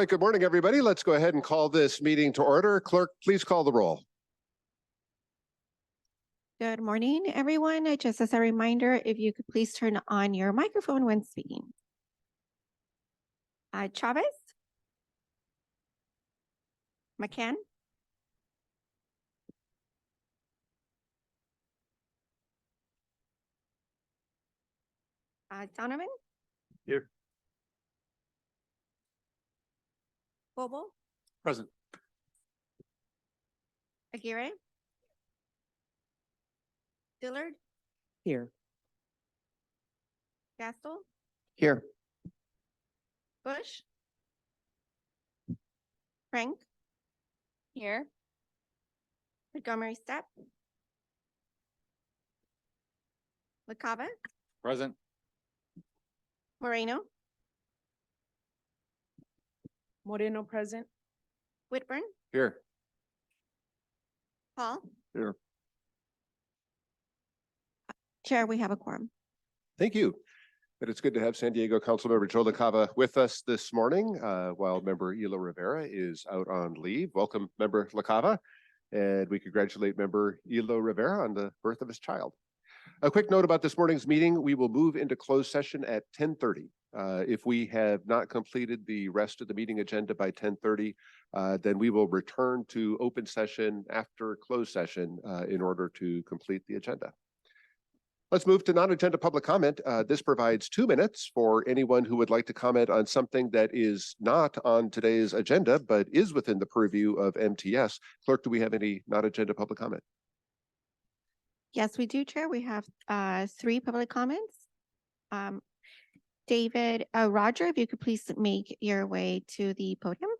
right, good morning, everybody. Let's go ahead and call this meeting to order. Clerk, please call the roll. Good morning, everyone. Just as a reminder, if you could please turn on your microphone when speaking. Chavez? McCann? Donovan? Here. Bobo? Present. Aguirre? Dillard? Here. Gastel? Here. Bush? Frank? Here. Montgomery Stepp? LaCava? Present. Moreno? Moreno present. Whitburn? Here. Paul? Here. Chair, we have a quorum. Thank you. But it's good to have San Diego Councilmember Joe LaCava with us this morning while Member Elo Rivera is out on leave. Welcome, Member LaCava, and we congratulate Member Elo Rivera on the birth of his child. A quick note about this morning's meeting: we will move into closed session at 10:30. If we have not completed the rest of the meeting agenda by 10:30, then we will return to open session after closed session in order to complete the agenda. Let's move to non-agenda public comment. This provides 2 minutes for anyone who would like to comment on something that is not on today's agenda, but is within the purview of MTS. Clerk, do we have any non-agenda public comment? Yes, we do, Chair. We have 3 public comments. David, Roger, if you could please make your way to the podium.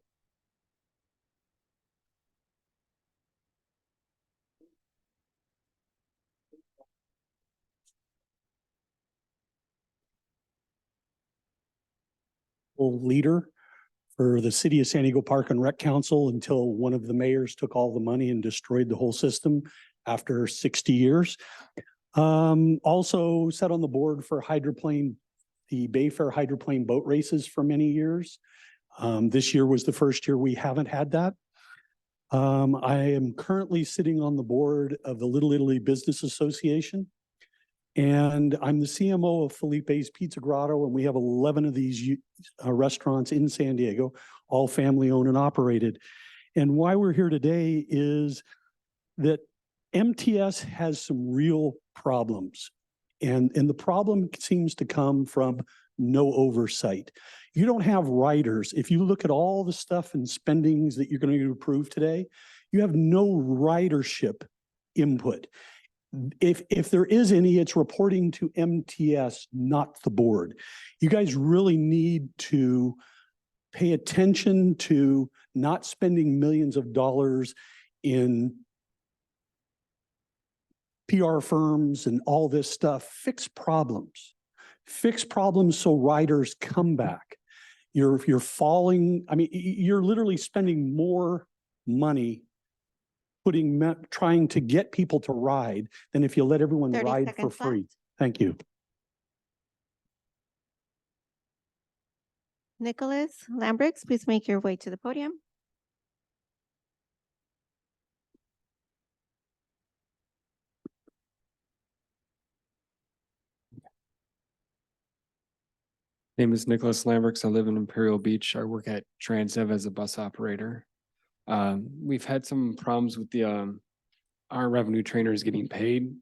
Leader for the city of San Diego Park and Rec Council until one of the mayors took all the money and destroyed the whole system after 60 years. Also sat on the board for hydroplane, the Bayfair hydroplane boat races for many years. This year was the first year we haven't had that. I am currently sitting on the board of the Little Italy Business Association. And I'm the CMO of Felipe's Pizza Grotto, and we have 11 of these restaurants in San Diego, all family owned and operated. And why we're here today is that MTS has some real problems. And the problem seems to come from no oversight. You don't have riders. If you look at all the stuff and spendings that you're going to approve today, you have no ridership input. If there is any, it's reporting to MTS, not the board. You guys really need to pay attention to not spending millions of dollars in PR firms and all this stuff. Fix problems so riders come back. You're falling. I mean, you're literally spending more money trying to get people to ride than if you let everyone ride for free. Left. Thank you. Nicholas Lambrix, please make your way to the podium. Name is Nicholas Lambrix. I live in Imperial Beach. I work at Transdev as a bus operator. We've had some problems with the our revenue trainers getting paid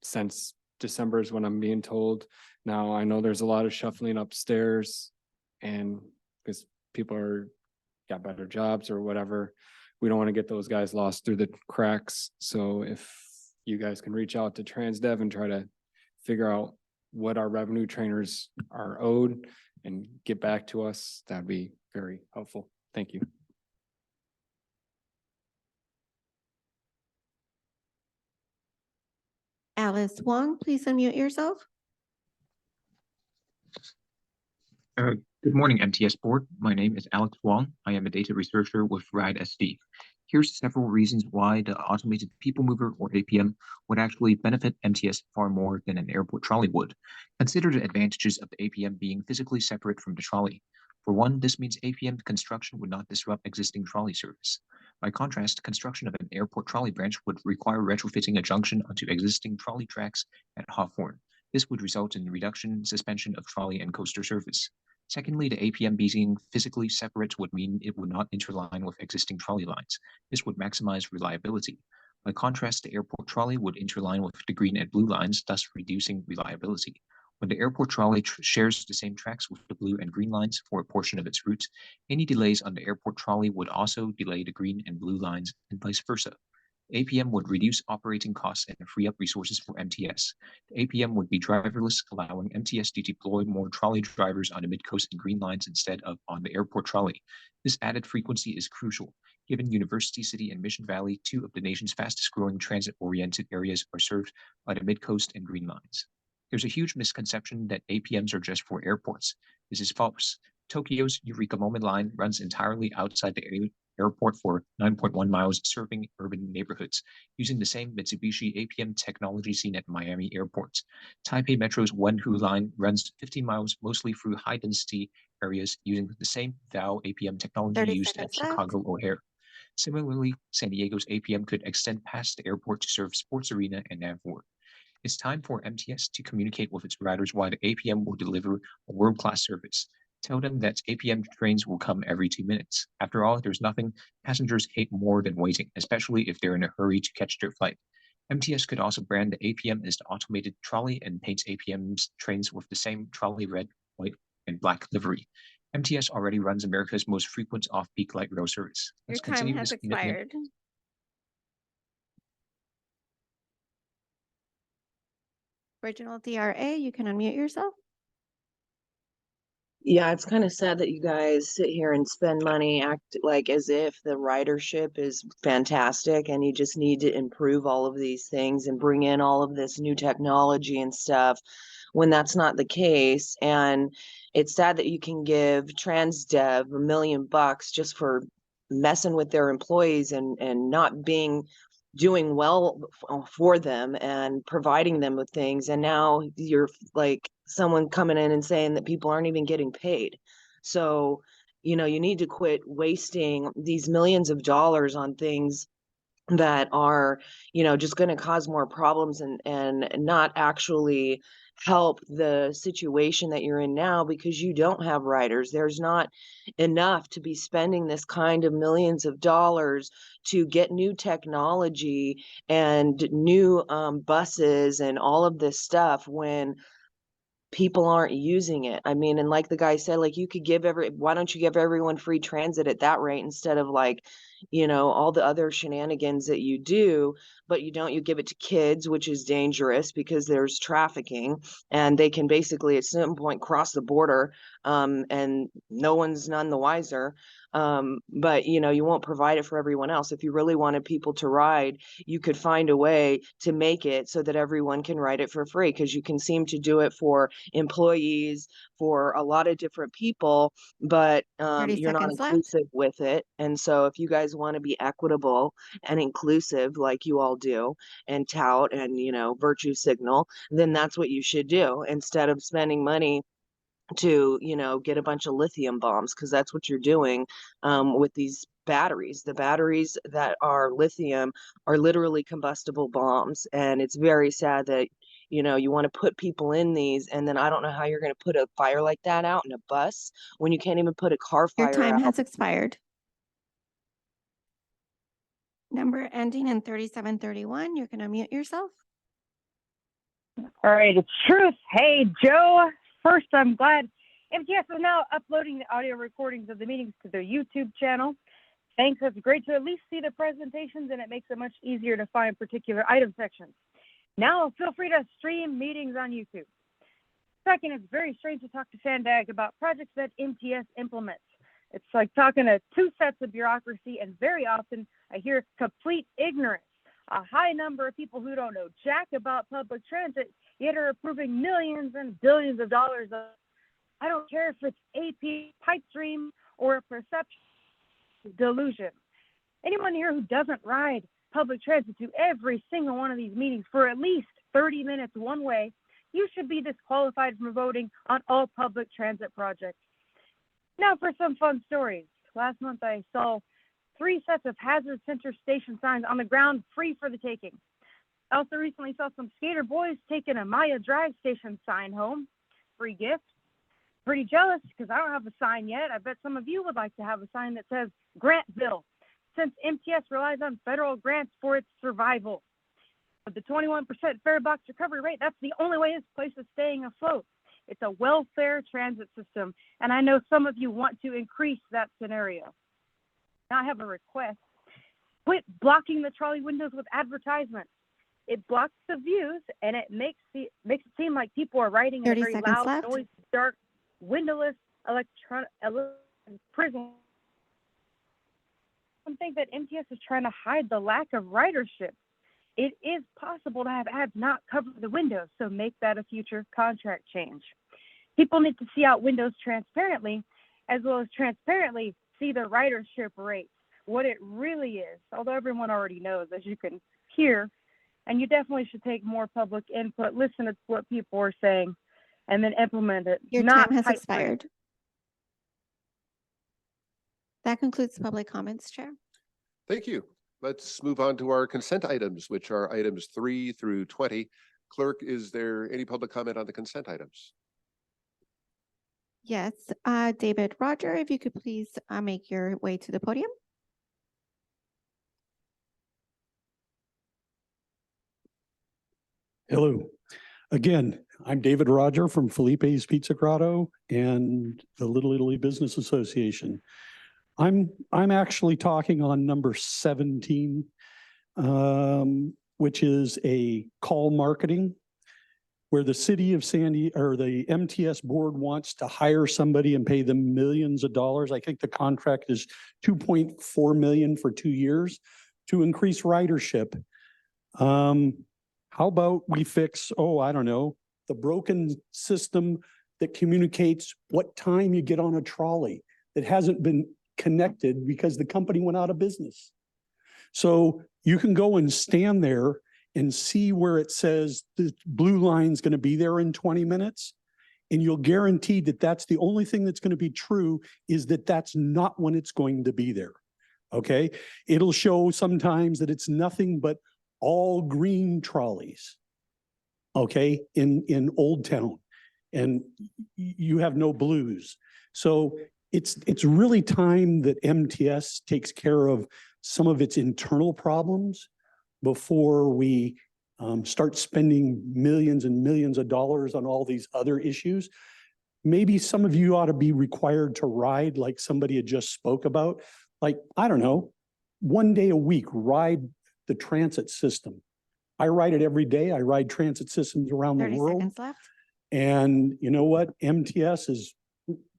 since December is when I'm being told. Now I know there's a lot of shuffling upstairs, and because people got better jobs or whatever, we don't want to get those guys lost through the cracks. So if you guys can reach out to Transdev and try to figure out what our revenue trainers are owed and get back to us, that'd be very helpful. Thank you. Alice Wong, please unmute yourself. Good morning, MTS board. My name is Alex Wong. I am a data researcher with RIDE SD. Here's several reasons why the automated people mover, or APM, would actually benefit MTS far more than an airport trolley would. Consider the advantages of the APM being physically separate from the trolley. For one, this means APM construction would not disrupt existing trolley service. By contrast, construction of an airport trolley branch would require retrofitting a junction onto existing trolley tracks at Hawthorne. This would result in reduction, suspension of trolley and coaster service. Secondly, the APM being physically separate would mean it would not interline with existing trolley lines. This would maximize reliability. By contrast, the airport trolley would interline with the green and blue lines, thus reducing reliability. When the airport trolley shares the same tracks with the blue and green lines for a portion of its route, any delays on the airport trolley would also delay the green and blue lines and vice versa. APM would reduce operating costs and free up resources for MTS. The APM would be driverless, allowing MTS to deploy more trolley drivers on the mid-coast and green lines instead of on the airport trolley. This added frequency is crucial. Given University City and Mission Valley, two of the nation's fastest growing transit-oriented areas are served by the mid-coast and green lines. There's a huge misconception that APMs are just for airports. This is false. Tokyo's Eureka Moment line runs entirely outside the airport for 9.1 miles, serving urban neighborhoods, using the same Mitsubishi APM technology seen at Miami airports. Taipei Metro's Wenhu line runs 15 miles, mostly through high-density areas, using the same VAL APM technology 30 used at seconds left. Chicago O'Hare. Similarly, San Diego's APM could extend past the airport to serve Sports Arena and Navward. It's time for MTS to communicate with its riders why the APM will deliver a world-class service. Tell them that APM trains will come every 2 minutes. After all, there's nothing passengers hate more than waiting, especially if they're in a hurry to catch their flight. MTS could also brand the APM as the automated trolley and paint APM's trains with the same trolley red, white, and black livery. MTS already runs America's most frequent off-peak light rail service. Your Let's time continue has this commitment. expired. Original DRA, you can unmute yourself. Yeah, it's kind of sad that you guys sit here and spend money, act like as if the ridership is fantastic and you just need to improve all of these things and bring in all of this new technology and stuff when that's not the case. And it's sad that you can give TransDev $1 million just for messing with their employees and not doing well for them and providing them with things. And now you're like someone coming in and saying that people aren't even getting paid. So, you need to quit wasting these millions of dollars on things that are, just going to cause more problems and not actually help the situation that you're in now, because you don't have riders. There's not enough to be spending this kind of millions of dollars to get new technology and new buses and all of this stuff when people aren't using it. I mean, and like the guy said, like, you could why don't you give everyone free transit at that rate instead of like, all the other shenanigans that you do, but you give it to kids, which is dangerous because there's trafficking and they can basically at some point cross the border, and no one's none the wiser. But you won't provide it for everyone else. If you really wanted people to ride, you could find a way to make it so that everyone can ride it for free, because you can seem to do it for employees, for a lot of different people, but 30 you're not seconds left. inclusive with it. And so if you guys want to be equitable and inclusive like you all do and tout and virtue signal, then that's what you should do instead of spending money to get a bunch of lithium bombs, because that's what you're doing with these batteries. The batteries that are lithium are literally combustible bombs, and it's very sad that you want to put people in these, and then I don't know how you're going to put a fire like that out in a bus when you can't even put a car Your fire time out. has expired. Number ending in 3731, you can unmute yourself. All right, it's Truth. Hey, Joe. First, I'm glad MTS is now uploading the audio recordings of the meetings to their YouTube channel. Thanks. It's great to at least see the presentations, and it makes it much easier to find particular item sections. Now, feel free to stream meetings on YouTube. Second, it's very strange to talk to Sandag about projects that MTS implements. It's like talking to two sets of bureaucracy, and very often I hear complete ignorance. A high number of people who don't know jack about public transit, yet are approving millions and billions of dollars of, I don't care if it's AP, pipe dream, or a perception delusion. Anyone here who doesn't ride public transit to every single one of these meetings for at least 30 minutes one way, you should be disqualified from voting on all public transit projects. Now for some fun stories. Last month I saw 3 sets of hazard center station signs on the ground, free for the taking. I also recently saw some skater boys taking a Maya Drive station sign home. Free gift. Pretty jealous because I don't have a sign yet. I bet some of you would like to have a sign that says Grantville, since MTS relies on federal grants for its survival. With the 21% fare box recovery rate, that's the only way this place is staying afloat. It's a welfare transit system, and I know some of you want to increase that scenario. Now I have a request. Quit blocking the trolley windows with advertisements. It blocks the views, and it makes it seem like people are riding in a 30 very seconds loud, left. noisy, dark, windowless electronic prison. I think that MTS is trying to hide the lack of ridership. It is possible to have ads not cover the windows, so make that a future contract change. People need to see out windows transparently, as well as transparently see the ridership rates, what it really is, although everyone already knows, as you can hear, and you definitely should take more public input, listen to what people are saying, and then implement it. Your not time has hype expired. That concludes public comments, Chair. Thank you. Let's move on to our consent items, which are items 3 through 20. Clerk, is there any public comment on the consent items? Yes, David Roger, if you could please make your way to the podium. Hello. Again, I'm David Roger from Felipe's Pizza Grotto and the Little Italy Business Association. I'm actually talking on number 17, which is a call marketing, where the city of Sandy or the MTS board wants to hire somebody and pay them millions of dollars. I think the contract is 2.4 million for 2 years to increase ridership. How about we fix, I don't know, the broken system that communicates what time you get on a trolley that hasn't been connected because the company went out of business. So you can go and stand there and see where it says the blue line's going to be there in 20 minutes. And you'll guarantee that that's the only thing that's going to be true, is that that's not when it's going to be there. Okay. It'll show sometimes that it's nothing but all green trolleys. Okay. In Old Town, and you have no blues. So it's really time that MTS takes care of some of its internal problems before we start spending millions and millions of dollars on all these other issues. Maybe some of you ought to be required to ride, like somebody had just spoke about, like, I don't know, 1 day a week, ride the transit system. I ride it every day. I ride transit systems around the 30 world. seconds left. And you know what? MTS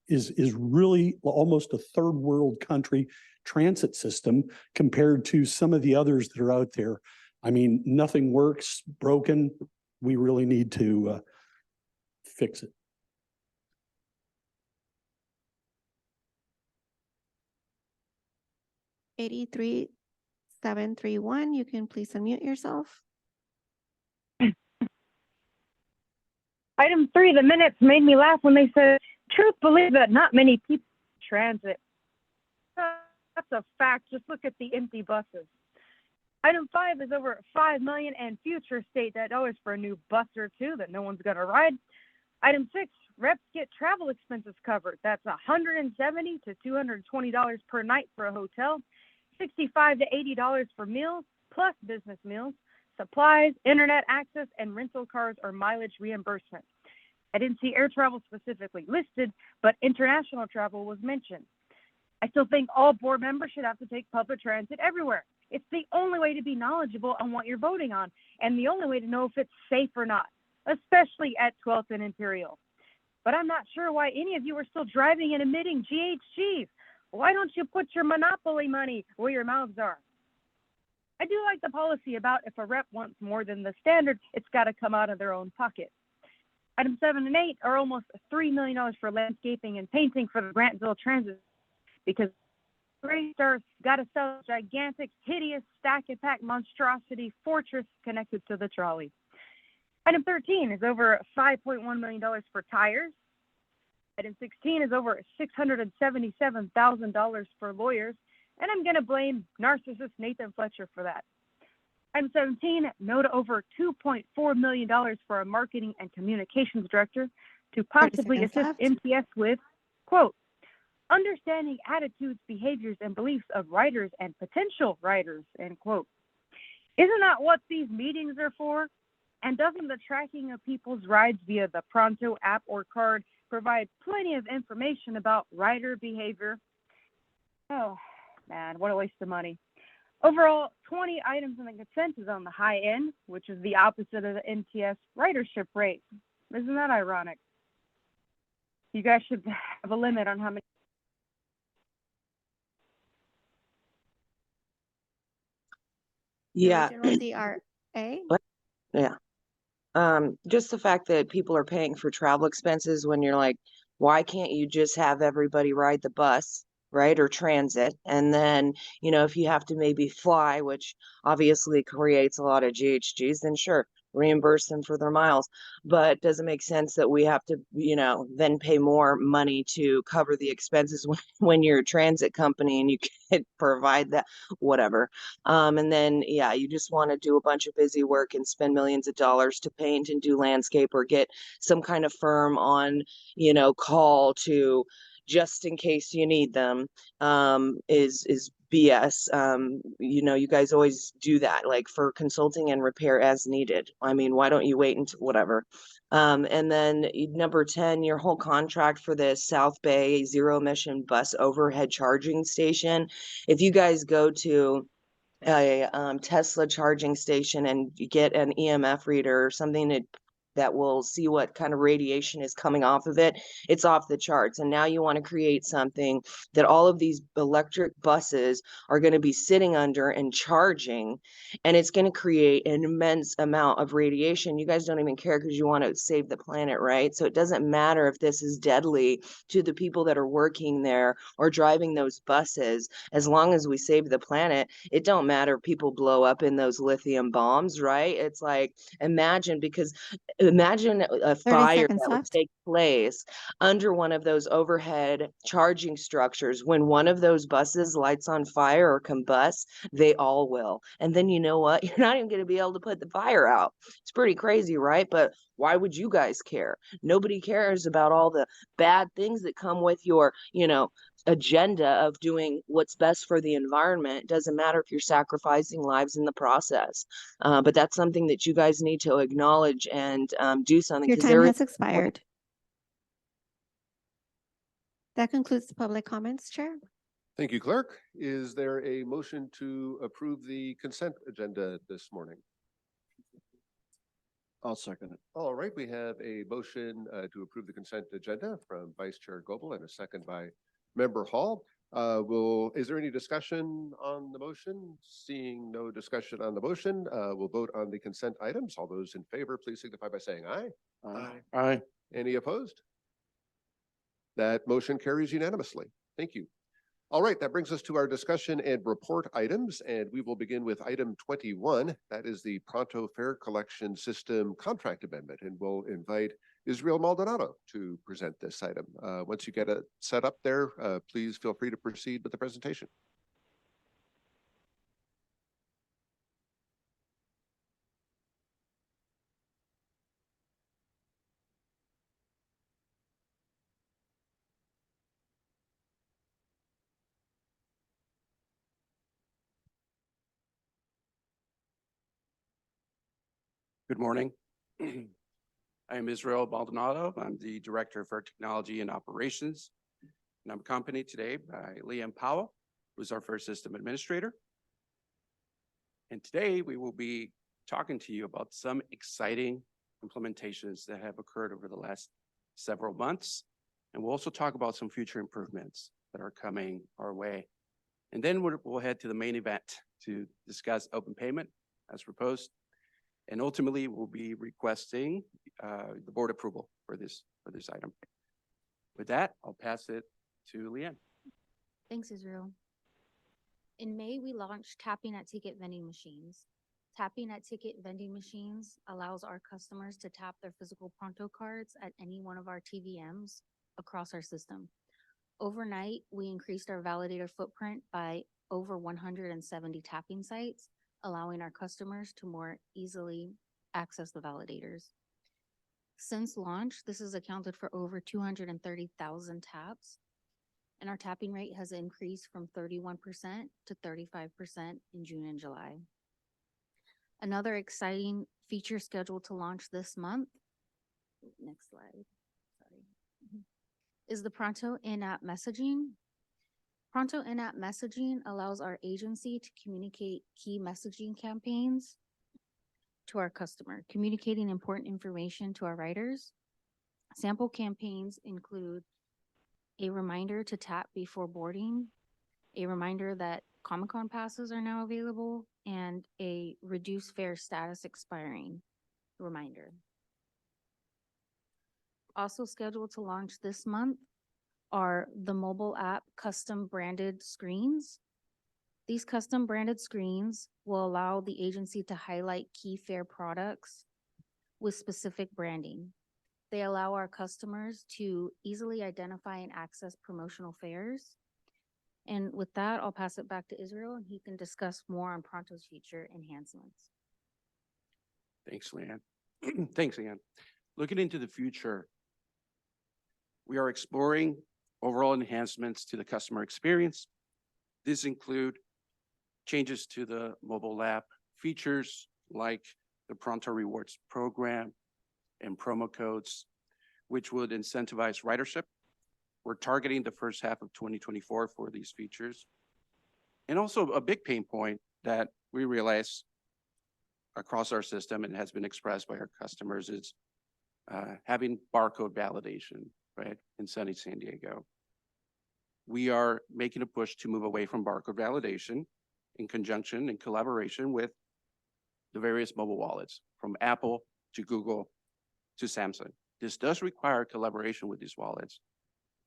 is really almost a third world country transit system compared to some of the others that are out there. I mean, nothing works, broken. We really need to fix it. $83,731. You can please unmute yourself. Item 3, the minutes made me laugh when they said, truth believe that not many people transit. That's a fact. Just look at the empty buses. Item 5 is over 5 million and future state that always for a new bus or two that no one's going to ride. Item 6, reps get travel expenses covered. That's $170 to $220 per night for a hotel, $65 to $80 for meals, plus business meals, supplies, internet access, and rental cars or mileage reimbursement. I didn't see air travel specifically listed, but international travel was mentioned. I still think all board members should have to take public transit everywhere. It's the only way to be knowledgeable on what you're voting on, and the only way to know if it's safe or not, especially at 12th and Imperial. But I'm not sure why any of you are still driving and emitting GHGs. Why don't you put your monopoly money where your mouths are? I do like the policy about if a rep wants more than the standard, it's got to come out of their own pocket. Item 7 and 8 are almost $3 million for landscaping and painting for the Grantville Transit, because Greystar's got to sell a gigantic, hideous, stack and pack monstrosity fortress connected to the trolley. Item 13 is over $5.1 million for tires. Item 16 is over $677,000 for lawyers, and I'm going to blame narcissist Nathan Fletcher for that. Item 17, no to over $2.4 million for a marketing and communications director to 30 possibly seconds assist left. MTS with, quote, understanding attitudes, behaviors, and beliefs of writers and potential writers, end quote. Isn't that what these meetings are for? And doesn't the tracking of people's rides via the Pronto app or card provide plenty of information about rider behavior? Oh, man, what a waste of money. Overall, 20 items in the consent is on the high end, which is the opposite of the MTS ridership rate. Isn't that ironic? You guys should have a limit on how many. The Yeah. original DRA. Yeah. Just the fact that people are paying for travel expenses when you're like, why can't you just have everybody ride the bus, right? Or transit. And then, if you have to maybe fly, which obviously creates a lot of GHGs, then sure, reimburse them for their miles. But does it make sense that we have to, then pay more money to cover the expenses when you're a transit company and you can provide that, whatever. And then, yeah, you just want to do a bunch of busy work and spend millions of dollars to paint and do landscape or get some kind of firm on, call to just in case you need them, is BS. You guys always do that, like for consulting and repair as needed. I mean, why don't you wait until whatever? And then number 10, your whole contract for the South Bay zero emission bus overhead charging station. If you guys go to a Tesla charging station and you get an EMF reader or something that will see what kind of radiation is coming off of it, it's off the charts. And now you want to create something that all of these electric buses are going to be sitting under and charging, and it's going to create an immense amount of radiation. You guys don't even care because you want to save the planet, right? So it doesn't matter if this is deadly to the people that are working there or driving those buses. As long as we save the planet, it don't matter if people blow up in those lithium bombs, right? It's like, imagine a 30 fire seconds that would left. take place under one of those overhead charging structures. When one of those buses lights on fire or combusts, they all will. And then you know what? You're not even going to be able to put the fire out. It's pretty crazy, right? But why would you guys care? Nobody cares about all the bad things that come with your, agenda of doing what's best for the environment. It doesn't matter if you're sacrificing lives in the process. But that's something that you guys need to acknowledge and do something. Your 'cause time there has is- expired. That concludes the public comments, Chair. Thank you, Clerk. Is there a motion to approve the consent agenda this morning? I'll second it. All right, we have a motion to approve the consent agenda from Vice Chair Goebel and a second by Member Hall. Is there any discussion on the motion? Seeing no discussion on the motion, we'll vote on the consent items. All those in favor, please signify by saying aye. Aye. Any opposed? That motion carries unanimously. Thank you. All right, that brings us to our discussion and report items, and we will begin with item 21. That is the Pronto Fare Collection System Contract Amendment, and we'll invite Israel Maldonado to present this item. Once you get it set up there, please feel free to proceed with the presentation. Good morning. I am Israel Maldonado. I'm the Director for Technology and Operations. And I'm accompanied today by Liam Powell, who's our first system administrator. And today we will be talking to you about some exciting implementations that have occurred over the last several months. And we'll also talk about some future improvements that are coming our way. And then we'll head to the main event to discuss open payment as proposed. And ultimately, we'll be requesting the board approval for this item. With that, I'll pass it to Leanne. Thanks, Israel. In May, we launched tapping at ticket vending machines. Tapping at ticket vending machines allows our customers to tap their physical Pronto cards at any one of our TVMs across our system. Overnight, we increased our validator footprint by over 170 tapping sites, allowing our customers to more easily access the validators. Since launch, this has accounted for over 230,000 taps, and our tapping rate has increased from 31% to 35% in June and July. Another exciting feature scheduled to launch this month, next slide, sorry, is the Pronto in-app messaging. Pronto in-app messaging allows our agency to communicate key messaging campaigns to our customer, communicating important information to our writers. Sample campaigns include a reminder to tap before boarding, a reminder that Comic-Con passes are now available, and a reduced fare status expiring reminder. Also scheduled to launch this month are the mobile app custom branded screens. These custom branded screens will allow the agency to highlight key fare products with specific branding. They allow our customers to easily identify and access promotional fares. And with that, I'll pass it back to Israel and he can discuss more on Pronto's future enhancements. Thanks, Leanne. Thanks, Leanne. Looking into the future, we are exploring overall enhancements to the customer experience. These include changes to the mobile app features like the Pronto Rewards program and promo codes, which would incentivize ridership. We're targeting the first half of 2024 for these features. And also a big pain point that we realize across our system and has been expressed by our customers is having barcode validation, right, in sunny San Diego. We are making a push to move away from barcode validation in conjunction and collaboration with the various mobile wallets, from Apple to Google to Samsung. This does require collaboration with these wallets,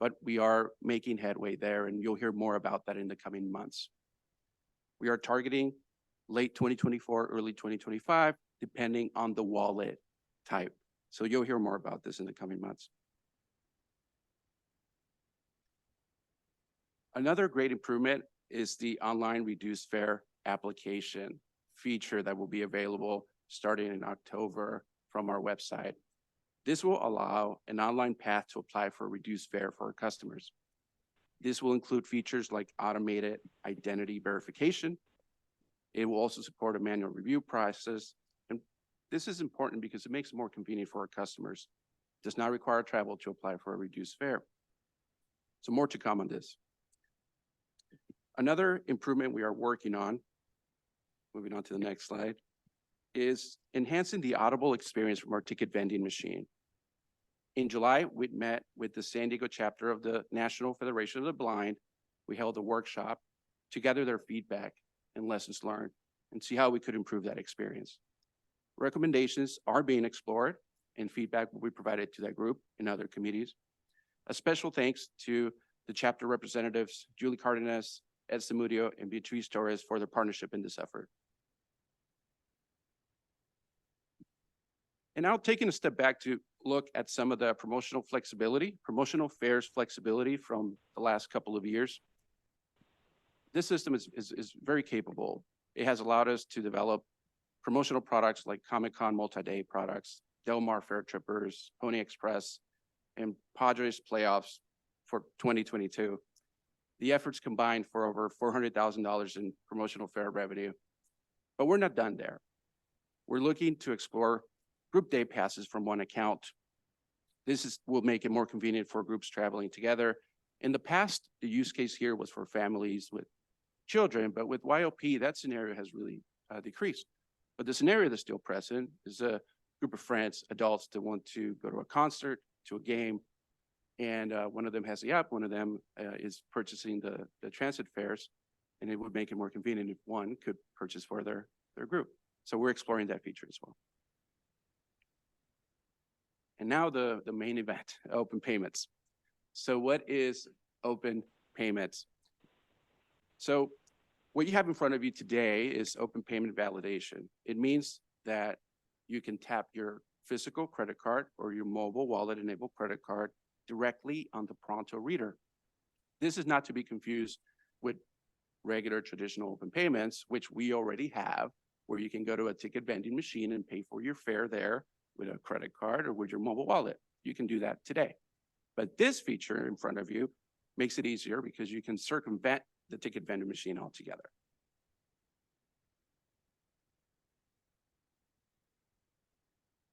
but we are making headway there, and you'll hear more about that in the coming months. We are targeting late 2024, early 2025, depending on the wallet type. So you'll hear more about this in the coming months. Another great improvement is the online reduced fare application feature that will be available starting in October from our website. This will allow an online path to apply for a reduced fare for our customers. This will include features like automated identity verification. It will also support a manual review process. And this is important because it makes it more convenient for our customers. It does not require travel to apply for a reduced fare. So more to come on this. Another improvement we are working on, moving on to the next slide, is enhancing the audible experience from our ticket vending machine. In July, we met with the San Diego chapter of the National Federation of the Blind. We held a workshop to gather their feedback and lessons learned and see how we could improve that experience. Recommendations are being explored and feedback will be provided to that group and other committees. A special thanks to the chapter representatives, Julie Cardenas, Ed Zamudio, and Beatriz Torres for their partnership in this effort. And now taking a step back to look at some of the promotional fares flexibility from the last couple of years. This system is very capable. It has allowed us to develop promotional products like Comic-Con multi-day products, Del Mar Fair Trippers, Pony Express, and Padres playoffs for 2022. The efforts combined for over $400,000 in promotional fare revenue. But we're not done there. We're looking to explore group day passes from one account. Will make it more convenient for groups traveling together. In the past, the use case here was for families with children, but with YOP, that scenario has really decreased. But the scenario that's still present is a group of friends, adults that want to go to a concert, to a game, and one of them has the app, one of them is purchasing the transit fares, and it would make it more convenient if one could purchase for their group. So we're exploring that feature as well. And now the main event, open payments. So what is open payments? So what you have in front of you today is open payment validation. It means that you can tap your physical credit card or your mobile wallet enabled credit card directly on the Pronto reader. This is not to be confused with regular traditional open payments, which we already have, where you can go to a ticket vending machine and pay for your fare there with a credit card or with your mobile wallet. You can do that today. But this feature in front of you makes it easier because you can circumvent the ticket vending machine altogether.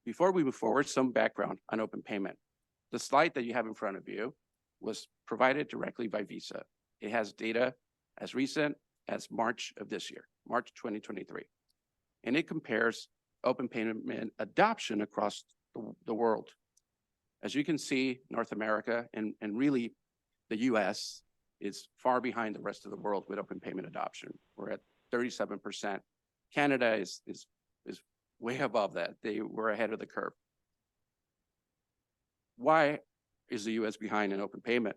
Before we move forward, some background on open payment. The slide that you have in front of you was provided directly by Visa. It has data as recent as March of this year, March 2023. And it compares open payment adoption across the world. As you can see, North America and really the US is far behind the rest of the world with open payment adoption. We're at 37%. Canada is way above that. They were ahead of the curve. Why is the US behind in open payment?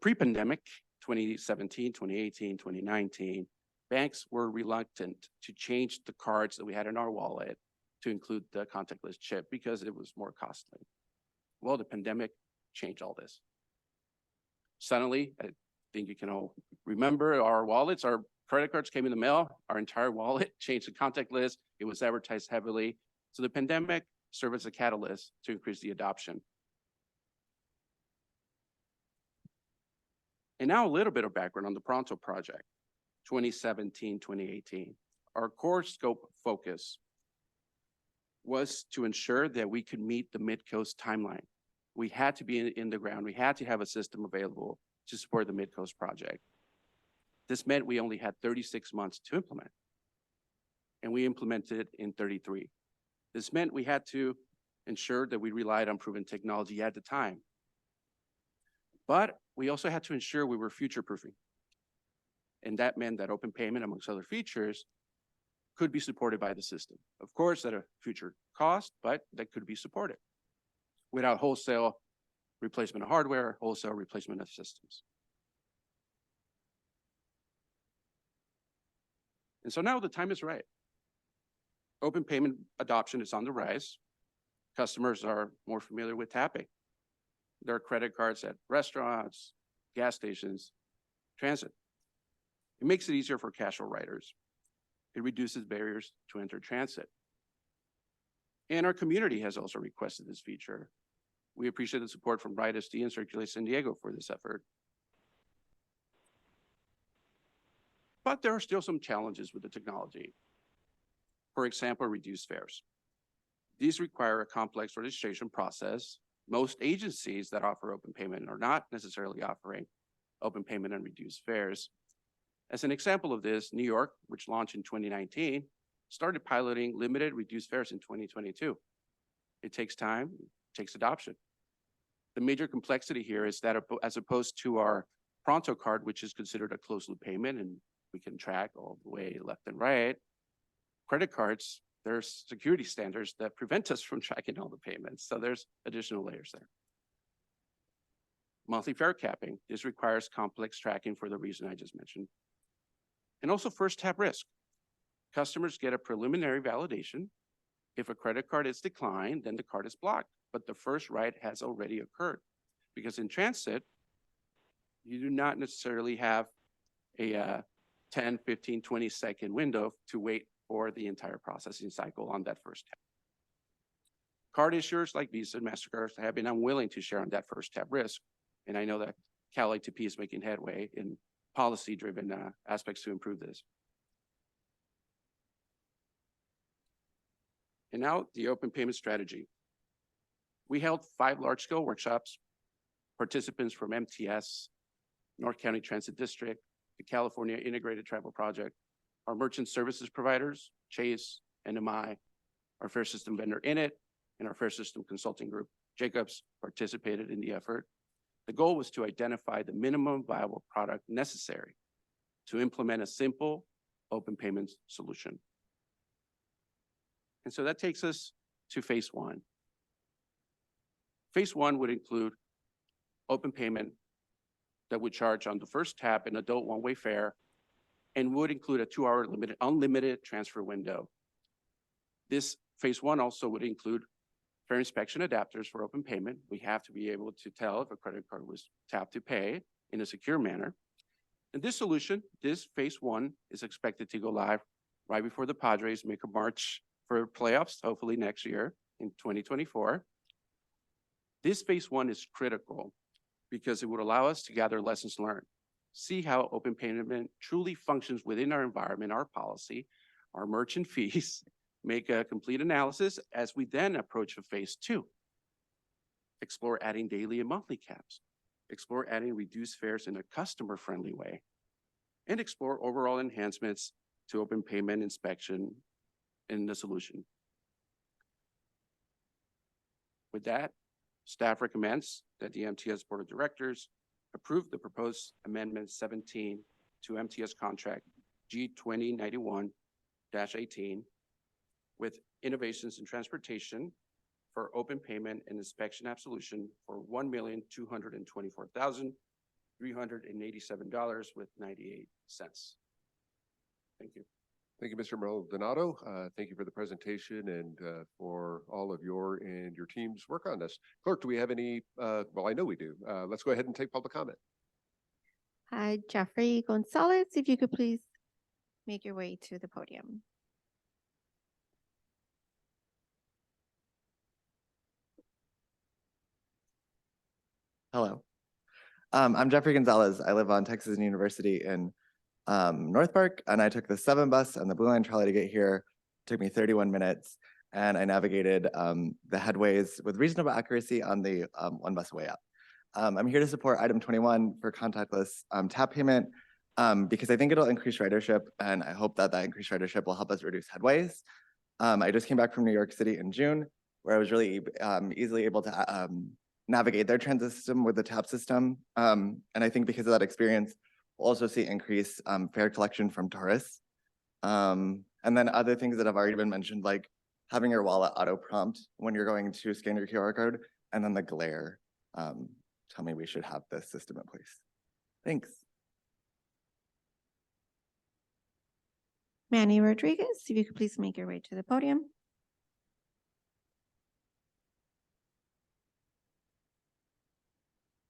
Pre-pandemic, 2017, 2018, 2019, banks were reluctant to change the cards that we had in our wallet to include the contactless chip because it was more costly. Well, the pandemic changed all this. Suddenly, I think you can all remember our wallets, our credit cards came in the mail, our entire wallet changed to contactless. It was advertised heavily. So the pandemic served as a catalyst to increase the adoption. And now a little bit of background on the Pronto project, 2017, 2018. Our core scope focus was to ensure that we could meet the Mid-Coast timeline. We had to be in the ground. We had to have a system available to support the Mid-Coast project. This meant we only had 36 months to implement, and we implemented in 33. This meant we had to ensure that we relied on proven technology at the time. But we also had to ensure we were future-proofing. And that meant that open payment, amongst other features, could be supported by the system. Of course, at a future cost, but that could be supported without wholesale replacement of hardware, wholesale replacement of systems. And so now the time is right. Open payment adoption is on the rise. Customers are more familiar with tapping. There are credit cards at restaurants, gas stations, transit. It makes it easier for casual riders. It reduces barriers to enter transit. And our community has also requested this feature. We appreciate the support from Ride SD and Circulate San Diego for this effort. But there are still some challenges with the technology. For example, reduced fares. These require a complex registration process. Most agencies that offer open payment are not necessarily offering open payment and reduced fares. As an example of this, New York, which launched in 2019, started piloting limited reduced fares in 2022. It takes time, it takes adoption. The major complexity here is that as opposed to our Pronto card, which is considered a closed loop payment and we can track all the way left and right, credit cards, there's security standards that prevent us from tracking all the payments. So there's additional layers there. Monthly fare capping. This requires complex tracking for the reason I just mentioned. And also first tap risk. Customers get a preliminary validation. If a credit card is declined, then the card is blocked, but the first ride has already occurred. Because in transit, you do not necessarily have a 10, 15, 20-second window to wait for the entire processing cycle on that first tap. Card issuers like Visa and MasterCard have been unwilling to share on that first tap risk. And I know that Cal A2P is making headway in policy-driven aspects to improve this. And now the open payment strategy. We held 5 large-scale workshops. Participants from MTS, North County Transit District, the California Integrated Travel Project, our merchant services providers, Chase, NMI, our fare system vendor Init, and our fare system consulting group, Jacobs, participated in the effort. The goal was to identify the minimum viable product necessary to implement a simple open payments solution. And so that takes us to phase 1. Phase 1 would include open payment that would charge on the first tap an adult one-way fare and would include a 2-hour unlimited transfer window. This phase 1 also would include For inspection adapters for open payment, we have to be able to tell if a credit card was tapped to pay in a secure manner. And this solution, this phase one, is expected to go live right before the Padres make a march for playoffs, hopefully next year in 2024. This phase one is critical because it would allow us to gather lessons learned, see how open payment truly functions within our environment, our policy, our merchant fees, make a complete analysis as we then approach a phase two. Explore adding daily and monthly caps, explore adding reduced fares in a customer-friendly way, and explore overall enhancements to open payment inspection in the solution. With that, staff recommends that the MTS Board of Directors approve the proposed Amendment 17 to MTS Contract G 2091-18 with innovations in transportation for open payment and inspection absolution for $1,224,387.98. Thank you. Thank you, Mr. Maldonado. Thank you for the presentation and for all of your and your team's work on this. Clerk, do we have any, well, I know we do. Let's go ahead and take public comment. Hi, Jeffrey Gonzalez, if you could please make your way to the podium. Hello. I'm Jeffrey Gonzalez. I live on Texas University in North Park, and I took the 7 bus and the Blue Line trolley to get here. It took me 31 minutes, and I navigated the headways with reasonable accuracy on the 1 bus way up. I'm here to support item 21 for contactless tap payment because I think it'll increase ridership, and I hope that that increased ridership will help us reduce headways. I just came back from New York City in June, where I was really easily able to navigate their transit system with the tap system. And I think because of that experience, we'll also see increased fare collection from tourists. And then other things that have already been mentioned, like having your wallet auto prompt when you're going to scan your QR code, and then the glare. Tell me we should have this system in place. Thanks. Manny Rodriguez, if you could please make your way to the podium.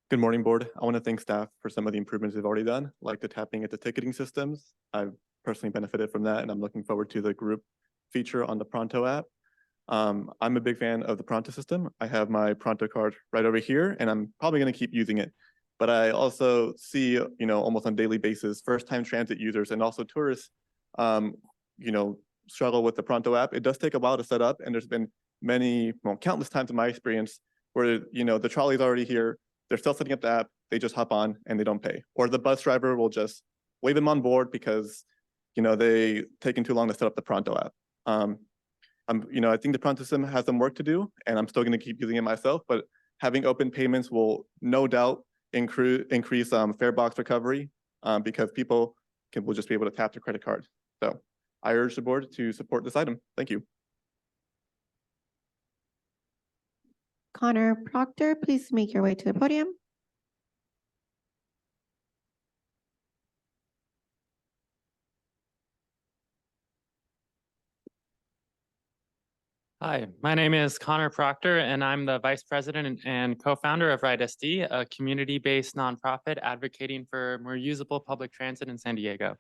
Good morning, board. I want to thank staff for some of the improvements they've already done, like the tapping at the ticketing systems. I've personally benefited from that, and I'm looking forward to the group feature on the Pronto app. I'm a big fan of the Pronto system. I have my Pronto card right over here, and I'm probably going to keep using it. But I also see, almost on a daily basis, first-time transit users and also tourists, struggle with the Pronto app. It does take a while to set up, and there's been countless times in my experience where, the trolley's already here. They're still setting up the app, they just hop on and they don't pay. Or the bus driver will just wave them on board because, they taken too long to set up the Pronto app. I think the Pronto system has some work to do, and I'm still gonna keep using it myself, but having open payments will no doubt increase fare box recovery because people will just be able to tap their credit card. So I urge the board to support this item. Thank you. Connor Proctor, please make your way to the podium. Hi, my name is Connor Proctor, and I'm the Vice President and co-founder of Ride SD, a community-based nonprofit advocating for more usable public transit in San Diego.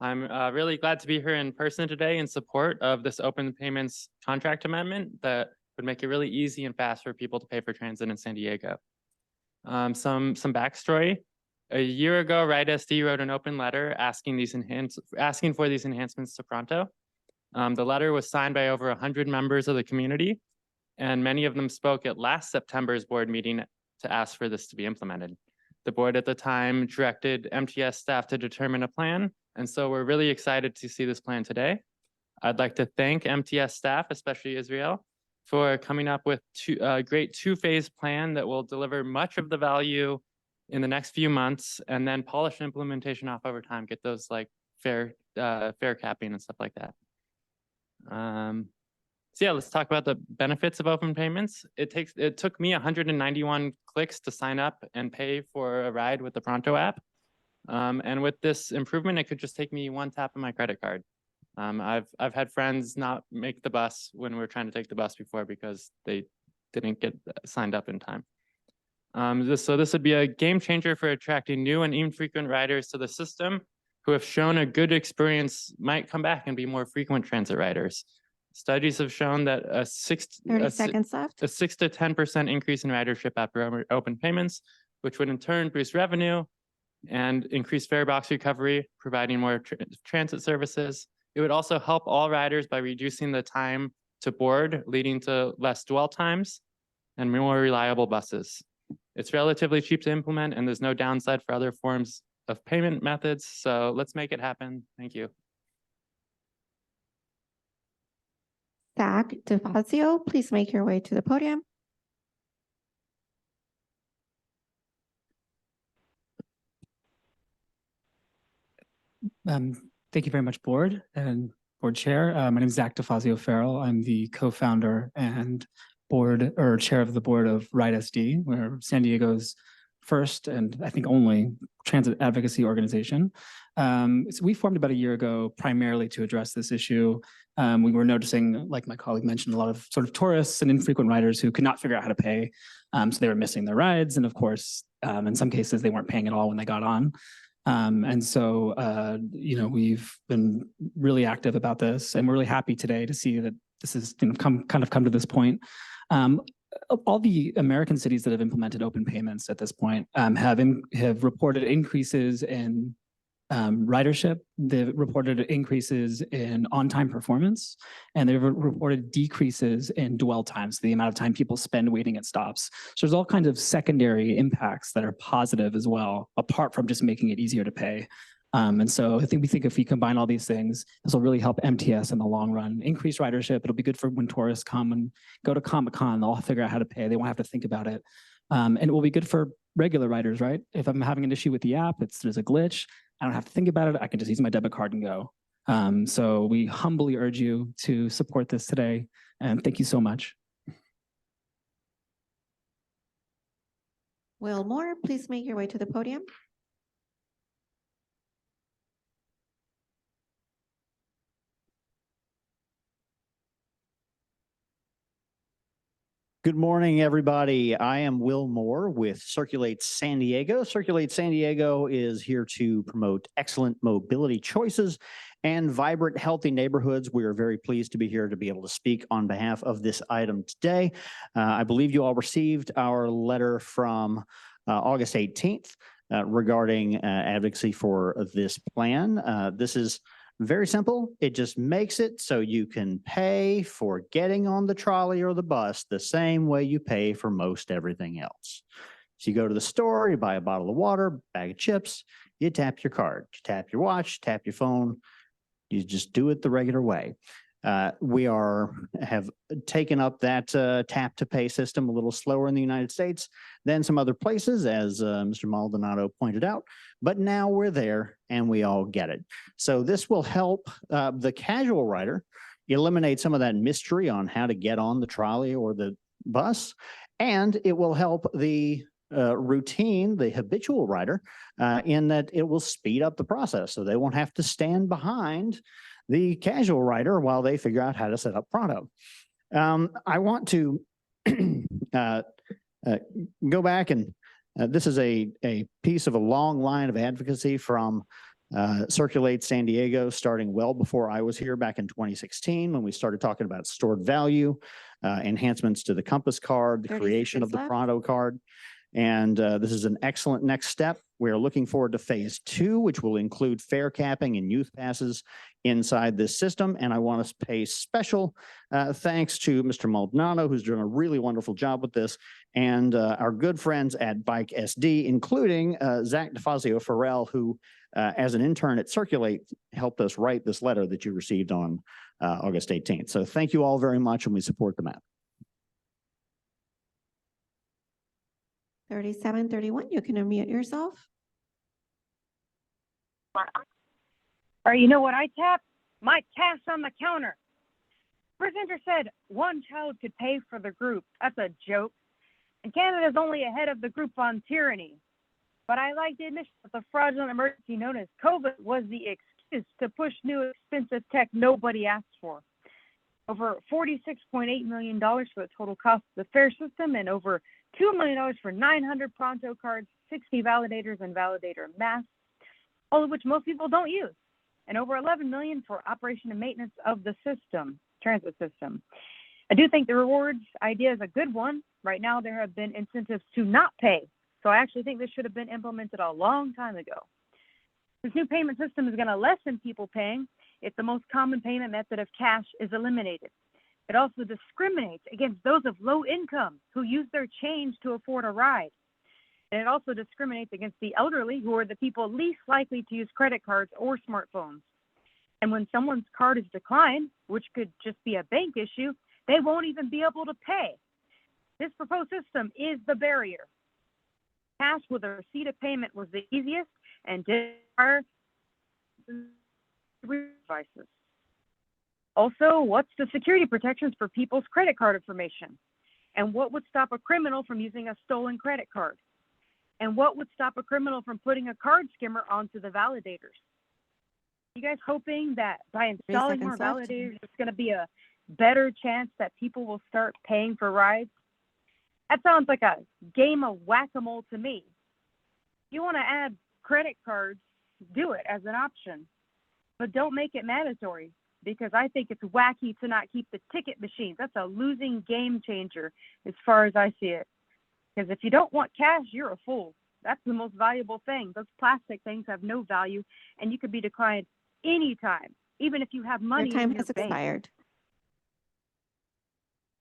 I'm really glad to be here in person today in support of this open payments contract amendment that would make it really easy and fast for people to pay for transit in San Diego. Some backstory. A year ago, Ride SD wrote an open letter asking for these enhancements to Pronto. The letter was signed by over 100 members of the community, and many of them spoke at last September's board meeting to ask for this to be implemented. The board at the time directed MTS staff to determine a plan, and so we're really excited to see this plan today. I'd like to thank MTS staff, especially Israel, for coming up with a great 2-phase plan that will deliver much of the value in the next few months, and then polish implementation off over time, get those like fare capping and stuff like that. So yeah, let's talk about the benefits of open payments. It took me 191 clicks to sign up and pay for a ride with the Pronto app. And with this improvement, it could just take me 1 tap of my credit card. I've had friends not make the bus when we were trying to take the bus before because they didn't get signed up in time. So this would be a game changer for attracting new and infrequent riders to the system who have shown a good experience might come back and be more frequent transit riders. Studies have shown that 30 seconds left. a 6 to 10% increase in ridership after open payments, which would in turn boost revenue and increase fare box recovery, providing more transit services. It would also help all riders by reducing the time to board, leading to less dwell times and more reliable buses. It's relatively cheap to implement and there's no downside for other forms of payment methods. So let's make it happen. Thank you. Zach DeFazio, please make your way to the podium. Thank you very much, board and board chair. My name is Zach DeFazio Farrell. I'm the co-founder and board or chair of the board of Ride SD. We're San Diego's first and I think only transit advocacy organization. So we formed about a year ago primarily to address this issue. We were noticing, like my colleague mentioned, a lot of sort of tourists and infrequent riders who could not figure out how to pay. So they were missing their rides. And of course, in some cases, they weren't paying at all when they got on. And so, we've been really active about this, and we're really happy today to see that this has come to this point. All the American cities that have implemented open payments at this point have reported increases in ridership. They've reported increases in on-time performance, and they've reported decreases in dwell times, the amount of time people spend waiting at stops. So there's all kinds of secondary impacts that are positive as well, apart from just making it easier to pay. And so we think if we combine all these things, this will really help MTS in the long run, increase ridership. It'll be good for when tourists come and go to Comic-Con, they'll figure out how to pay. They won't have to think about it. And it will be good for regular riders, right? If I'm having an issue with the app, there's a glitch, I don't have to think about it. I can just use my debit card and go. So we humbly urge you to support this today. And thank you so much. Will Moore, please make your way to the podium. Good morning, everybody. I am Will Moore with Circulate San Diego. Circulate San Diego is here to promote excellent mobility choices and vibrant, healthy neighborhoods. We are very pleased to be here to be able to speak on behalf of this item today. I believe you all received our letter from August 18th regarding advocacy for this plan. This is very simple. It just makes it so you can pay for getting on the trolley or the bus the same way you pay for most everything else. So you go to the store, you buy a bottle of water, bag of chips, you tap your card, you tap your watch, tap your phone. You just do it the regular way. We have taken up that tap to pay system a little slower in the United States than some other places, as Mr. Maldonado pointed out, but now we're there and we all get it. So this will help the casual rider eliminate some of that mystery on how to get on the trolley or the bus, and it will help the routine, the habitual rider, in that it will speed up the process so they won't have to stand behind the casual rider while they figure out how to set up Pronto. I want to go back and this is a piece of a long line of advocacy from Circulate San Diego, starting well before I was here back in 2016 when we started talking about stored value, enhancements to the Compass card, the creation of the Pronto card. And this is an excellent next step. We are looking forward to phase 2, which will include fare capping and youth passes inside this system. And I want to pay special thanks to Mr. Maldonado, who's doing a really wonderful job with this, and our good friends at Bike SD, including Zach DeFazio Farrell, who, as an intern at Circulate, helped us write this letter that you received on August 18th. So thank you all very much, and we support the map. 3731, you can unmute yourself. All right, you know what I tapped? My cash on the counter. Presenter said one child could pay for the group. That's a joke. And Canada's only ahead of the group on tyranny. But I like the admission that the fraudulent emergency known as COVID was the excuse to push new expensive tech nobody asked for. over $46.8 million for the total cost of the fare system, and over $2 million for 900 Pronto cards, 60 validators and validator masks, all of which most people don't use, and over $11 million for operation and maintenance of the system, transit system. I do think the rewards idea is a good one. Right now, there have been incentives to not pay. So I actually think this should have been implemented a long time ago. This new payment system is going to lessen people paying if the most common payment method of cash is eliminated. It also discriminates against those of low income who use their change to afford a ride. And it also discriminates against the elderly, who are the people least likely to use credit cards or smartphones. And when someone's card is declined, which could just be a bank issue, they won't even be able to pay. This proposed system is the barrier. Cash with a receipt of payment was the easiest and did require devices. Also, what's the security protections for people's credit card information? And what would stop a criminal from using a stolen credit card? And what would stop a criminal from putting a card skimmer onto the validators? You guys hoping that by installing more validators, it's going to be a better chance that people will start paying for rides? That sounds like a game of whack-a-mole to me. If you want to add credit cards, do it as an option, but don't make it mandatory, because I think it's wacky to not keep the ticket machines. That's a losing game changer as far as I see it. Because if you don't want cash, you're a fool. That's the most valuable thing. Those plastic things have no value, and you could be declined anytime, even if you have money Your time in your has bank. expired.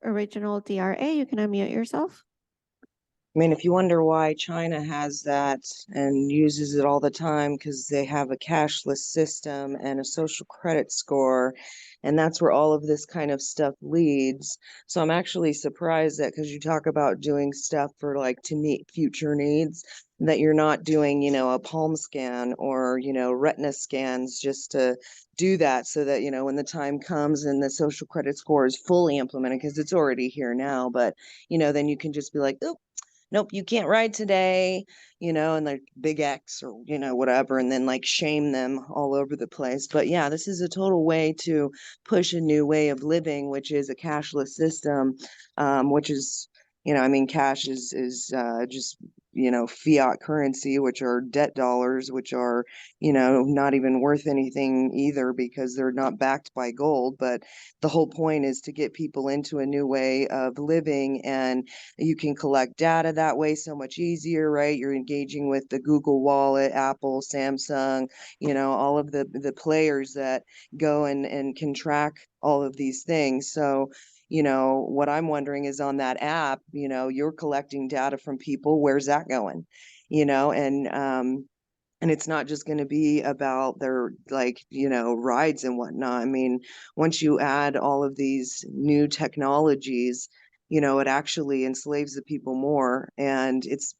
Original DRA, you can unmute yourself. I mean, if you wonder why China has that and uses it all the time, because they have a cashless system and a social credit score, and that's where all of this kind of stuff leads. So I'm actually surprised that, because you talk about doing stuff for like to meet future needs, that you're not doing, a palm scan or, retina scans just to do that, so that, when the time comes and the social credit score is fully implemented, because it's already here now, but, then you can just be like, oh, nope, you can't ride today, and like big X or, whatever, and then like shame them all over the place. But yeah, this is a total way to push a new way of living, which is a cashless system, which is, cash is just, fiat currency, which are debt dollars, which are, not even worth anything either, because they're not backed by gold. But the whole point is to get people into a new way of living, and you can collect data that way so much easier, right? You're engaging with the Google Wallet, Apple, Samsung, all of the players that go and can track all of these things. So, what I'm wondering is, on that app, you're collecting data from people. Where's that going? And it's not just going to be about their rides and whatnot. I mean, once you add all of these new technologies, it actually enslaves the people more. And it's,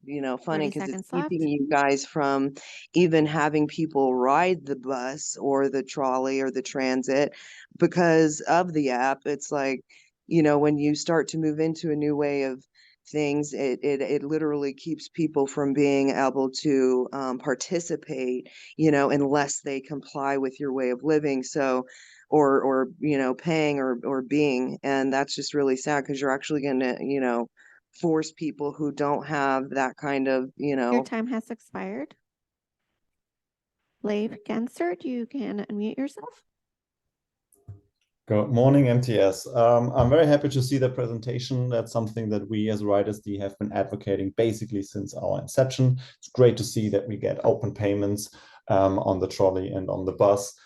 funny, because it's keeping you guys from even having people ride the bus or the trolley or the transit because of the app. It's like, when you start to move into a new way of things, it literally keeps people from being able to participate, unless they comply with your way of living. So, or paying or being, and that's just really sad, because you're actually going to, force people who don't have that kind of, Your time has expired. Leif Gansert, you can unmute yourself. Good morning, MTS. I'm very happy to see the presentation. That's something that we as RideSD have been advocating basically since our inception. It's great to see that we get open payments on the trolley and on the bus,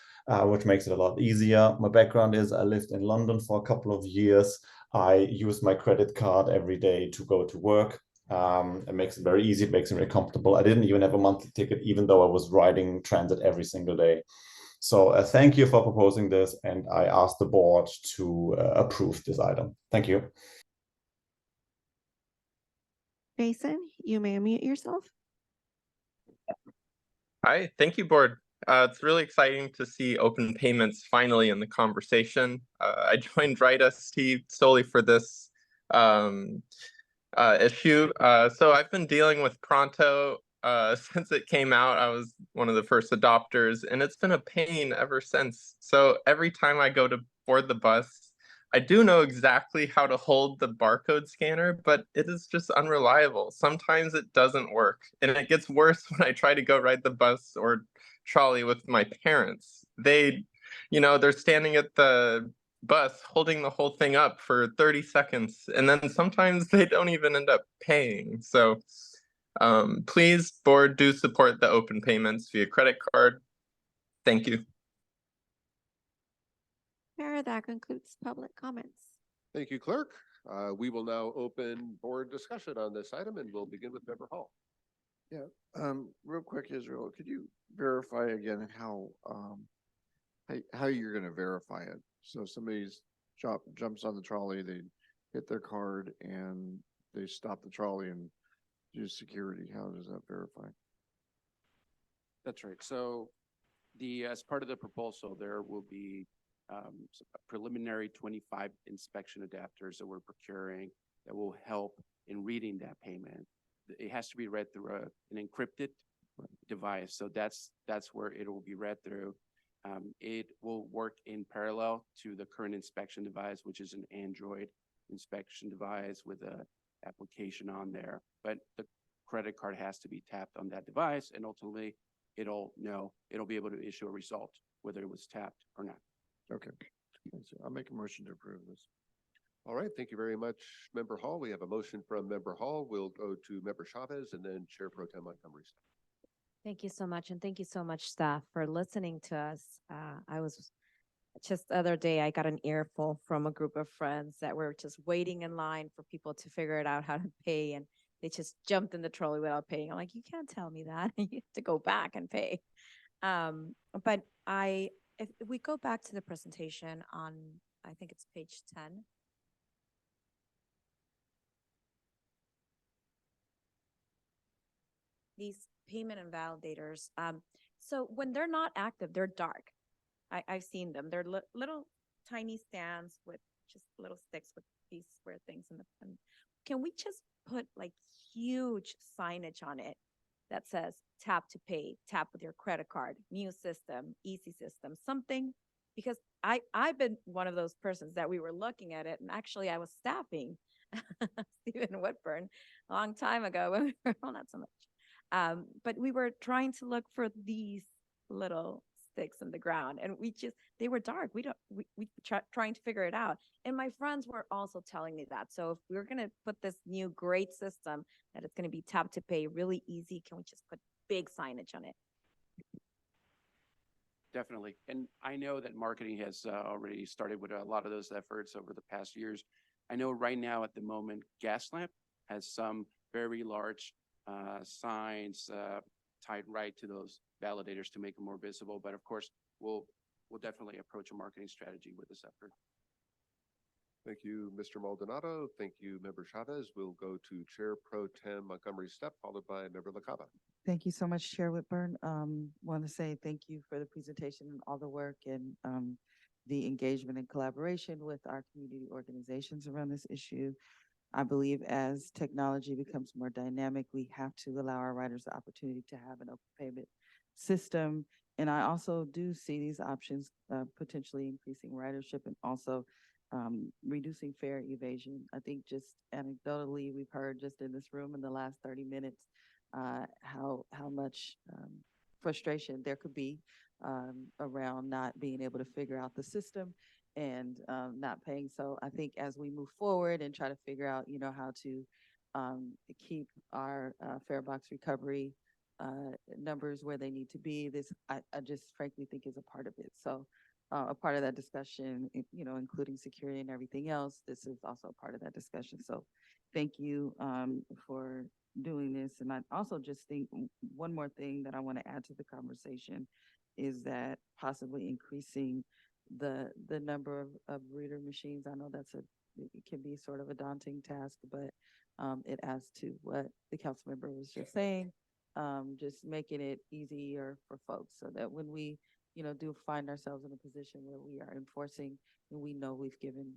which makes it a lot easier. My background is I lived in London for a couple of years. I use my credit card every day to go to work. It makes it very easy. It makes it very comfortable. I didn't even have a monthly ticket, even though I was riding transit every single day. So thank you for proposing this, and I ask the board to approve this item. Thank you. Jason, you may unmute yourself. Hi, thank you, board. It's really exciting to see open payments finally in the conversation. I joined RideSD solely for this issue. So I've been dealing with Pronto since it came out. I was one of the first adopters, and it's been a pain ever since. So every time I go to board the bus, I do know exactly how to hold the barcode scanner, but it is just unreliable. Sometimes it doesn't work, and it gets worse when I try to go ride the bus or trolley with my parents. They're standing at the bus holding the whole thing up for 30 seconds, and then sometimes they don't even end up paying. So please, board, do support the open payments via credit card. Thank you. Mayor, that concludes public comments. Thank you, clerk. We will now open board discussion on this item and we'll begin with Member Hall. Yeah, real quick, Israel, could you verify again how you're gonna verify it? So somebody's jumps on the trolley, they hit their card and they stop the trolley and do security. How does that verify? That's right. So as part of the proposal, there will be preliminary 25 inspection adapters that we're procuring that will help in reading that payment. It has to be read through an encrypted device. So that's where it will be read through. It will work in parallel to the current inspection device, which is an Android inspection device with a application on there. But the credit card has to be tapped on that device, and ultimately it'll be able to issue a result whether it was tapped or not. Okay, so I'll make a motion to approve this. All right, thank you very much, Member Hall. We have a motion from Member Hall. We'll go to Member Chavez and then Chair Pro Tem Montgomery. Thank you so much. And thank you so much, staff, for listening to us. I was just the other day, I got an earful from a group of friends that were just waiting in line for people to figure it out how to pay. And they just jumped in the trolley without paying. I'm like, you can't tell me that. You have to go back and pay. But if we go back to the presentation on, I think it's page 10. These payment invalidators. So when they're not active, they're dark. I've seen them. They're little tiny stands with just little sticks with these square things in the front. Can we just put like huge signage on it that says tap to pay, tap with your credit card, new system, easy system, something? Because I've been one of those persons that we were looking at it, and actually I was staffing Stephen Whitburn a long time ago when we were, well, not so much. But we were trying to look for these little sticks in the ground, and they were dark. We trying to figure it out. And my friends were also telling me that. So if we're going to put this new great system that it's going to be tap to pay really easy, can we just put big signage on it? Definitely. And I know that marketing has already started with a lot of those efforts over the past years. I know right now at the moment, Gaslamp has some very large signs tied right to those validators to make them more visible. But of course, we'll definitely approach a marketing strategy with this effort. Thank you, Mr. Maldonado. Thank you, Member Chavez. We'll go to Chair Pro Tem Montgomery Steppe, followed by Member LaCava. Thank you so much, Chair Whitburn. Want to say thank you for the presentation and all the work and the engagement and collaboration with our community organizations around this issue. I believe as technology becomes more dynamic, we have to allow our riders the opportunity to have an open payment system. And I also do see these options potentially increasing ridership and also reducing fare evasion. I think just anecdotally, we've heard just in this room in the last 30 minutes how much frustration there could be around not being able to figure out the system and not paying. So I think as we move forward and try to figure out, how to keep our fare box recovery numbers where they need to be, this I just frankly think is a part of it. So a part of that discussion, including security and everything else, this is also a part of that discussion. So thank you for doing this. And I also just think one more thing that I want to add to the conversation is that possibly increasing the number of reader machines. I know it can be sort of a daunting task, but it adds to what the council member was just saying, just making it easier for folks so that when we do find ourselves in a position where we are enforcing and we know we've given,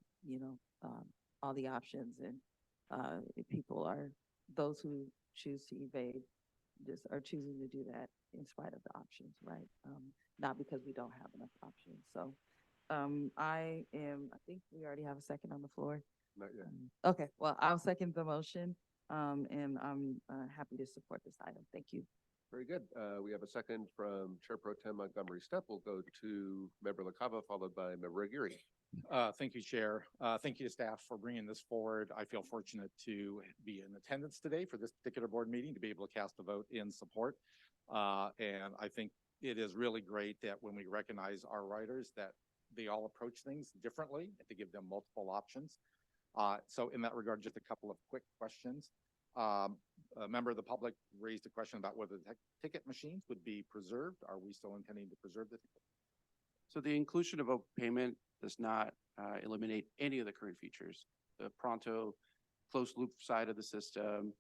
all the options and those who choose to evade just are choosing to do that in spite of the options, right? Not because we don't have enough options. So I think we already have a second on the floor. Not yet. Okay, well, I'll second the motion, and I'm happy to support this item. Thank you. Very good. We have a second from Chair Pro Tem Montgomery Steppe. We'll go to Member LaCava, followed by Member Aguirre. Thank you, Chair. Thank you to staff for bringing this forward. I feel fortunate to be in attendance today for this particular board meeting, to be able to cast a vote in support. And I think it is really great that when we recognize our riders, that they all approach things differently and to give them multiple options. So in that regard, just a couple of quick questions. A member of the public raised a question about whether the ticket machines would be preserved. Are we still intending to preserve the ticket? So the inclusion of open payment does not eliminate any of the current features. The Pronto closed loop side of the system,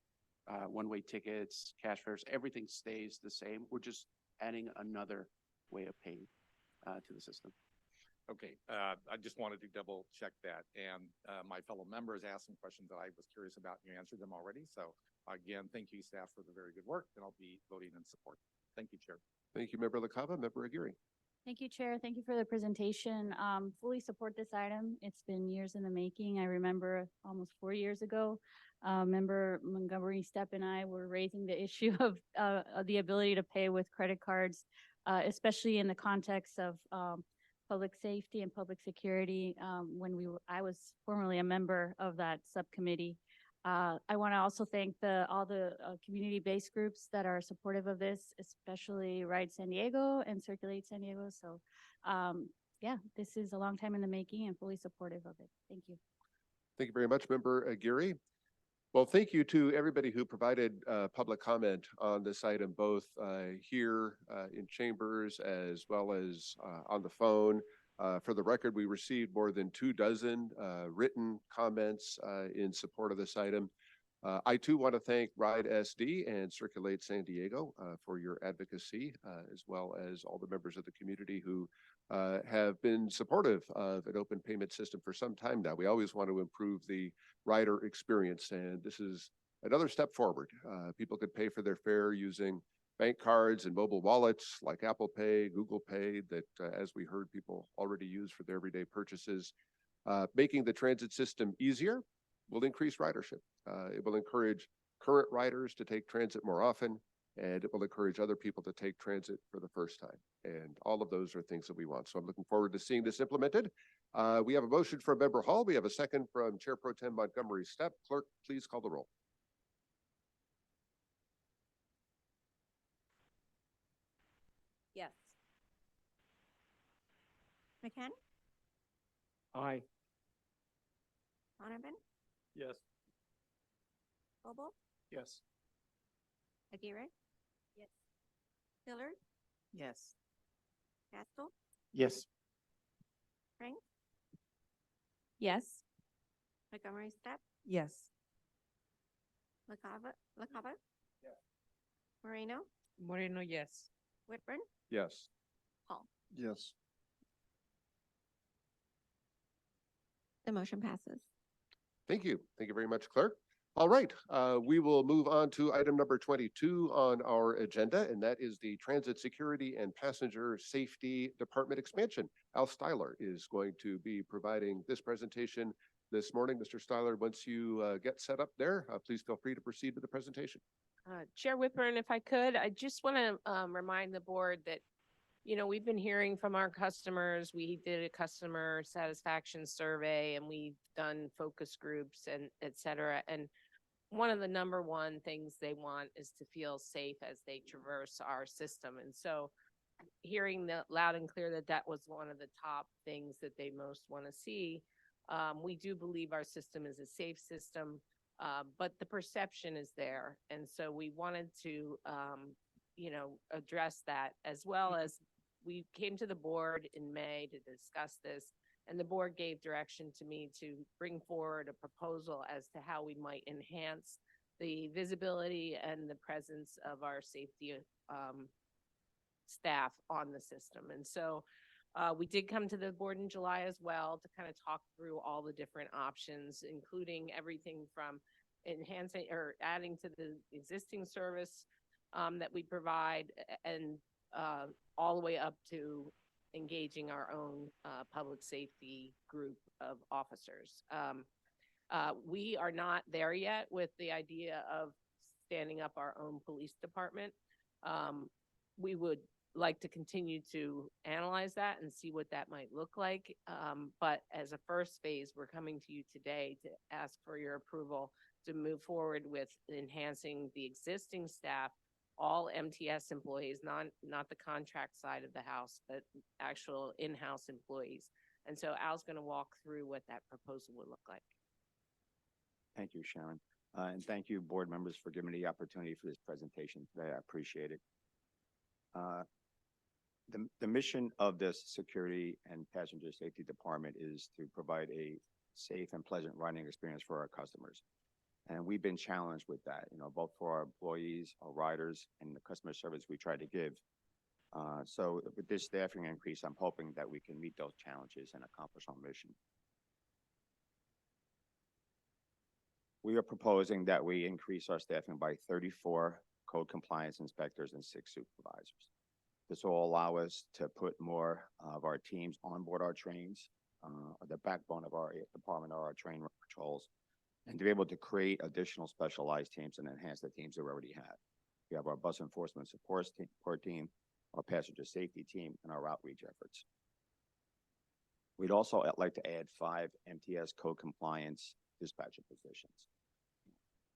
one-way tickets, cash fares, everything stays the same. We're just adding another way of paying to the system. Okay, I just wanted to double check that. And my fellow members asked some questions that I was curious about, and you answered them already. So again, thank you, staff, for the very good work, and I'll be voting in support. Thank you, Chair. Thank you, Member LaCava. Member Aguirre. Thank you, Chair. Thank you for the presentation. Fully support this item. It's been years in the making. I remember almost 4 years ago, Member Montgomery Steppe and I were raising the issue of the ability to pay with credit cards, especially in the context of public safety and public security. I was formerly a member of that subcommittee. I want to also thank all the community-based groups that are supportive of this, especially Ride San Diego and Circulate San Diego. So yeah, this is a long time in the making and fully supportive of it. Thank you. Thank you very much, Member Aguirre. Well, thank you to everybody who provided public comment on this item, both here in chambers as well as on the phone. For the record, we received more than 24 written comments in support of this item. I too want to thank Ride SD and Circulate San Diego for your advocacy, as well as all the members of the community who have been supportive of an open payment system for some time now. We always want to improve the rider experience, and this is another step forward. People could pay for their fare using bank cards and mobile wallets like Apple Pay, Google Pay, that, as we heard, people already use for their everyday purchases. Making the transit system easier will increase ridership. It will encourage current riders to take transit more often, and it will encourage other people to take transit for the first time. And all of those are things that we want. So I'm looking forward to seeing this implemented. We have a motion from Member Hall. We have a second from Chair Pro Tem Montgomery Steppe. Clerk, please call the roll. Yes. McCann? Aye. Donovan? Yes. Bobo? Yes. Aguirre? Yes. Hillard? Yes. Castile? Yes. Frank? Yes. Montgomery Steppe? Yes. LaCava? Yes. Moreno? Moreno, yes. Whitburn? Yes. Hall? Yes. The motion passes. Thank you. Thank you very much, Clerk. All right, we will move on to item number 22 on our agenda, and that is the Transit Security and Passenger Safety Department expansion. Al Styler is going to be providing this presentation this morning. Mr. Styler, once you get set up there, please feel free to proceed with the presentation. Chair Whitburn, if I could, I just want to remind the board that, you know, we've been hearing from our customers. We did a customer satisfaction survey and we've done focus groups and et cetera. And one of the number one things they want is to feel safe as they traverse our system. And so hearing that loud and clear that that was one of the top things that they most want to see, we do believe our system is a safe system. But the perception is there. And so we wanted to, you know, address that, as well as we came to the board in May to discuss this, and the board gave direction to me to bring forward a proposal as to how we might enhance the visibility and the presence of our safety staff on the system. And so we did come to the board in July as well to kind of talk through all the different options, including everything from enhancing or adding to the existing service that we provide, and all the way up to engaging our own public safety group of officers. We are not there yet with the idea of standing up our own police department. We would like to continue to analyze that and see what that might look like. But as a first phase, we're coming to you today to ask for your approval to move forward with enhancing the existing staff, all MTS employees, not the contract side of the house, but actual in-house employees. And so Al's going to walk through what that proposal would look like. Thank you, Sharon. And thank you, board members, for giving me the opportunity for this presentation today. I appreciate it. The mission of this security and passenger safety department is to provide a safe and pleasant riding experience for our customers. And we've been challenged with that, both for our employees, our riders, and the customer service we try to give. So with this staffing increase, I'm hoping that we can meet those challenges and accomplish our mission. We are proposing that we increase our staffing by 34 code compliance inspectors and 6 supervisors. This will allow us to put more of our teams on board our trains. The backbone of our department are our train patrols, and to be able to create additional specialized teams and enhance the teams that we already have. We have our bus enforcement support team, our passenger safety team, and our outreach efforts. We'd also like to add 5 MTS code compliance dispatcher positions.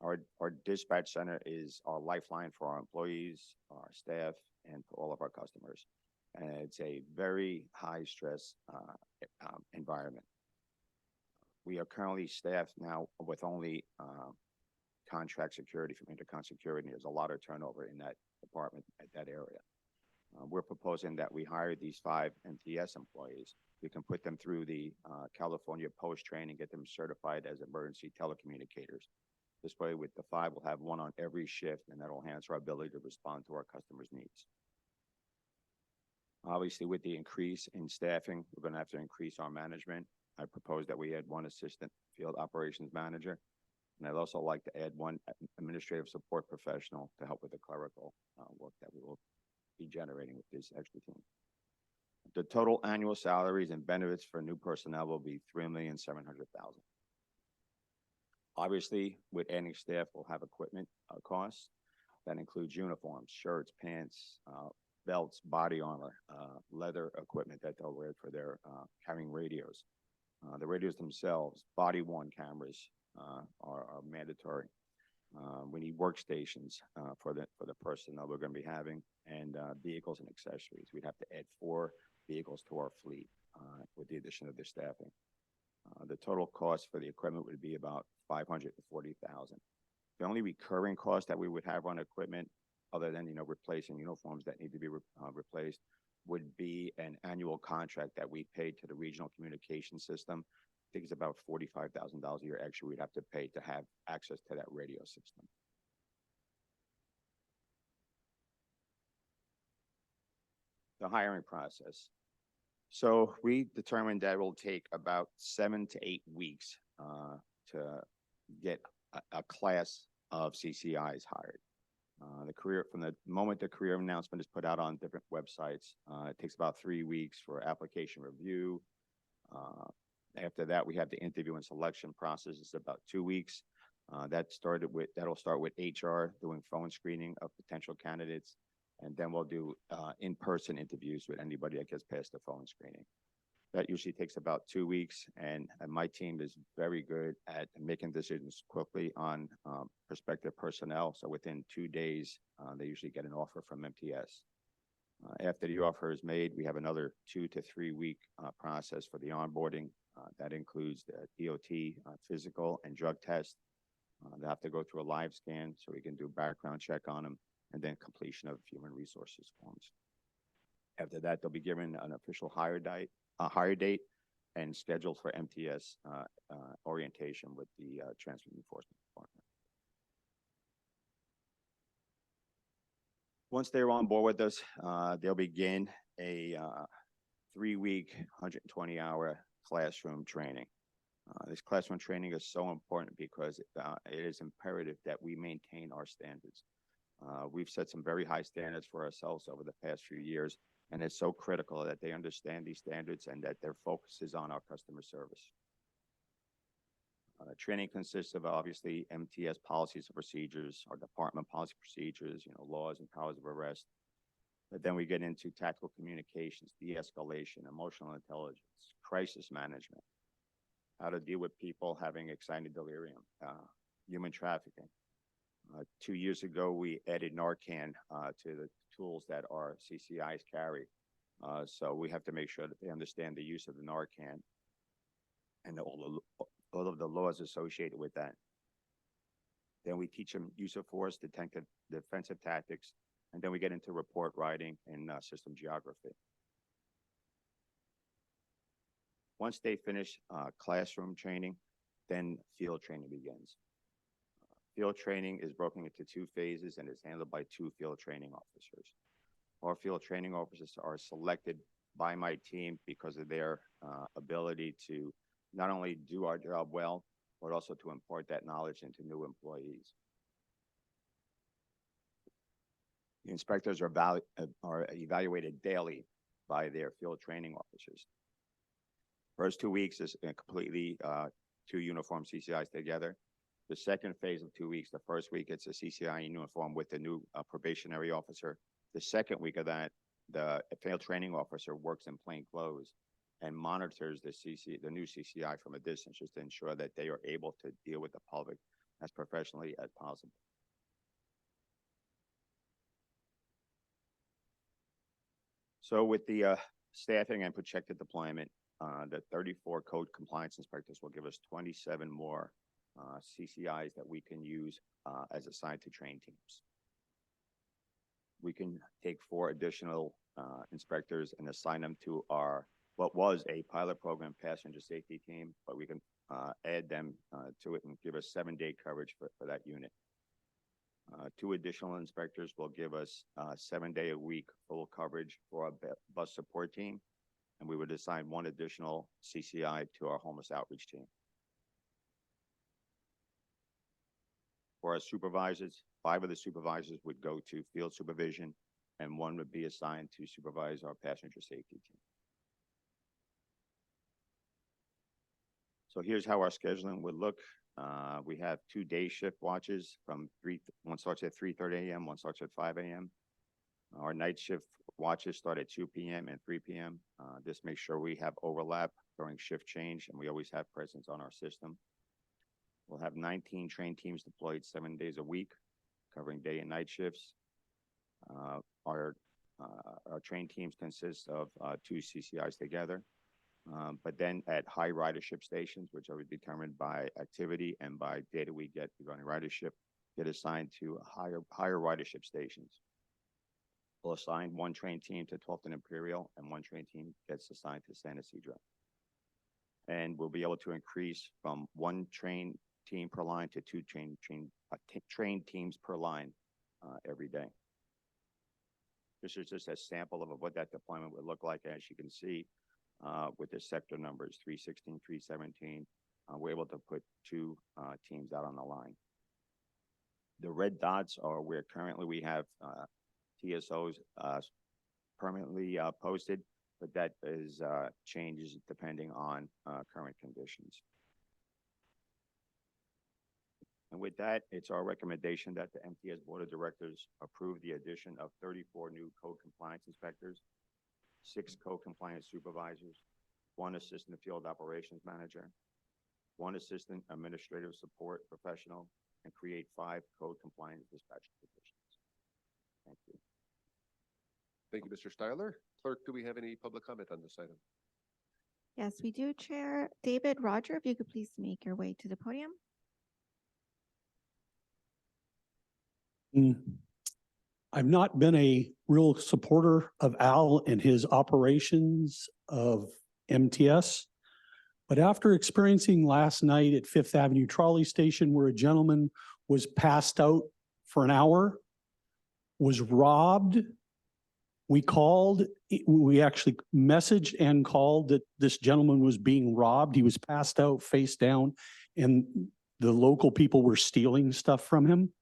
Our dispatch center is our lifeline for our employees, our staff, and for all of our customers. And it's a very high stress environment. We are currently staffed now with only contract security from Intercon Security. There's a lot of turnover in that department at that area. We're proposing that we hire these 5 MTS employees. We can put them through the California Post training, get them certified as emergency telecommunicators. This way, with the 5, we'll have 1 on every shift, and that'll enhance our ability to respond to our customers' needs. Obviously, with the increase in staffing, we're going to have to increase our management. I propose that we add 1 assistant field operations manager, and I'd also like to add 1 administrative support professional to help with the clerical work that we will be generating with this extra team. The total annual salaries and benefits for new personnel will be $3,700,000. Obviously, with adding staff, we'll have equipment costs. That includes uniforms, shirts, pants, belts, body armor, leather equipment that they'll wear for their carrying radios. The radios themselves, body-worn cameras are mandatory. We need workstations for the personnel we're going to be having, and vehicles and accessories. We'd have to add 4 vehicles to our fleet with the addition of the staffing. The total cost for the equipment would be about $540,000. The only recurring cost that we would have on equipment, other than replacing uniforms that need to be replaced, would be an annual contract that we pay to the regional communication system. I think it's about $45,000 a year extra we'd have to pay to have access to that radio system. The hiring process. So we determined that it will take about 7 to 8 weeks to get a class of CCIs hired. From the moment the career announcement is put out on different websites, it takes about 3 weeks for application review. After that, we have the interview and selection process. It's about 2 weeks. That'll start with HR doing phone screening of potential candidates, and then we'll do in-person interviews with anybody that gets past the phone screening. That usually takes about 2 weeks, and my team is very good at making decisions quickly on prospective personnel. So within 2 days, they usually get an offer from MTS. After the offer is made, we have another 2 to 3 week process for the onboarding. That includes the DOT physical and drug test. They have to go through a live scan so we can do background check on them, and then completion of human resources forms. After that, they'll be given an official hire date and scheduled for MTS orientation with the Transport Enforcement Department. Once they're on board with us, they'll begin a 3-week, 120-hour classroom training. This classroom training is so important because it is imperative that we maintain our standards. We've set some very high standards for ourselves over the past few years, And it's so critical that they understand these standards and that their focus is on our customer service. Training consists of obviously MTS policies and procedures, our department policy procedures, laws and powers of arrest. But then we get into tactical communications, de-escalation, emotional intelligence, crisis management, how to deal with people having excited delirium, human trafficking. 2 years ago, we added Narcan to the tools that our CCIs carry. So we have to make sure that they understand the use of the Narcan and all of the laws associated with that. Then we teach them use of force, defensive tactics, and then we get into report writing and system geography. Once they finish classroom training, then field training begins. Field training is broken into 2 phases and is handled by 2 field training officers. Our field training officers are selected by my team because of their ability to not only do our job well, but also to impart that knowledge into new employees. The inspectors are evaluated daily by their field training officers. First 2 weeks is completely 2 uniform CCIs together. The second phase of 2 weeks, the first week it's a CCI in uniform with the new probationary officer. The second week of that, the field training officer works in plain clothes and monitors the new CCI from a distance just to ensure that they are able to deal with the public as professionally as possible. So with the staffing and projected deployment, the 34 code compliance inspectors will give us 27 more CCIs that we can use as assigned to train teams. We can take 4 additional inspectors and assign them to our what was a pilot program passenger safety team, but we can add them to it and give us 7-day coverage for that unit. 2 additional inspectors will give us 7-day-a-week full coverage for our bus support team, and we would assign 1 additional CCI to our homeless outreach team. For our supervisors, 5 of the supervisors would go to field supervision, and 1 would be assigned to supervise our passenger safety team. So here's how our scheduling would look. We have 2 day shift watches from 1 starts at 3:30 a.m., 1 starts at 5 a.m. Our night shift watches start at 2 p.m. and 3 p.m. This makes sure we have overlap during shift change, and we always have presence on our system. We'll have 19 train teams deployed 7 days a week, covering day and night shifts. Our train teams consist of 2 CCIs together. But then at high ridership stations, which are determined by activity and by data we get regarding ridership, get assigned to higher ridership stations. We'll assign 1 train team to 12th and Imperial, and 1 train team gets assigned to San Ysidro. And we'll be able to increase from 1 train team per line to 2 train teams per line every day. This is just a sample of what that deployment would look like. As you can see, with the sector numbers 316, 317, we're able to put 2 teams out on the line. The red dots are where currently we have TSOs permanently posted, but that is changes depending on current conditions. And with that, it's our recommendation that the MTS Board of Directors approve the addition of 34 new code compliance inspectors, 6 code-compliance supervisors, 1 assistant field operations manager, 1 assistant administrative support professional, and create 5 code-compliance dispatcher positions. Thank you. Thank you, Mr. Styler. Clerk, do we have any public comment on this item? Yes, we do, Chair. David, Roger, if you could please make your way to the podium. I've not been a real supporter of Al and his operations of MTS, but after experiencing last night at Fifth Avenue Trolley Station where a gentleman was passed out for an hour, was robbed, we actually messaged and called that this gentleman was being robbed. He was passed out face down and the local people were stealing stuff from him.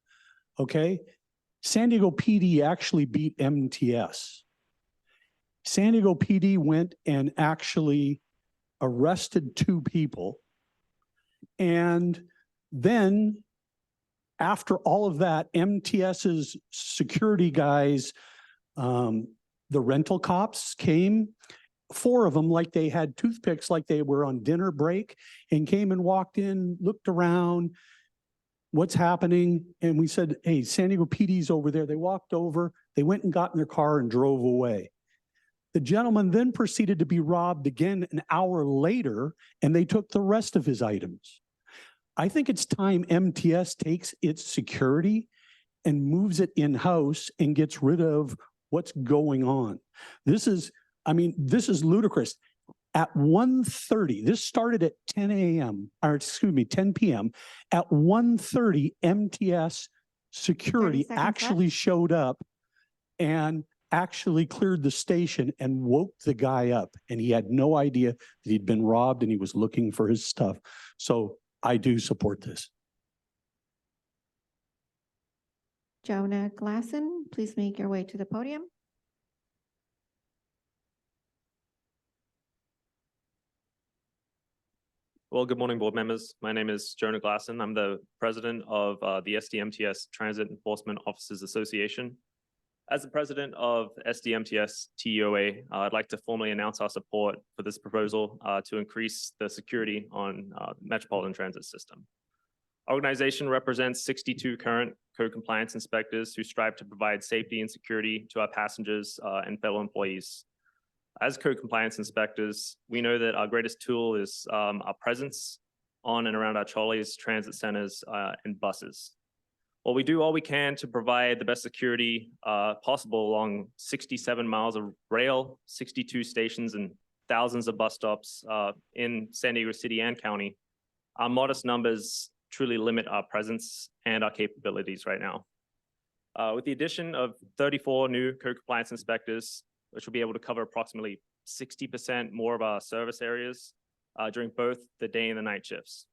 Okay. San Diego PD actually beat MTS. San Diego PD went and actually arrested 2 people. And then after all of that, MTS's security guys, the rental cops came, 4 of them, like they had toothpicks, like they were on dinner break, and came and walked in, looked around, what's happening? And we said, hey, San Diego PD's over there. They walked over, they went and got in their car and drove away. The gentleman then proceeded to be robbed again an hour later, and they took the rest of his items. I think it's time MTS takes its security and moves it in-house and gets rid of what's going on. This is ludicrous. At 1:30, this started at 10 a.m., or excuse me, 10 p.m. At 1:30, MTS security actually showed up and actually cleared the station and woke the guy up. And he had no idea that he'd been robbed and he was looking for his stuff. So I do support this. Jonah Glasson, please make your way to the podium. Well, good morning, board members. My name is Jonah Glasson. I'm the president of the SDMTS Transit Enforcement Officers Association. As the president of SDMTS TEOA, I'd like to formally announce our support for this proposal to increase the security on Metropolitan Transit System. Our organization represents 62 current code compliance inspectors who strive to provide safety and security to our passengers and fellow employees. As code compliance inspectors, we know that our greatest tool is our presence on and around our trolleys, transit centers, and buses. While we do all we can to provide the best security possible along 67 miles of rail, 62 stations, and thousands of bus stops in San Diego City and County, our modest numbers truly limit our presence and our capabilities right now. With the addition of 34 new code compliance inspectors, which will be able to cover approximately 60% more of our service areas during both the day and the night shifts.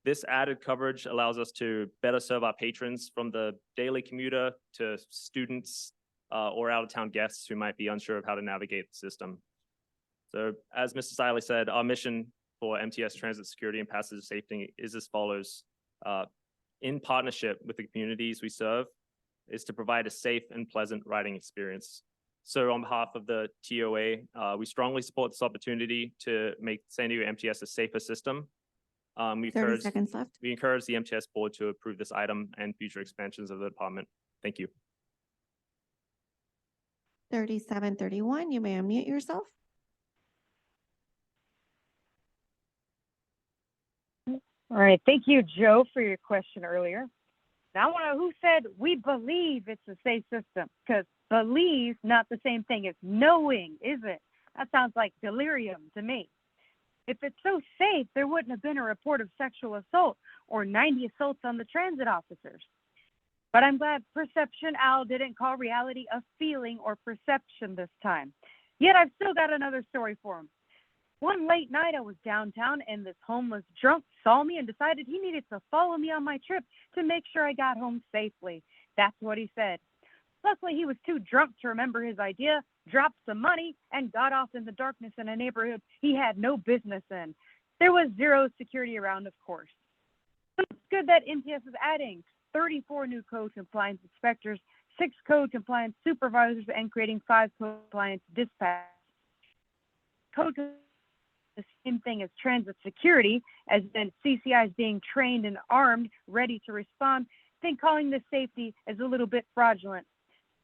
This added coverage allows us to better serve our patrons, from the daily commuter to students or out-of-town guests who might be unsure of how to navigate the system. So as Mr. Siley said, our mission for MTS Transit Security and Passenger Safety is as follows. In partnership with the communities we serve, is to provide a safe and pleasant riding experience. So on behalf of the TOA, we strongly support this opportunity to make San Diego MTS a safer system. We 30 seconds left. We encourage the MTS board to approve this item and future expansions of the department. Thank you. 3731, you may unmute yourself. All right. Thank you, Joe, for your question earlier. Now I want to know who said we believe it's a safe system, because believe not the same thing as knowing, is it? That sounds like delirium to me. If it's so safe, there wouldn't have been a report of sexual assault or 90 assaults on the transit officers. But I'm glad Perception Al didn't call reality a feeling or perception this time. Yet I've still got another story for him. One late night I was downtown and this homeless drunk saw me and decided he needed to follow me on my trip to make sure I got home safely. That's what he said. Luckily, he was too drunk to remember his idea, dropped some money, and got off in the darkness in a neighborhood he had no business in. There was zero security around, of course. But it's good that MTS is adding 34 new code compliance inspectors, 6 code compliance supervisors, and creating 5 code compliance dispatchers. Code the same thing as transit security, as then CCI is being trained and armed, ready to respond. I think calling this safety is a little bit fraudulent.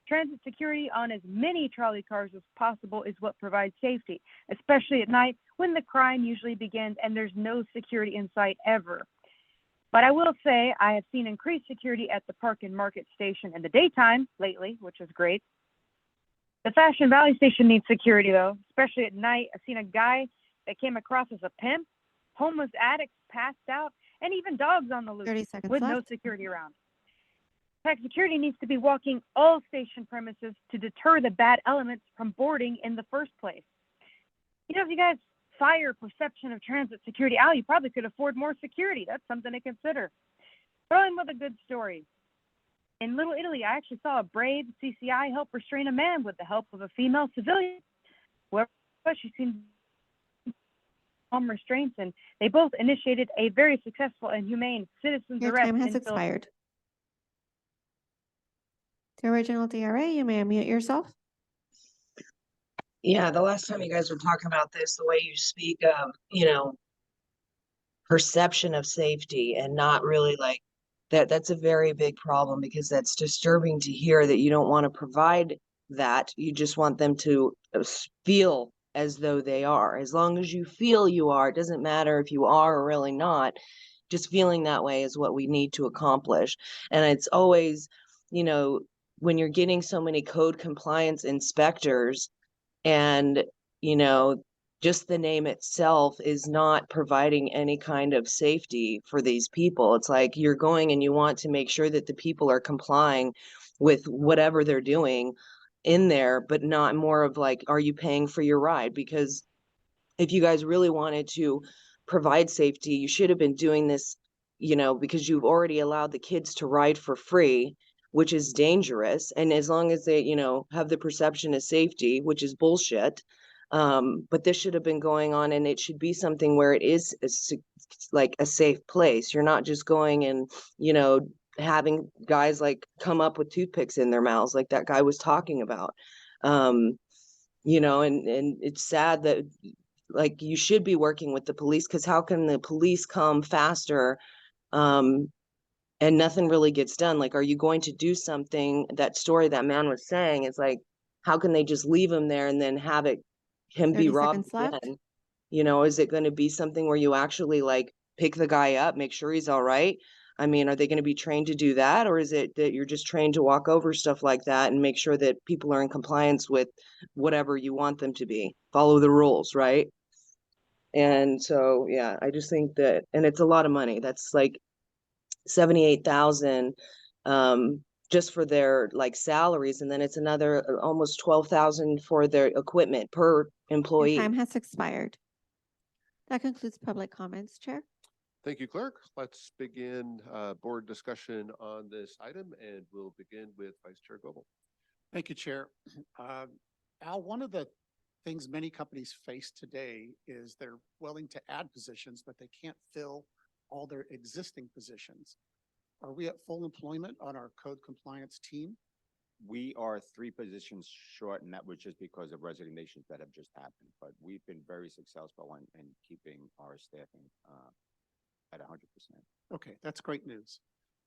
Transit security on as many trolley cars as possible is what provides safety, especially at night when the crime usually begins and there's no security in sight ever. But I will say I have seen increased security at the Park and Market station in the daytime lately, which is great. The Fashion Valley station needs security though, especially at night. I've seen a guy that came across as a pimp, homeless addicts passed out, and even dogs on the loose 30 seconds with left. no security around. Tech security needs to be walking all station premises to deter the bad elements from boarding in the first place. You know, if you guys fire perception of transit security out, you probably could afford more security. That's something to consider. Throw in with a good story. In Little Italy, I actually saw a brave CCI help restrain a man with the help of a female civilian. whoever it was, she seemed calm restraints, and they both initiated a very successful and humane citizens Your arrest time has in Philadelphia. expired. The original DRA, you may unmute yourself. Yeah, the last time you guys were talking about this, the way you speak of, you know, perception of safety and not really like that's a very big problem, because that's disturbing to hear that you don't want to provide that. You just want them to feel as though they are. As long as you feel you are, it doesn't matter if you are or really not. Just feeling that way is what we need to accomplish. And it's always, you know, when you're getting so many code compliance inspectors, and, you know, just the name itself is not providing any kind of safety for these people. It's like you're going and you want to make sure that the people are complying with whatever they're doing in there, but not more of like, are you paying for your ride? Because if you guys really wanted to provide safety, you should have been doing this, you know, because you've already allowed the kids to ride for free, which is dangerous. And as long as they, you know, have the perception of safety, which is bullshit. But this should have been going on, and it should be something where it is like a safe place. You're not just going and, you know, having guys like come up with toothpicks in their mouths like that guy was talking about. You know, and it's sad that like you should be working with the police, because how can the police come faster and nothing really gets done? Like, are you going to do something? That story that man was saying, it's like, how can they just leave him there and then have him be 30 robbed seconds left. again? You know, is it going to be something where you actually like pick the guy up, make sure he's all right? I mean, are they going to be trained to do that? Or is it that you're just trained to walk over stuff like that and make sure that people are in compliance with whatever you want them to be? Follow the rules, right? And so, yeah, I just think that, and it's a lot of money. That's like 78,000 just for their like salaries. And then it's another almost 12,000 for their equipment per Your employee. time has expired. That concludes public comments, Chair. Thank you, Clerk. Let's begin board discussion on this item, and we'll begin with Vice Chair Goebel. Thank you, Chair. Al, one of the things many companies face today is they're willing to add positions, but they can't fill all their existing positions. Are we at full employment on our code compliance team? We are 3 positions short, and that was just because of resignations that have just happened. But we've been very successful in keeping our staffing at 100%. Okay, that's great news.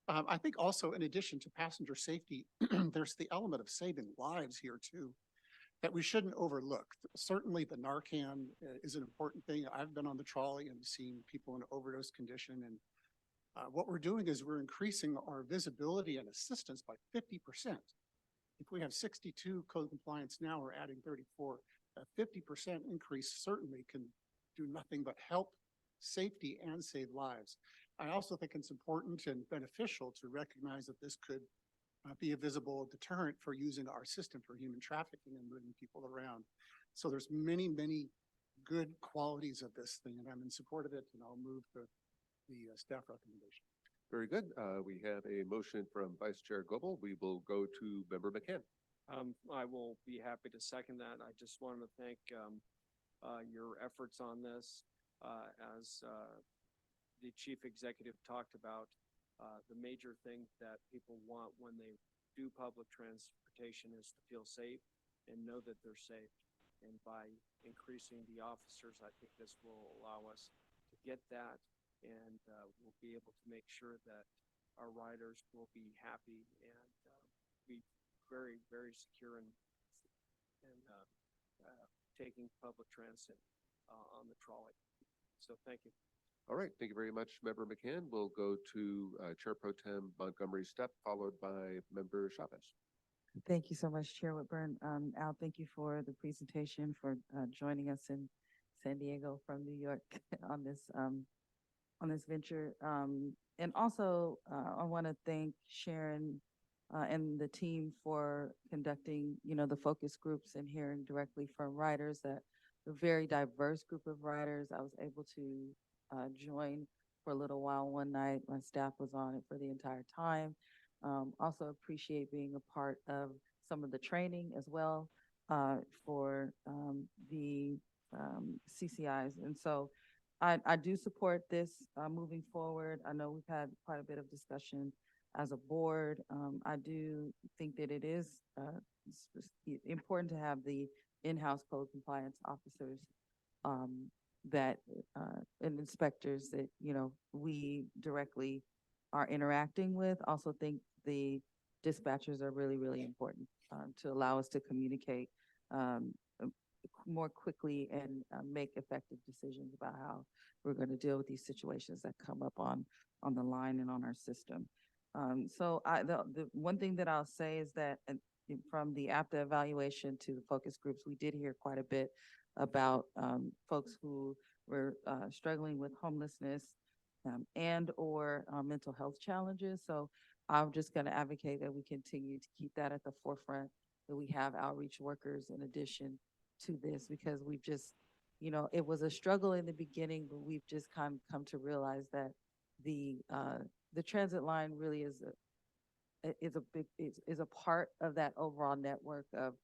I think also, in addition to passenger safety, there's the element of saving lives here too, that we shouldn't overlook. Certainly the Narcan is an important thing. I've been on the trolley and seen people in overdose condition, and what we're doing is we're increasing our visibility and assistance by 50%. If we have 62 code compliance now, we're adding 34. A 50% increase certainly can do nothing but help safety and save lives. I also think it's important and beneficial to recognize that this could be a visible deterrent for using our system for human trafficking and moving people around. So there's many, many good qualities of this thing, and I'm in support of it, and I'll move the staff recommendation. Very good. We have a motion from Vice Chair Goebel. We will go to Member McCann. I will be happy to second that. I just want to thank your efforts on this. As the chief executive talked about, the major thing that people want when they do public transportation is to feel safe and know that they're safe. And by increasing the officers, I think this will allow us to get that, and we'll be able to make sure that our riders will be happy and be very, very secure in taking public transit on the trolley. So thank you. All right. Thank you very much, Member McCann. We'll go to Chair Pro Tem Montgomery Steppe, followed by Member Chavez. Thank you so much, Chair Whitburn. Al, thank you for the presentation, for joining us in San Diego from New York on this venture. And also, I want to thank Sharon and the team for conducting, the focus groups and hearing directly from riders, that a very diverse group of riders. I was able to join for a little while one night. My staff was on it for the entire time. Also appreciate being a part of some of the training as well. for the CCIs. And so I do support this moving forward. I know we've had quite a bit of discussion as a board. I do think that it is important to have the in-house code compliance officers that and inspectors that, you know, we directly are interacting with. Also think the dispatchers are really, really important to allow us to communicate more quickly and make effective decisions about how we're going to deal with these situations that come up on the line and on our system. So the one thing that I'll say is that from the APTA evaluation to the focus groups, we did hear quite a bit about folks who were struggling with homelessness and or mental health challenges. So I'm just going to advocate that we continue to keep that at the forefront, that we have outreach workers in addition to this, because we've just, you know, it was a struggle in the beginning, but we've just come to realize that the transit line really is a part of that overall network of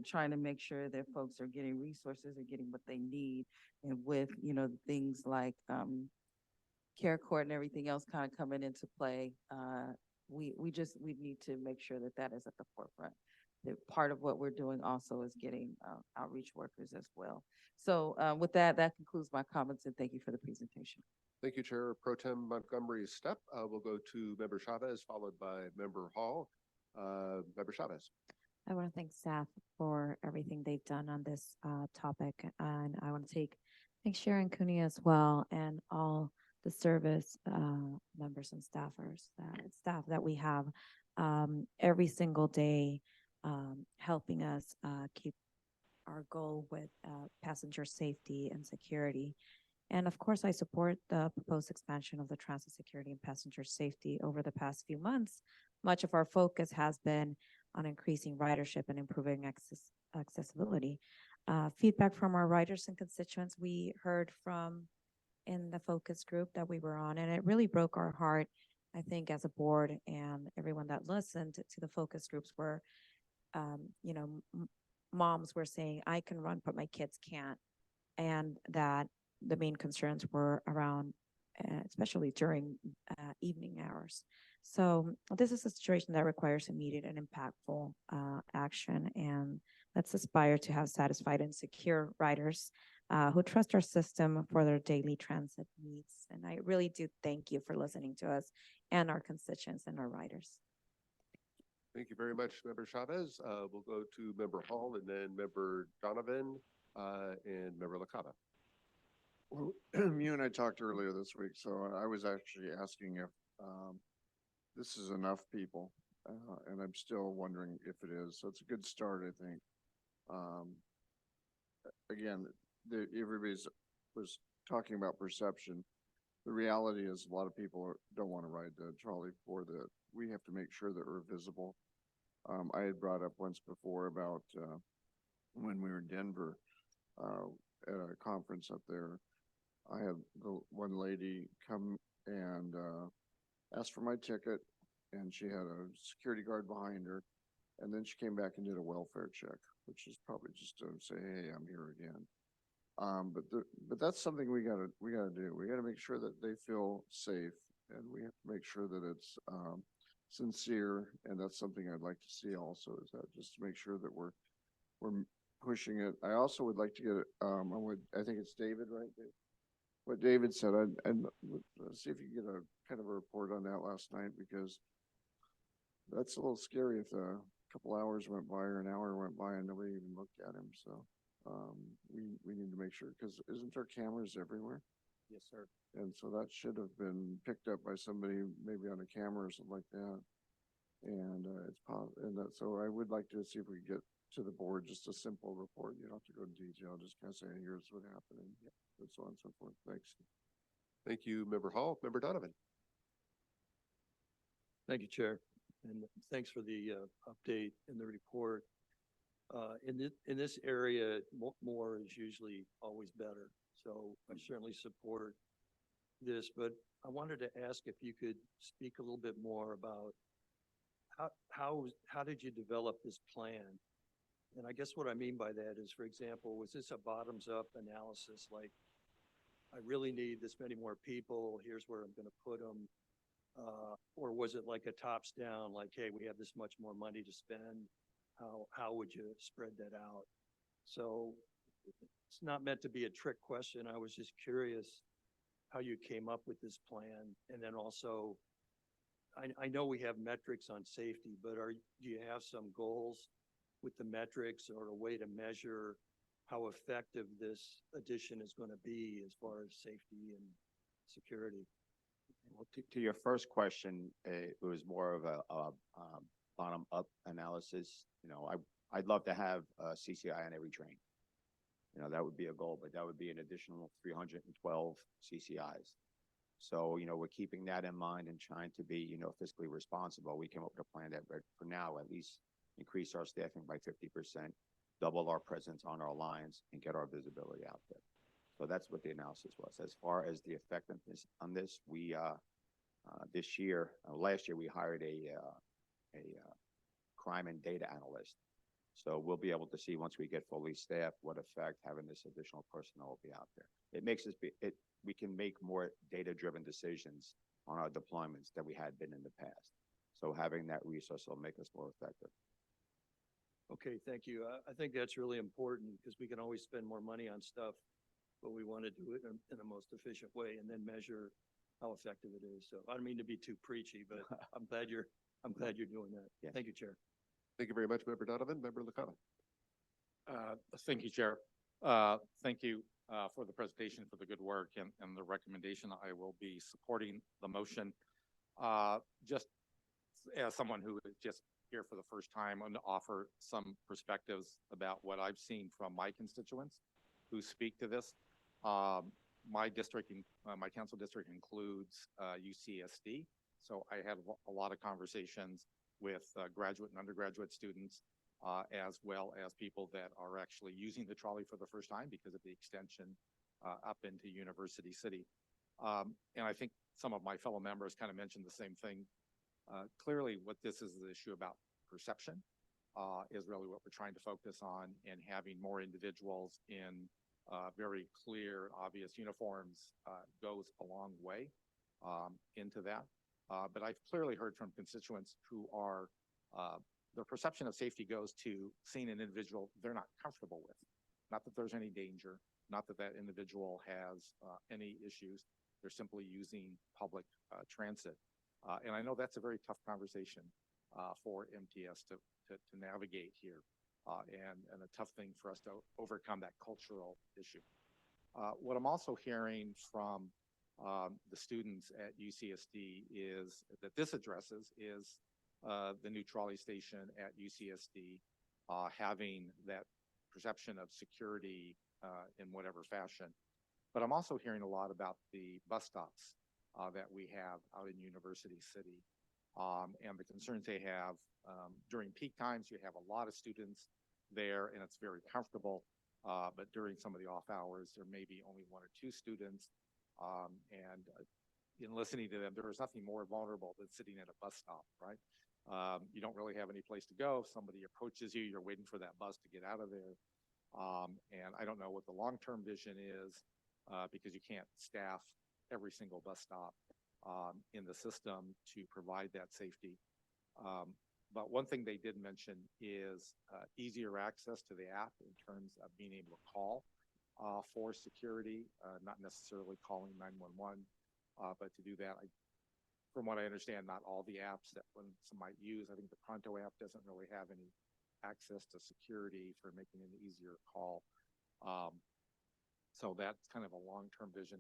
trying to make sure that folks are getting resources, are getting what they need, and with, you know, things like care court and everything else kind of coming into play, we need to make sure that that is at the forefront. That part of what we're doing also is getting outreach workers as well. So with that concludes my comments, and thank you for the presentation. Thank you, Chair Pro Tem Montgomery Steppe. We'll go to Member Chavez, followed by Member Hall. Member Chavez. I want to thank staff for everything they've done on this topic. And I want to thank Sharon Cooney as well, and all the service members and staff that we have every single day helping us keep our goal with passenger safety and security. And of course, I support the proposed expansion of the transit security and passenger safety. Over the past few months, much of our focus has been on increasing ridership and improving accessibility. Feedback from our riders and constituents we heard from in the focus group that we were on, and it really broke our heart, I think, as a board, and everyone that listened to the focus groups were, you know, moms were saying, I can run, but my kids can't. And that the main concerns were around, especially during evening hours. So this is a situation that requires immediate and impactful action. And let's aspire to have satisfied and secure riders who trust our system for their daily transit needs. And I really do thank you for listening to us and our constituents and our riders. Thank you very much, Member Chavez. We'll go to Member Hall and then Member Donovan and Member LaCava. Well, you and I talked earlier this week, so I was actually asking if this is enough people, and I'm still wondering if it is. So it's a good start, I think. Again, everybody's was talking about perception. The reality is a lot of people don't want to ride the trolley for the, we have to make sure that we're visible. I had brought up once before about when we were in Denver at a conference up there. I had the one lady come and ask for my ticket, and she had a security guard behind her, and then she came back and did a welfare check, which is probably just to say, hey, I'm here again. But that's something we gotta do. We gotta make sure that they feel safe, and we have to make sure that it's sincere, and that's something I'd like to see also, is that just to make sure that we're pushing it. I also would like to get I think it's David, right? What David said, and let's see if you get a kind of a report on that last night, because that's a little scary if a couple hours went by or an hour went by and nobody even looked at him. So we need to make sure, because isn't there cameras everywhere? Yes, sir. And so that should have been picked up by somebody, maybe on a camera or something like that. And so I would like to see if we get to the board just a simple report. You don't have to go into detail, just kind of say, here's what happened, and so on and so forth. Thanks. Thank you, Member Hall. Member Donovan. Thank you, Chair, and thanks for the update in the report. In this area, more is usually always better. So I certainly support this, but I wanted to ask if you could speak a little bit more about how did you develop this plan And I guess what I mean by that is, for example, was this a bottoms-up analysis? Like, I really need this many more people, here's where I'm gonna put them. Or was it like a tops down, like, hey, we have this much more money to spend? How would you spread that out? So it's not meant to be a trick question. I was just curious how you came up with this plan. And then also, I know we have metrics on safety, but do you have some goals with the metrics or a way to measure how effective this addition is going to be as far as safety and security? Well, to your first question, it was more of a bottom-up analysis. You know, I'd love to have a CCI on every train. You know, that would be a goal, but that would be an additional 312 CCIs. So, you know, we're keeping that in mind and trying to be, you know, fiscally responsible. We came up with a plan that would, for now, at least increase our staffing by 50%, double our presence on our lines, and get our visibility out there. So that's what the analysis was. As far as the effectiveness on this, we last year we hired a crime and data analyst. So we'll be able to see once we get fully staffed what effect having this additional personnel will be out there. It makes us we can make more data-driven decisions on our deployments than we had been in the past. So having that resource will make us more effective. Okay, thank you. I think that's really important because we can always spend more money on stuff, but we want to do it in the most efficient way and then measure how effective it is. So I don't mean to be too preachy, but I'm glad you're doing that. Yeah. Thank you, Chair. Thank you very much, Member Donovan. Member LaCava. Thank you, Chair. Thank you for the presentation, for the good work and the recommendation. I will be supporting the motion. Just as someone who is just here for the first time, I'm going to offer some perspectives about what I've seen from my constituents who speak to this. My district, my council district includes UCSD. So I had a lot of conversations with graduate and undergraduate students, as well as people that are actually using the trolley for the first time because of the extension up into University City. And I think some of my fellow members kind of mentioned the same thing. Clearly, what this is the issue about perception is really what we're trying to focus on, and having more individuals in very clear, obvious uniforms goes a long way into that. But I've clearly heard from constituents who are, their perception of safety goes to seeing an individual they're not comfortable with. Not that there's any danger, not that that individual has any issues. They're simply using public transit. And I know that's a very tough conversation for MTS to navigate here, and a tough thing for us to overcome that cultural issue. What I'm also hearing from the students at UCSD is that this addresses is the new trolley station at UCSD having that perception of security in whatever fashion. But I'm also hearing a lot about the bus stops that we have out in University City and the concerns they have. During peak times, you have a lot of students there and it's very comfortable. But during some of the off hours, there may be only one or two students. In listening to them, there is nothing more vulnerable than sitting at a bus stop, right? You don't really have any place to go. If somebody approaches you, you're waiting for that bus to get out of there. And I don't know what the long-term vision is because you can't staff every single bus stop in the system to provide that safety. But one thing they did mention is easier access to the app in terms of being able to call for security, not necessarily calling 911, but to do that. From what I understand, not all the apps that one might use. I think the PRONTO app doesn't really have any access to security for making an easier call. So that's kind of a long-term vision.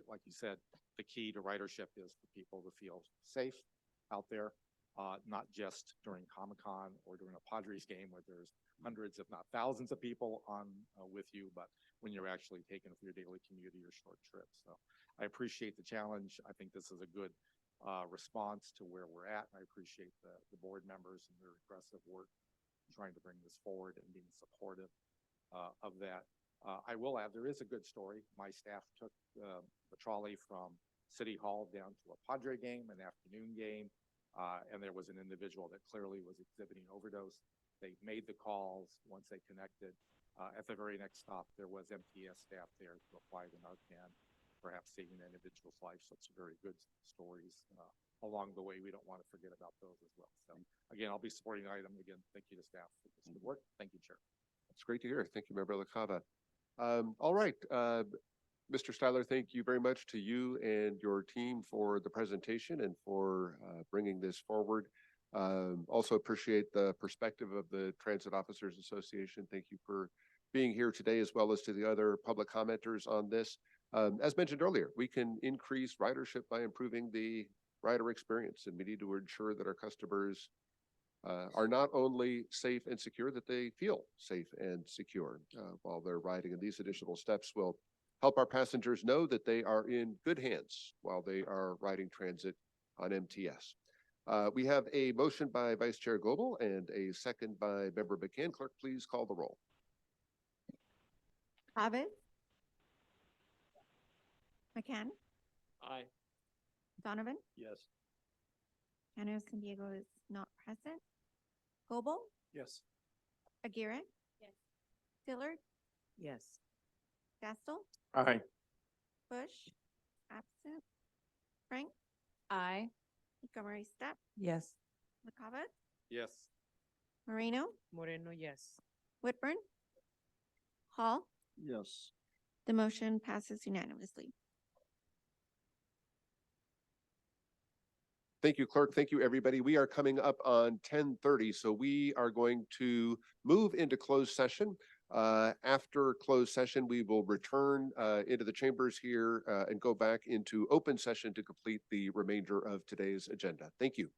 Like you said, the key to ridership is for people to feel safe out there, not just during Comic-Con or during a Padres game where there's hundreds, if not thousands of people on with you, but when you're actually taking for your daily commute or your short trips. So I appreciate the challenge. I think this is a good response to where we're at. I appreciate the board members and their aggressive work trying to bring this forward and being supportive of that. I will add, there is a good story. My staff took the trolley from City Hall down to a Padre game, an afternoon game, and there was an individual that clearly was exhibiting overdose. They made the calls once they connected. At the very next stop, there was MTS staff there to apply the Narcan, perhaps saving an individual's life. So it's very good stories along the way. We don't want to forget about those as well. So again, I'll be supporting the item. Again, thank you to staff for this good work. Thank you, Chair. That's great to hear. Thank you, Member LaCava. All right, Mr. Styler, thank you very much to you and your team for the presentation and for bringing this forward. Also appreciate the perspective of the Transit Officers Association. Thank you for being here today, as well as to the other public commenters on this. As mentioned earlier, we can increase ridership by improving the rider experience, and we need to ensure that our customers are not only safe and secure, that they feel safe and secure while they're riding. And these additional steps will help our passengers know that they are in good hands while they are riding transit on MTS. We have a motion by Vice Chair Goebel and a second by Member McCann. Clerk, please call the roll. Chavez? McCann? Aye. Donovan? Yes. Cano San Diego is not present. Goebel? Yes. Aguirre? Yes. Dillard? Yes. Gastel? Aye. Bush? Absent. Frank? Aye. Montgomery Step? Yes. LaCava? Yes. Moreno? Moreno, yes. Whitburn? Hall? Yes. The motion passes unanimously. Thank you, Clerk. Thank you, everybody. We are coming up on 10:30, so we are going to move into closed session. After closed session, we will return into the chambers here and go back into open session to complete the remainder of today's agenda. Thank you.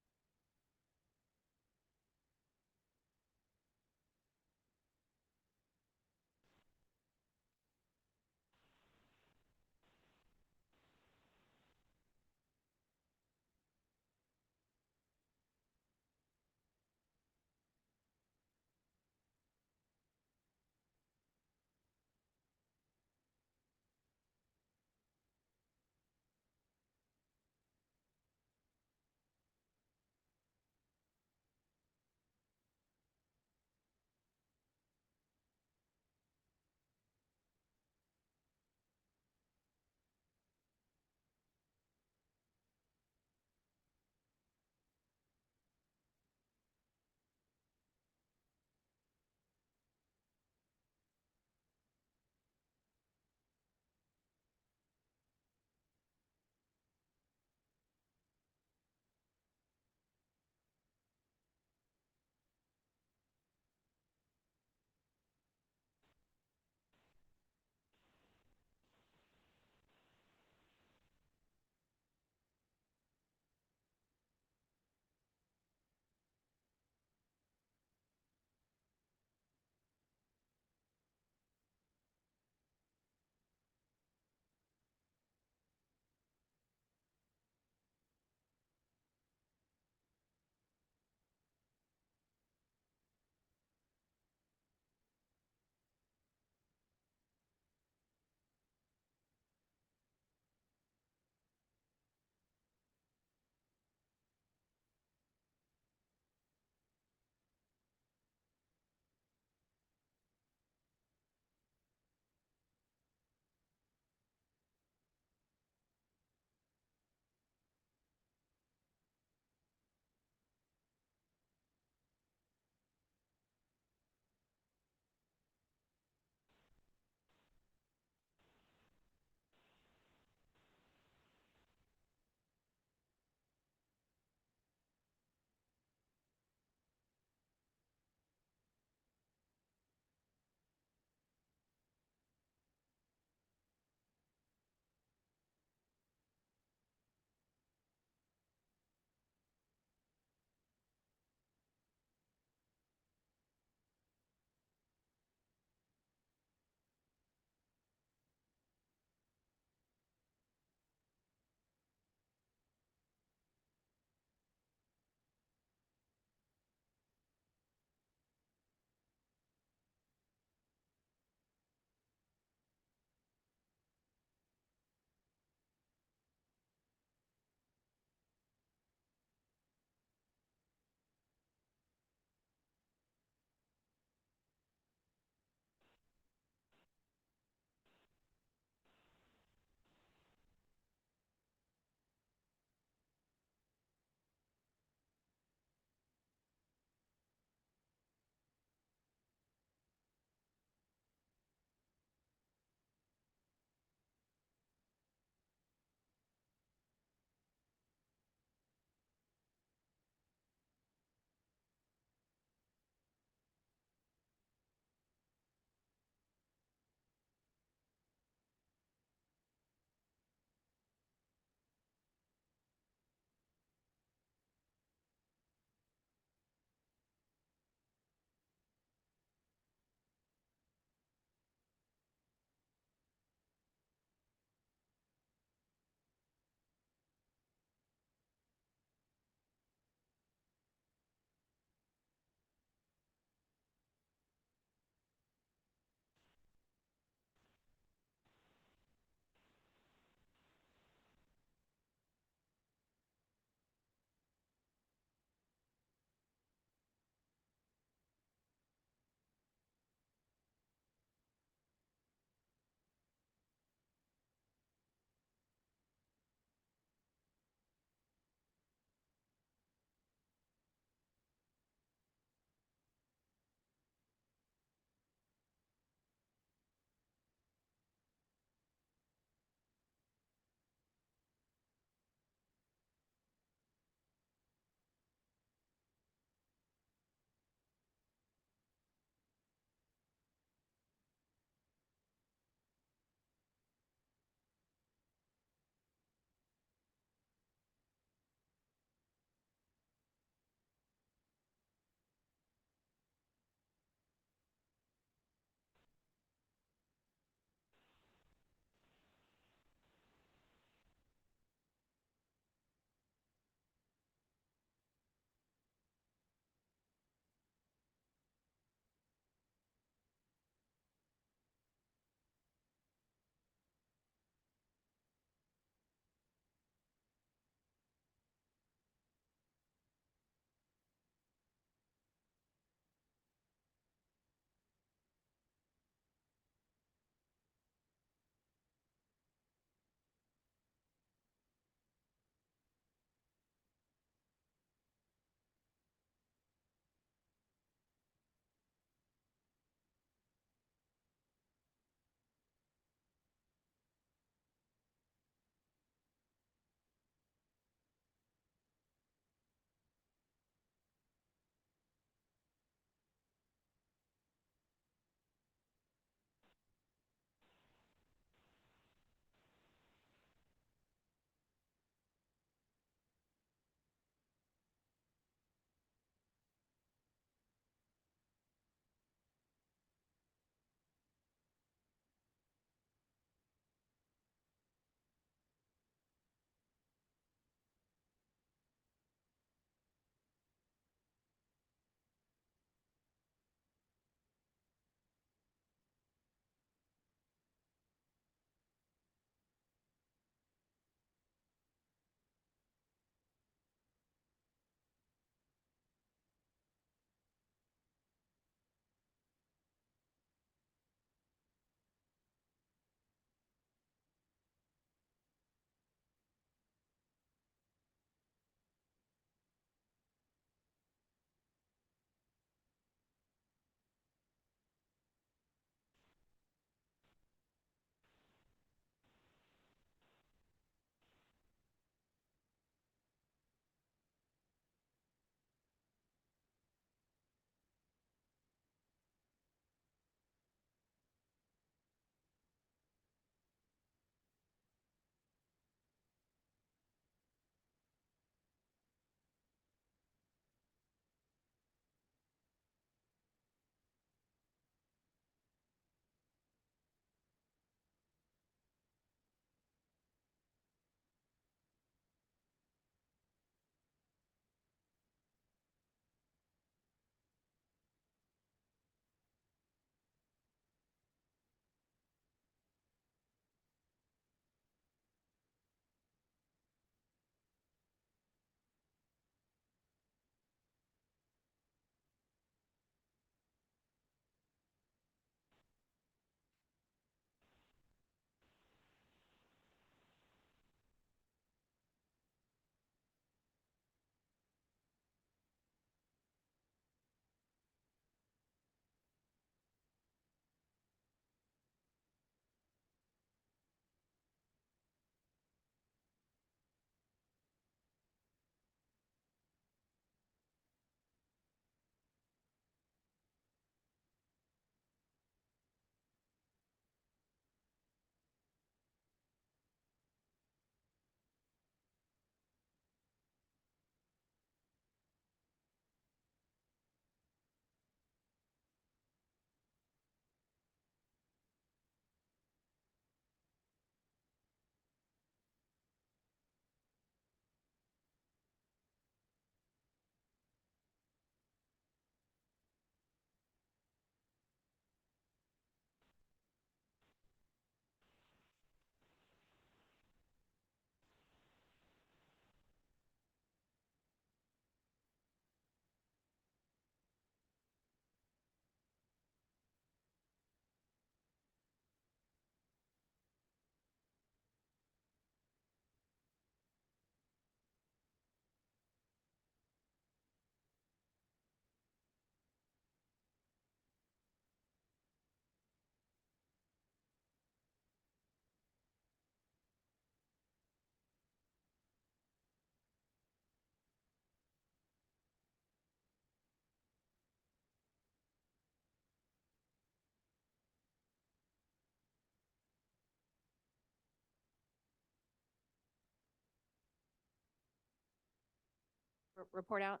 report out.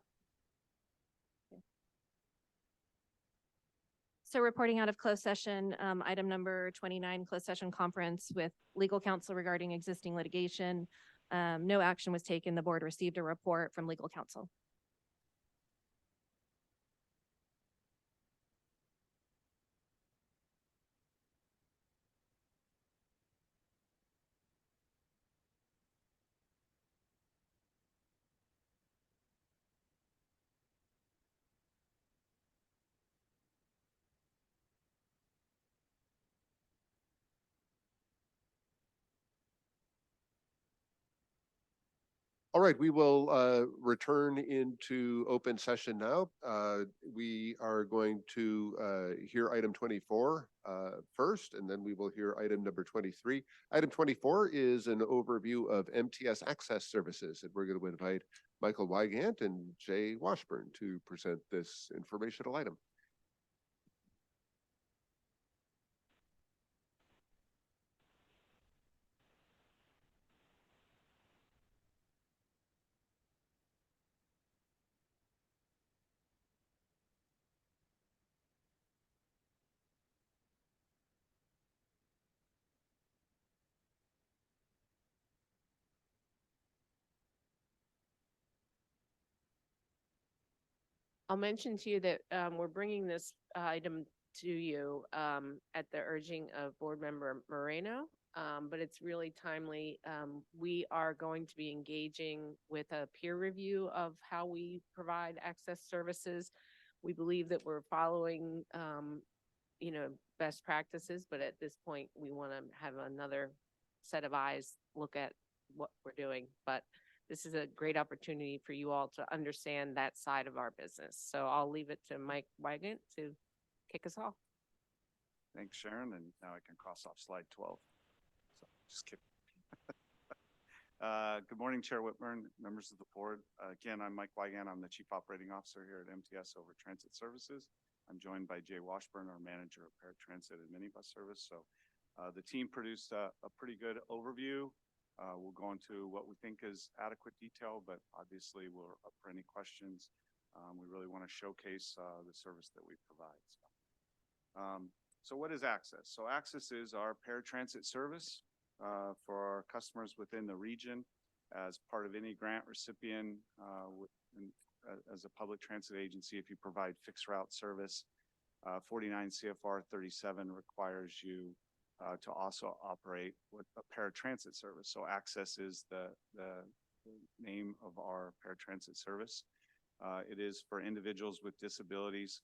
So reporting out of closed session, item number 29, closed session conference with legal counsel regarding existing litigation. No action was taken. The board received a report from legal counsel. All right, we will return into open session now. We are going to hear item 24 first, and then we will hear item number 23. Item 24 is an overview of MTS access services, and we're going to invite Michael Wygant and Jay Washburn to present this informational item. I'll mention to you that we're bringing this item to you at the urging of Board Member Moreno, but it's really timely. We are going to be engaging with a peer review of how we provide access services. We believe that we're following, best practices, but at this point, we want to have another set of eyes look at what we're doing. But this is a great opportunity for you all to understand that side of our business. So I'll leave it to Mike Wygant to kick us off. Thanks, Sharon. And now I can cross off slide 12. So just kidding. Good morning, Chair Whitburn, members of the board. Again, I'm Mike Wygant. I'm the Chief Operating Officer here at MTS over Transit Services. I'm joined by Jay Washburn, our Manager of Paratransit and Minibus Service. So the team produced a pretty good overview. We'll go into what we think is adequate detail, but obviously we're up for any questions. We really want to showcase the service that we provide. So what is Access? So Access is our paratransit service for our customers within the region as part of any grant recipient as a public transit agency. If you provide fixed route service, 49 CFR 37 requires you to also operate with a paratransit service. So Access is the name of our paratransit service. It is for individuals with disabilities,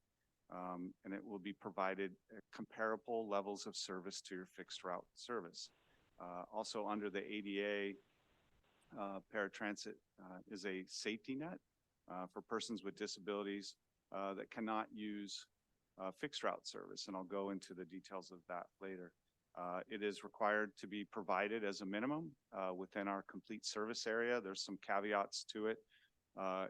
and it will be provided at comparable levels of service to your fixed route service. Also under the ADA, paratransit is a safety net for persons with disabilities that cannot use fixed route service, and I'll go into the details of that later. It is required to be provided as a minimum within our complete service area. There's some caveats to it.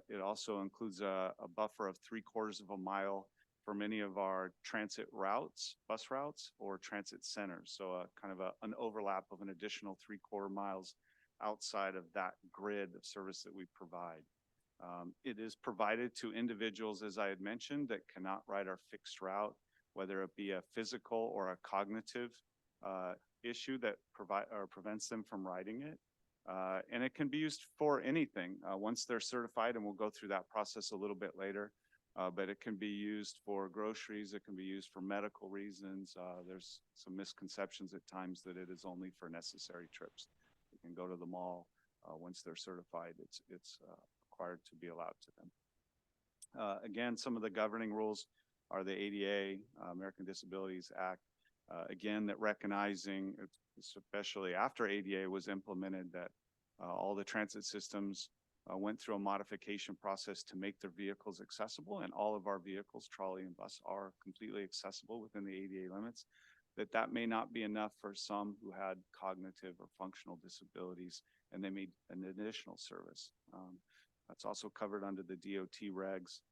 It also includes a buffer of 3/4 of a mile for many of our transit routes, bus routes, or transit centers. So kind of an overlap of an additional 3/4 miles outside of that grid of service that we provide. It is provided to individuals, as I had mentioned, that cannot ride our fixed route, whether it be a physical or a cognitive issue that prevents them from riding it. And it can be used for anything once they're certified, and we'll go through that process a little bit later. But it can be used for groceries. It can be used for medical reasons. There's some misconceptions at times that it is only for necessary trips. They can go to the mall once they're certified. It's required to be allowed to them. Again, some of the governing rules are the ADA, American Disabilities Act. Again, that recognizing, especially after ADA was implemented, that all the transit systems went through a modification process to make their vehicles accessible, and all of our vehicles, trolley and bus, are completely accessible within the ADA limits. That may not be enough for some who had cognitive or functional disabilities, and they made an additional service. That's also covered under the DOT regs,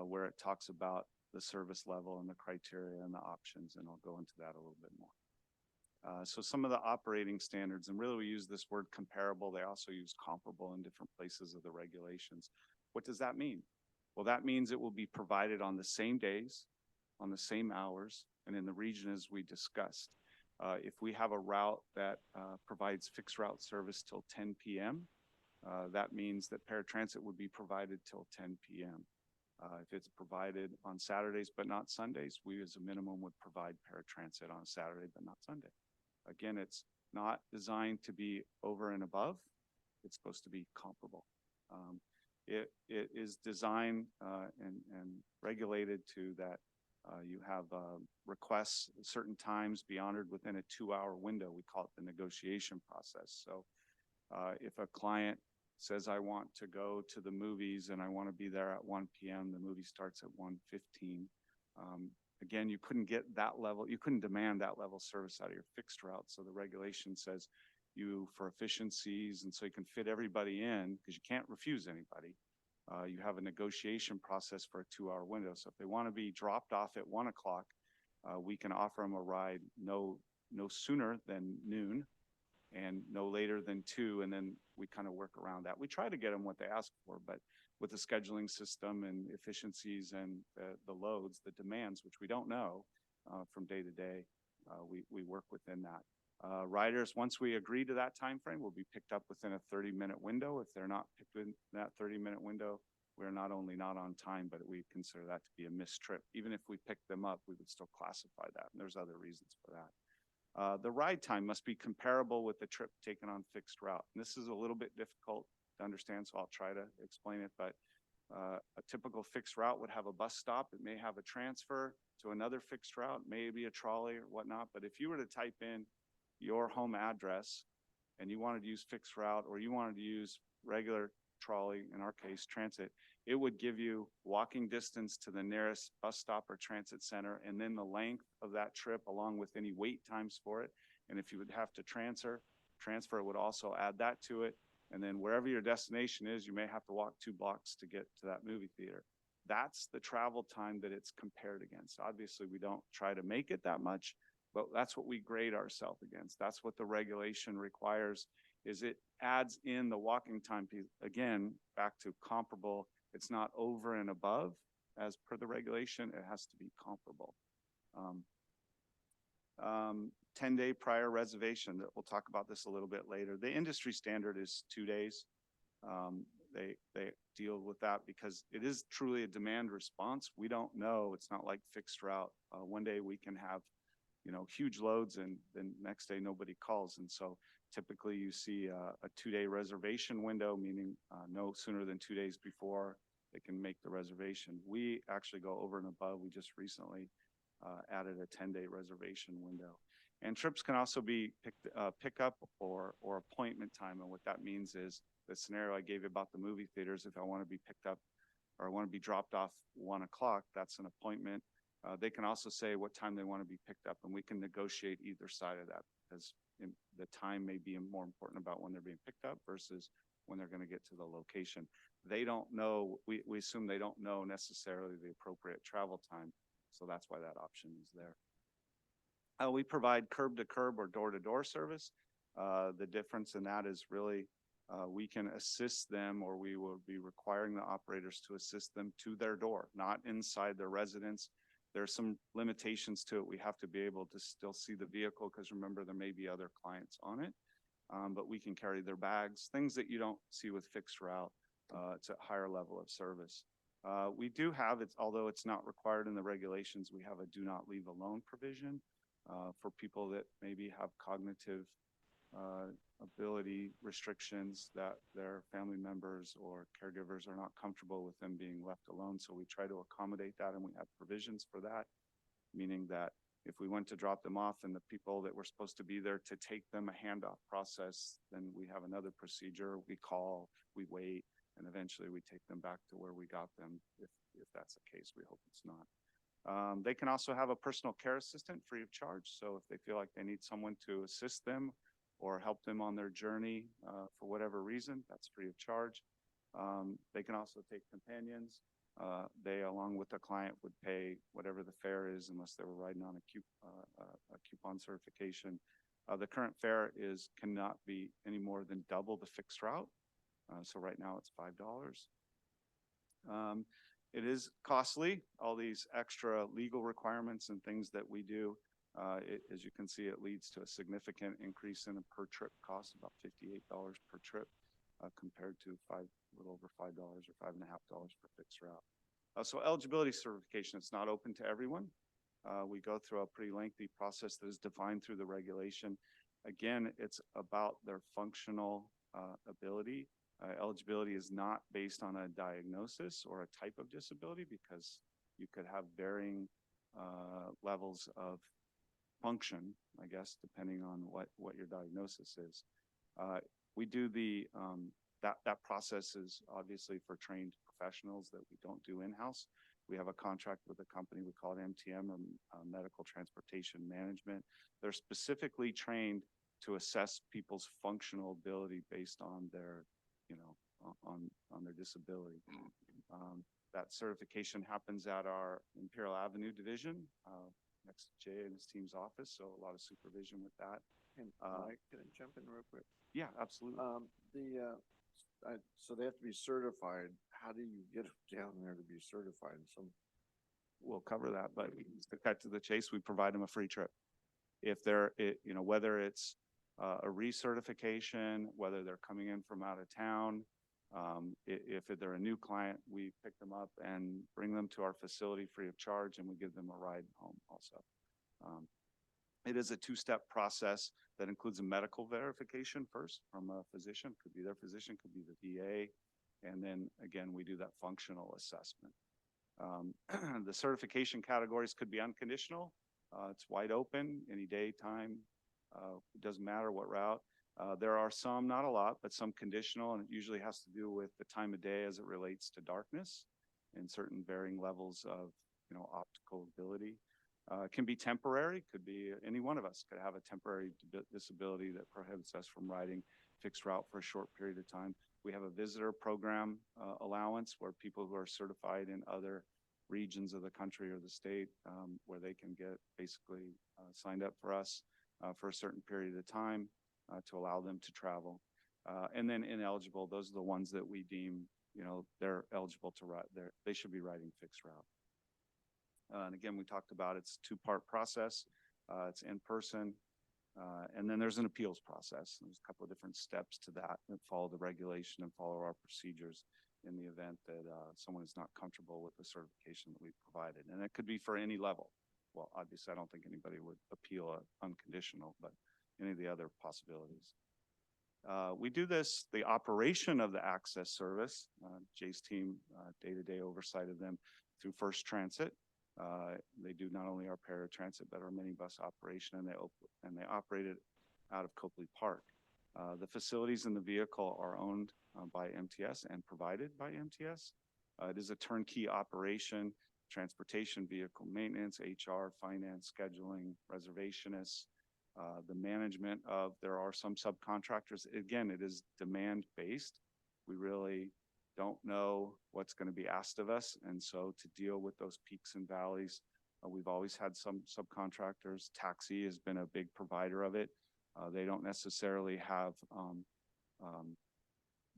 where it talks about the service level and the criteria and the options, and I'll go into that a little bit more. So some of the operating standards, and really we use this word comparable. They also use comparable in different places of the regulations. What does that mean? Well, that means it will be provided on the same days, on the same hours, and in the region as we discussed. If we have a route that provides fixed route service till 10 p.m., that means that paratransit would be provided till 10 p.m. If it's provided on Saturdays but not Sundays, we as a minimum would provide paratransit on Saturday but not Sunday. Again, it's not designed to be over and above. It's supposed to be comparable. It is designed and regulated to that you have requests at certain times be honored within a 2-hour window. We call it the negotiation process. So if a client says, I want to go to the movies and I want to be there at 1 p.m., the movie starts at 1:15. Again, you couldn't get that level, you couldn't demand that level of service out of your fixed route. So the regulation says you, for efficiencies, and so you can fit everybody in, because you can't refuse anybody. You have a negotiation process for a 2-hour window. So if they want to be dropped off at 1 o'clock, we can offer them a ride no sooner than noon and no later than 2, and then we kind of work around that. We try to get them what they ask for, but with the scheduling system and efficiencies and the loads, the demands, which we don't know from day to day, we work within that. Riders, once we agree to that time frame, will be picked up within a 30-minute window. If they're not picked in that 30-minute window, we're not only not on time, but we consider that to be a missed trip. Even if we pick them up, we would still classify that, and there's other reasons for that. The ride time must be comparable with the trip taken on fixed route. And this is a little bit difficult to understand, so I'll try to explain it. But a typical fixed route would have a bus stop. It may have a transfer to another fixed route, maybe a trolley or whatnot. But if you were to type in your home address and you wanted to use fixed route, or you wanted to use regular trolley, in our case, transit, it would give you walking distance to the nearest bus stop or transit center, and then the length of that trip along with any wait times for it. And if you would have to transfer, it would also add that to it. And then wherever your destination is, you may have to walk 2 blocks to get to that movie theater. That's the travel time that it's compared against. Obviously, we don't try to make it that much, but that's what we grade ourselves against. That's what the regulation requires, is it adds in the walking time piece. Again, back to comparable. It's not over and above as per the regulation. It has to be comparable. 10-day prior reservation. We'll talk about this a little bit later. The industry standard is 2 days. They deal with that because it is truly a demand response. We don't know. It's not like fixed route. One day we can have, huge loads, and then next day nobody calls. And so typically you see a 2-day reservation window, meaning no sooner than 2 days before they can make the reservation. We actually go over and above. We just recently added a 10-day reservation window. And trips can also be pickup or appointment time. And what that means is the scenario I gave you about the movie theaters. If I want to be picked up or I want to be dropped off 1 o'clock, that's an appointment. They can also say what time they want to be picked up, and we can negotiate either side of that, because the time may be more important about when they're being picked up versus when they're going to get to the location. They don't know, we assume they don't know necessarily the appropriate travel time, so that's why that option is there. We provide curb to curb or door to door service. The difference in that is really we can assist them, or we will be requiring the operators to assist them to their door, not inside their residence. There's some limitations to it. We have to be able to still see the vehicle, because remember, there may be other clients on it, but we can carry their bags, things that you don't see with fixed route. It's a higher level of service. We do have, although it's not required in the regulations, we have a do not leave alone provision for people that maybe have cognitive ability restrictions, that their family members or caregivers are not comfortable with them being left alone. So we try to accommodate that, and we have provisions for that, meaning that if we went to drop them off and the people that were supposed to be there to take them a handoff process, then we have another procedure. We call, we wait, and eventually we take them back to where we got them, if that's the case. We hope it's not. They can also have a personal care assistant free of charge. So if they feel like they need someone to assist them or help them on their journey for whatever reason, that's free of charge. They can also take companions. They, along with the client, would pay whatever the fare is, unless they were riding on a coupon certification. The current fare cannot be any more than double the fixed route. So right now it's $5. It is costly, all these extra legal requirements and things that we do. As you can see, it leads to a significant increase in a per trip cost, about $58 per trip, compared to a little over $5 or $5.50 per fixed route. So eligibility certification, it's not open to everyone. We go through a pretty lengthy process that is defined through the regulation. Again, it's about their functional ability. Eligibility is not based on a diagnosis or a type of disability, because you could have varying levels of function, I guess, depending on what your diagnosis is. We do that process is obviously for trained professionals that we don't do in-house. We have a contract with a company, we call it MTM, or Medical Transportation Management. They're specifically trained to assess people's functional ability based on their, on their disability. That certification happens at our Imperial Avenue division, next to Jay and his team's office, so a lot of supervision with that. And Mike, can I jump in real quick? Yeah, absolutely. So they have to be certified. How do you get them down there to be certified? We'll cover that, but to cut to the chase, we provide them a free trip. If they're, whether it's a recertification, whether they're coming in from out of town, if they're a new client, we pick them up and bring them to our facility free of charge, and we give them a ride home also. It is a two-step process that includes a medical verification first from a physician, could be their physician, could be the VA, and then again, we do that functional assessment. The certification categories could be unconditional. It's wide open, any day, time, it doesn't matter what route. There are some, not a lot, but some conditional, and it usually has to do with the time of day as it relates to darkness and certain varying levels of, optical ability. It can be temporary, could be any one of us could have a temporary disability that prohibits us from riding fixed route for a short period of time. We have a visitor program allowance where people who are certified in other regions of the country or the state, where they can get basically signed up for us for a certain period of time to allow them to travel. And then ineligible, those are the ones that we deem, they're eligible to ride, they should be riding fixed route. And again, we talked about it's a two-part process. It's in person, and then there's an appeals process. There's a couple of different steps to that follow the regulation and follow our procedures in the event that someone is not comfortable with the certification that we've provided. And it could be for any level. Well, obviously, I don't think anybody would appeal unconditional, but any of the other possibilities. We do this, the operation of the access service, Jay's team, day-to-day oversight of them through First Transit. They do not only our paratransit, but our minibus operation, and they operate it out of Copley Park. The facilities in the vehicle are owned by MTS and provided by MTS. It is a turnkey operation, transportation, vehicle maintenance, HR, finance, scheduling, reservationists, the management of, there are some subcontractors. Again, it is demand-based. We really don't know what's going to be asked of us. And so to deal with those peaks and valleys, we've always had some subcontractors. Taxi has been a big provider of it. They don't necessarily have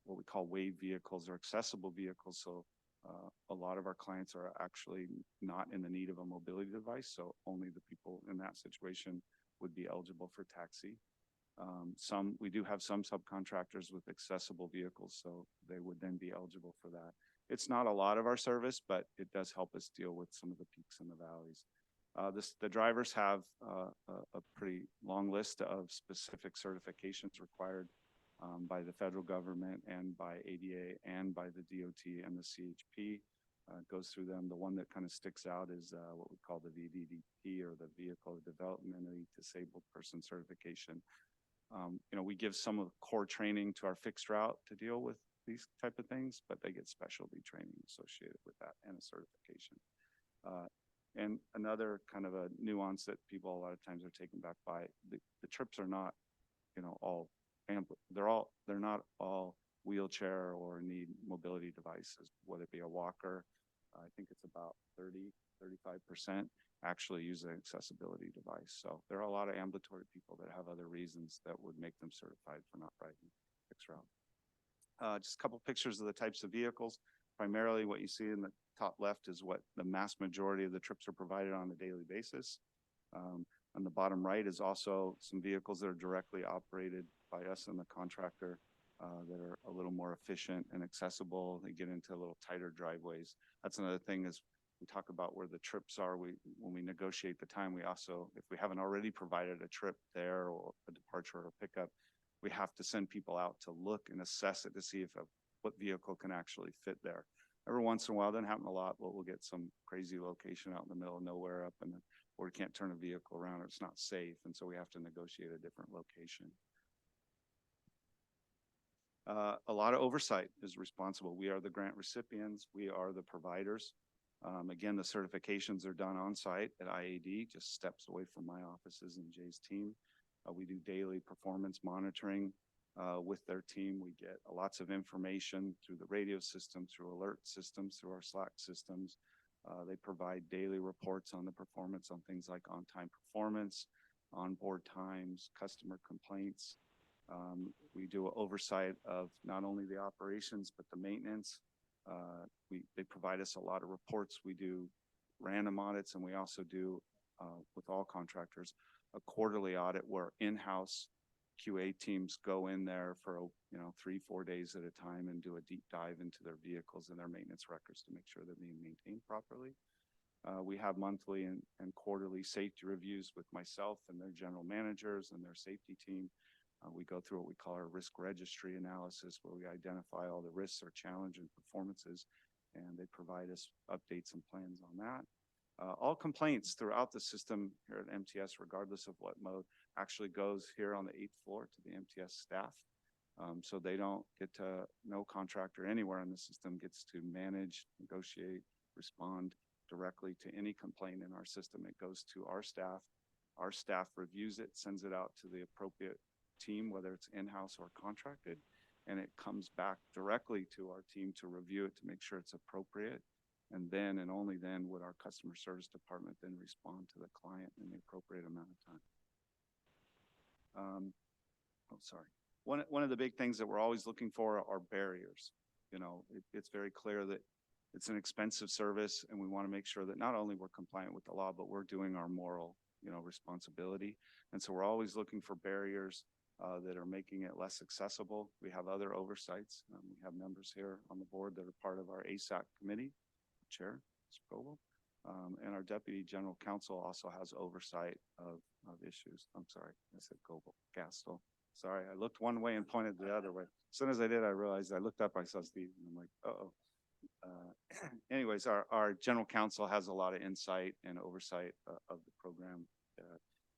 what we call wave vehicles or accessible vehicles. So a lot of our clients are actually not in the need of a mobility device. So only the people in that situation would be eligible for taxi. We do have some subcontractors with accessible vehicles, so they would then be eligible for that. It's not a lot of our service, but it does help us deal with some of the peaks and the valleys. The drivers have a pretty long list of specific certifications required by the federal government and by ADA and by the DOT and the CHP. Goes through them. The one that kind of sticks out is what we call the VDDP, or the Vehicle Developmentally Disabled Person Certification. We give some of the core training to our fixed route to deal with these type of things, but they get specialty training associated with that and a certification. And another kind of a nuance that people a lot of times are taken back by, the trips are not, all they're not all wheelchair or need mobility devices, whether it be a walker. I think it's about 35% actually use an accessibility device. So there are a lot of ambulatory people that have other reasons that would make them certified for not riding fixed route. Just a couple pictures of the types of vehicles. Primarily what you see in the top left is what the mass majority of the trips are provided on a daily basis. On the bottom right is also some vehicles that are directly operated by us and the contractor that are a little more efficient and accessible. They get into a little tighter driveways. That's another thing is we talk about where the trips are. When we negotiate the time, we also, if we haven't already provided a trip there or a departure or a pickup, we have to send people out to look and assess it to see if what vehicle can actually fit there. Every once in a while, it doesn't happen a lot, but we'll get some crazy location out in the middle of nowhere up and or we can't turn a vehicle around or it's not safe. And so we have to negotiate a different location. A lot of oversight is responsible. We are the grant recipients. We are the providers. Again, the certifications are done on site at IAD, just steps away from my offices and Jay's team. We do daily performance monitoring with their team. We get lots of information through the radio system, through alert systems, through our Slack systems. They provide daily reports on the performance on things like on-time performance, onboard times, customer complaints. We do an oversight of not only the operations, but the maintenance. They provide us a lot of reports. We do random audits, and we also do, with all contractors, a quarterly audit where in-house QA teams go in there for 3-4 days at a time and do a deep dive into their vehicles and their maintenance records to make sure they're being maintained properly. We have monthly and quarterly safety reviews with myself and their general managers and their safety team. We go through what we call our risk registry analysis, where we identify all the risks or challenge and performances, and they provide us updates and plans on that. All complaints throughout the system here at MTS, regardless of what mode, actually goes here on the 8th floor to the MTS staff. So they don't get to, no contractor anywhere in the system gets to manage, negotiate, respond directly to any complaint in our system. It goes to our staff. Our staff reviews it, sends it out to the appropriate team, whether it's in-house or contracted, and it comes back directly to our team to review it to make sure it's appropriate. And then and only then would our customer service department then respond to the client in the appropriate amount of time. One of the big things that we're always looking for are barriers. It's very clear that it's an expensive service, and we want to make sure that not only we're compliant with the law, but we're doing our moral, responsibility. And so we're always looking for barriers that are making it less accessible. We have other oversights. We have members here on the board that are part of our ASAC committee, Chair, Mr. Goebel, and our Deputy General Counsel also has oversight of issues. I'm sorry, I said Goebel, Gastel. Sorry, I looked one way and pointed the other way. As soon as I did, I realized I looked up, I saw Steve, and I'm like, uh-oh. Anyways, our General Counsel has a lot of insight and oversight of the program.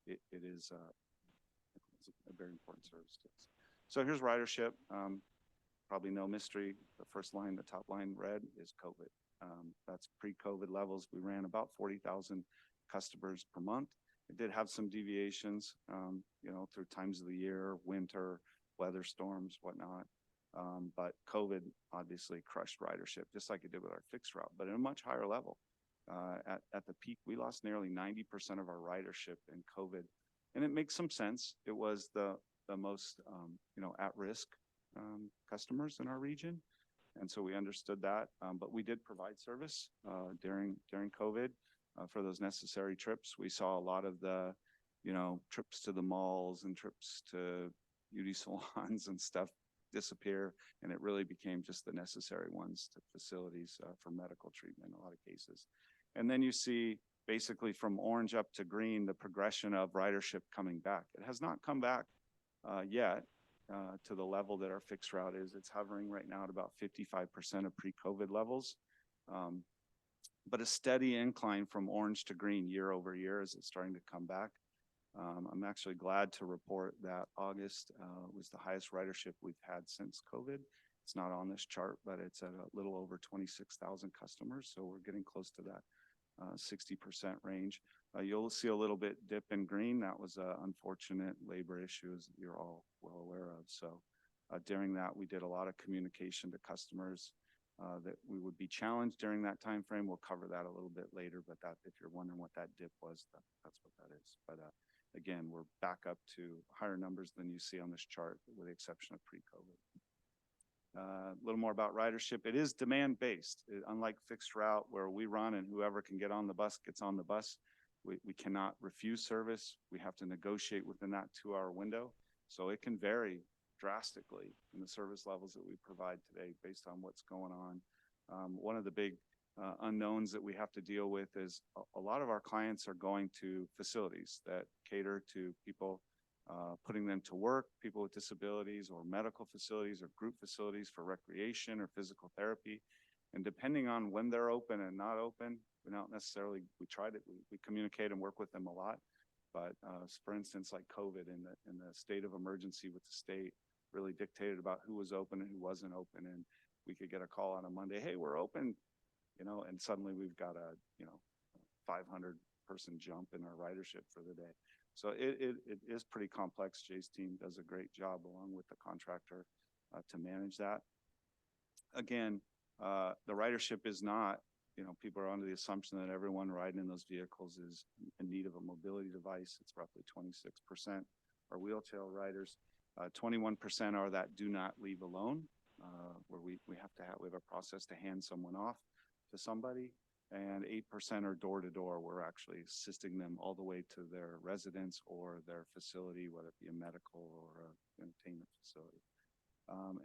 It is a very important service to us. So here's ridership. Probably no mystery. The first line, the top line red is COVID. That's pre-COVID levels. We ran about 40,000 customers per month. It did have some deviations, through times of the year, winter, weather storms, whatnot. But COVID obviously crushed ridership, just like it did with our fixed route, but at a much higher level. At the peak, we lost nearly 90% of our ridership in COVID. And it makes some sense. It was the most, at-risk customers in our region. And so we understood that, but we did provide service during COVID for those necessary trips. We saw a lot of the, trips to the malls and trips to beauty salons and stuff disappear, and it really became just the necessary ones to facilities for medical treatment in a lot of cases. And then you see basically from orange up to green the progression of ridership coming back. It has not come back yet. To the level that our fixed route is. It's hovering right now at about 55% of pre-COVID levels, but a steady incline from orange to green year over year as it's starting to come back. I'm actually glad to report that August was the highest ridership we've had since COVID. It's not on this chart, but it's at a little over 26,000 customers, so we're getting close to that 60% range. You'll see a little bit dip in green. That was an unfortunate labor issue, as you're all well aware of. So during that, we did a lot of communication to customers that we would be challenged during that time frame. We'll cover that a little bit later, but that, if you're wondering what that dip was, that's what that is. But again, we're back up to higher numbers than you see on this chart, with the exception of pre-COVID. A little more about ridership. It is demand-based. Unlike fixed route where we run and whoever can get on the bus gets on the bus, we cannot refuse service. We have to negotiate within that 2-hour window. So it can vary drastically in the service levels that we provide today based on what's going on. One of the big unknowns that we have to deal with is a lot of our clients are going to facilities that cater to people, putting them to work, people with disabilities, or medical facilities or group facilities for recreation or physical therapy. And depending on when they're open and not open, we don't necessarily, we communicate and work with them a lot. But for instance, like COVID in the state of emergency with the state really dictated about who was open and who wasn't open. And we could get a call on a Monday, hey, we're open, and suddenly we've got a, 500 person jump in our ridership for the day. So it is pretty complex. Jay's team does a great job along with the contractor to manage that. Again, the ridership is not, people are under the assumption that everyone riding in those vehicles is in need of a mobility device. It's roughly 26% are wheelchair riders. 21% are that do not leave alone, where we have a process to hand someone off to somebody. And 8% are door to door. We're actually assisting them all the way to their residence or their facility, whether it be a medical or an entertainment facility.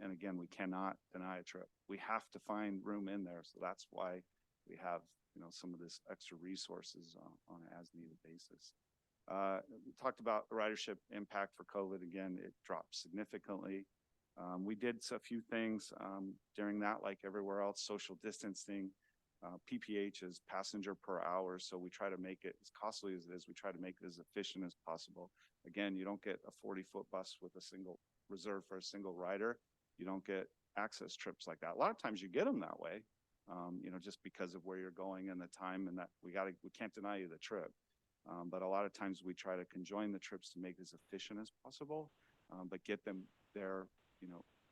And again, we cannot deny a trip. We have to find room in there. So that's why we have, some of this extra resources on an as needed basis. We talked about the ridership impact for COVID. Again, it dropped significantly. We did a few things during that, like everywhere else, social distancing. PPH is passenger per hour. So we try to make it as costly as it is. We try to make it as efficient as possible. Again, you don't get a 40-foot bus with a single reserve for a single rider. You don't get access trips like that. A lot of times you get them that way, just because of where you're going and the time, and that we can't deny you the trip. But a lot of times we try to conjoin the trips to make it as efficient as possible, but get them there,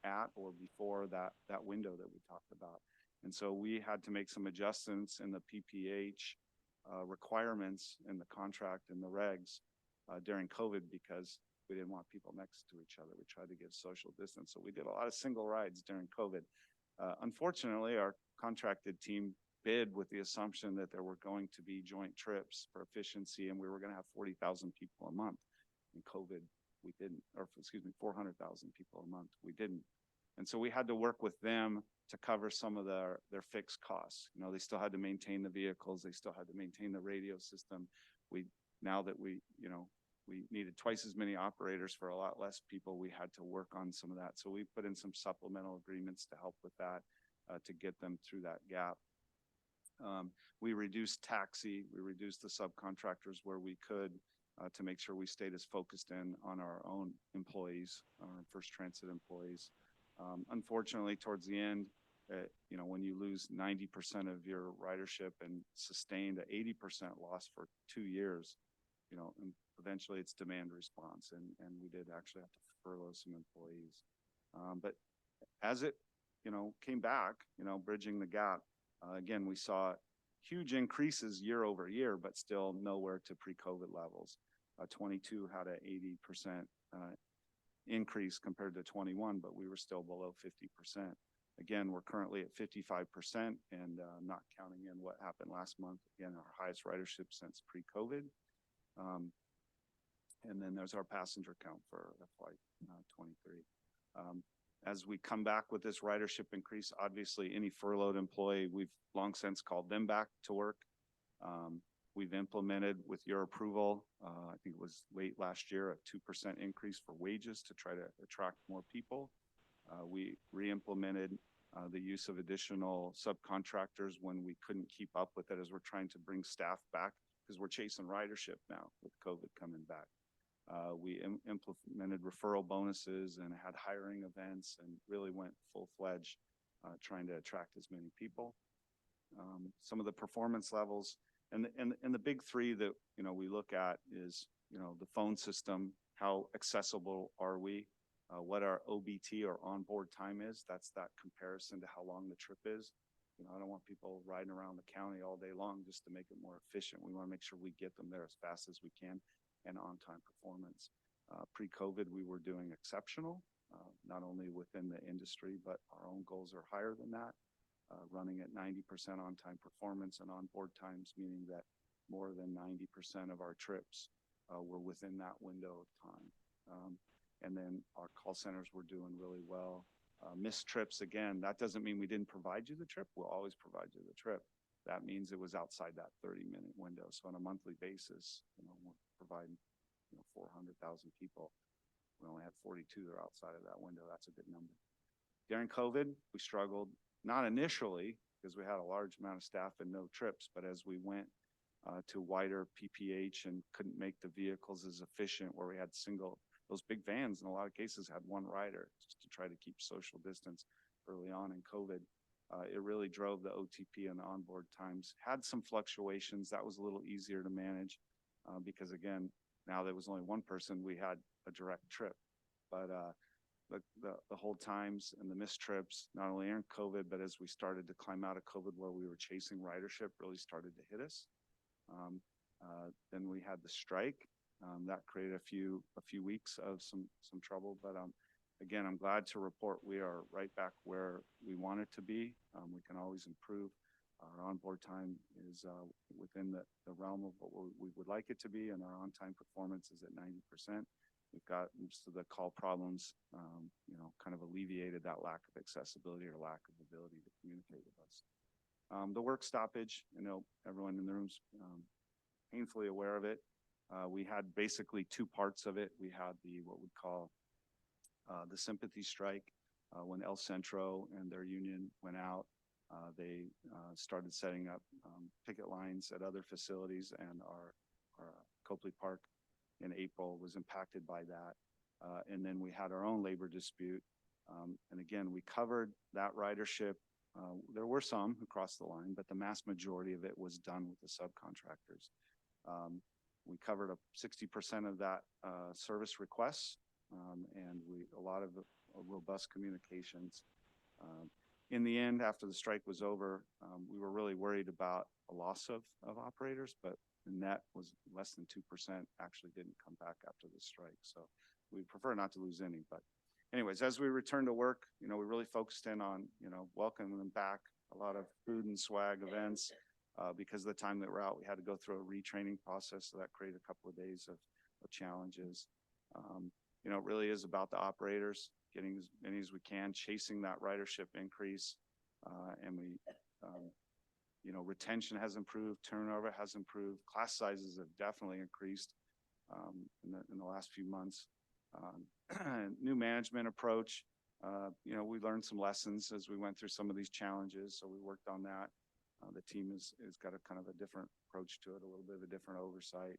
at or before that window that we talked about. And so we had to make some adjustments in the PPH requirements in the contract and the regs during COVID because we didn't want people next to each other. We tried to give social distance. So we did a lot of single rides during COVID. Unfortunately, our contracted team bid with the assumption that there were going to be joint trips for efficiency and we were going to have 40,000 people a month. In COVID, we didn't, 400,000 people a month. We didn't. And so we had to work with them to cover some of their fixed costs. They still had to maintain the vehicles. They still had to maintain the radio system. Now that we needed twice as many operators for a lot less people, we had to work on some of that. So we put in some supplemental agreements to help with that, to get them through that gap. We reduced taxi, we reduced the subcontractors where we could to make sure we stayed as focused in on our own employees, our First Transit employees. Unfortunately, towards the end, when you lose 90% of your ridership and sustained an 80% loss for 2 years, and eventually it's demand response. And we did actually have to furlough some employees. But as it, came back, bridging the gap, again, we saw huge increases year over year, but still nowhere to pre-COVID levels. 22 had an 80% increase compared to 21, but we were still below 50%. Again, we're currently at 55% and not counting in what happened last month. Again, our highest ridership since pre-COVID. And then there's our passenger count for FY23. As we come back with this ridership increase, obviously any furloughed employee, we've long since called them back to work. We've implemented with your approval, I think it was late last year, a 2% increase for wages to try to attract more people. We re-implemented the use of additional subcontractors when we couldn't keep up with it as we're trying to bring staff back because we're chasing ridership now with COVID coming back. We implemented referral bonuses and had hiring events and really went full-fledged trying to attract as many people. Some of the performance levels and the big three that we look at is the phone system, how accessible are we, what our OBT or onboard time is. That's that comparison to how long the trip is. I don't want people riding around the county all day long just to make it more efficient. We want to make sure we get them there as fast as we can and on-time performance. Pre-COVID, we were doing exceptional. not only within the industry, but our own goals are higher than that, running at 90% on-time performance and on-board times, meaning that more than 90% of our trips were within that window of time. And then our call centers were doing really well. Missed trips, again, that doesn't mean we didn't provide you the trip. We'll always provide you the trip. That means it was outside that 30-minute window. So on a monthly basis, we're providing 400,000 people. We only had 42 that are outside of that window. That's a good number. During COVID, we struggled, not initially, because we had a large amount of staff and no trips, but as we went to wider PPH and couldn't make the vehicles as efficient, where we had those big vans in a lot of cases had one rider just to try to keep social distance early on in COVID. It really drove the OTP and the onboard times. Had some fluctuations. That was a little easier to manage because, again, now there was only one person, we had a direct trip. But the hold times and the missed trips, not only in COVID, but as we started to climb out of COVID where we were chasing ridership, really started to hit us. Then we had the strike. That created a few weeks of some trouble. But again, I'm glad to report we are right back where we want it to be. We can always improve. Our onboard time is within the realm of what we would like it to be, and our on-time performance is at 90%. We've got most of the call problems, kind of alleviated that lack of accessibility or lack of ability to communicate with us. The work stoppage, everyone in the room's painfully aware of it. We had basically two parts of it. We had what we call the sympathy strike. When El Centro and their union went out, they started setting up picket lines at other facilities, and our Copley Park in April was impacted by that. And then we had our own labor dispute. And again, we covered that ridership. There were some who crossed the line, but the mass majority of it was done with the subcontractors. We covered 60% of that service requests, and a lot of robust communications. In the end, after the strike was over, we were really worried about a loss of operators, but the net was less than 2% actually didn't come back after the strike. So we prefer not to lose any. But anyways, as we returned to work, we really focused in on, welcoming them back, a lot of food and swag events. Because of the time that we're out, we had to go through a retraining process. So that created a couple of days of challenges. It really is about the operators, getting as many as we can, chasing that ridership increase. And retention has improved, turnover has improved, class sizes have definitely increased in the last few months. New management approach. We learned some lessons as we went through some of these challenges. So we worked on that. The team has got a kind of a different approach to it, a little bit of a different oversight.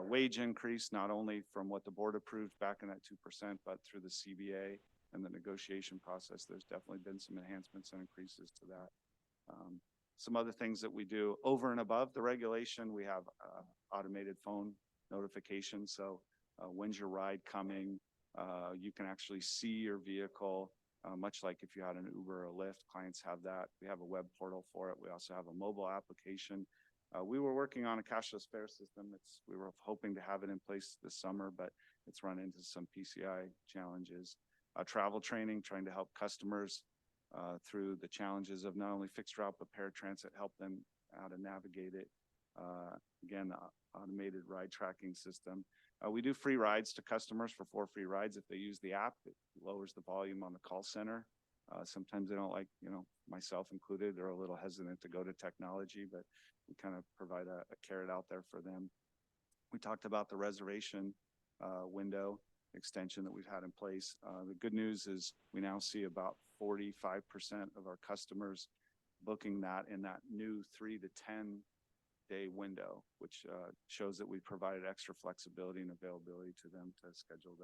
Wage increase, not only from what the board approved back in that 2%, but through the CBA and the negotiation process, there's definitely been some enhancements and increases to that. Some other things that we do over and above the regulation, we have automated phone notifications. So when's your ride coming? You can actually see your vehicle. Much like if you had an Uber or a Lyft, clients have that. We have a web portal for it. We also have a mobile application. We were working on a cashless fare system. We were hoping to have it in place this summer, but it's run into some PCI challenges. Travel training, trying to help customers through the challenges of not only fixed route, but paratransit, help them how to navigate it. Again, the automated ride tracking system. We do free rides to customers for 4 free rides if they use the app. It lowers the volume on the call center. Sometimes they don't like, myself included, they're a little hesitant to go to technology, but we kind of provide a carrot out there for them. We talked about the reservation window extension that we've had in place. The good news is we now see about 45% of our customers booking that in that new 3 to 10 day window, which shows that we provided extra flexibility and availability to them to schedule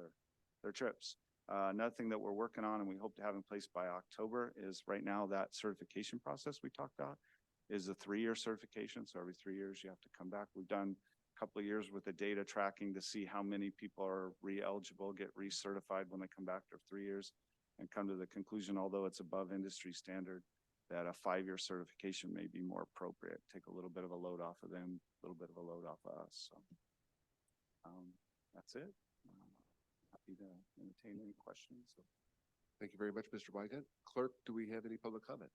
their trips. Another thing that we're working on and we hope to have in place by October is right now that certification process we talked about is a 3-year certification. So every 3 years you have to come back. We've done a couple of years with the data tracking to see how many people are re-eligible, get recertified when they come back after 3 years, and come to the conclusion, although it's above industry standard, that a 5-year certification may be more appropriate. Take a little bit of a load off of them, a little bit of a load off of us. So that's it. Happy to entertain any questions. So. Thank you very much, Mr. Wygant. Clerk, do we have any public comment?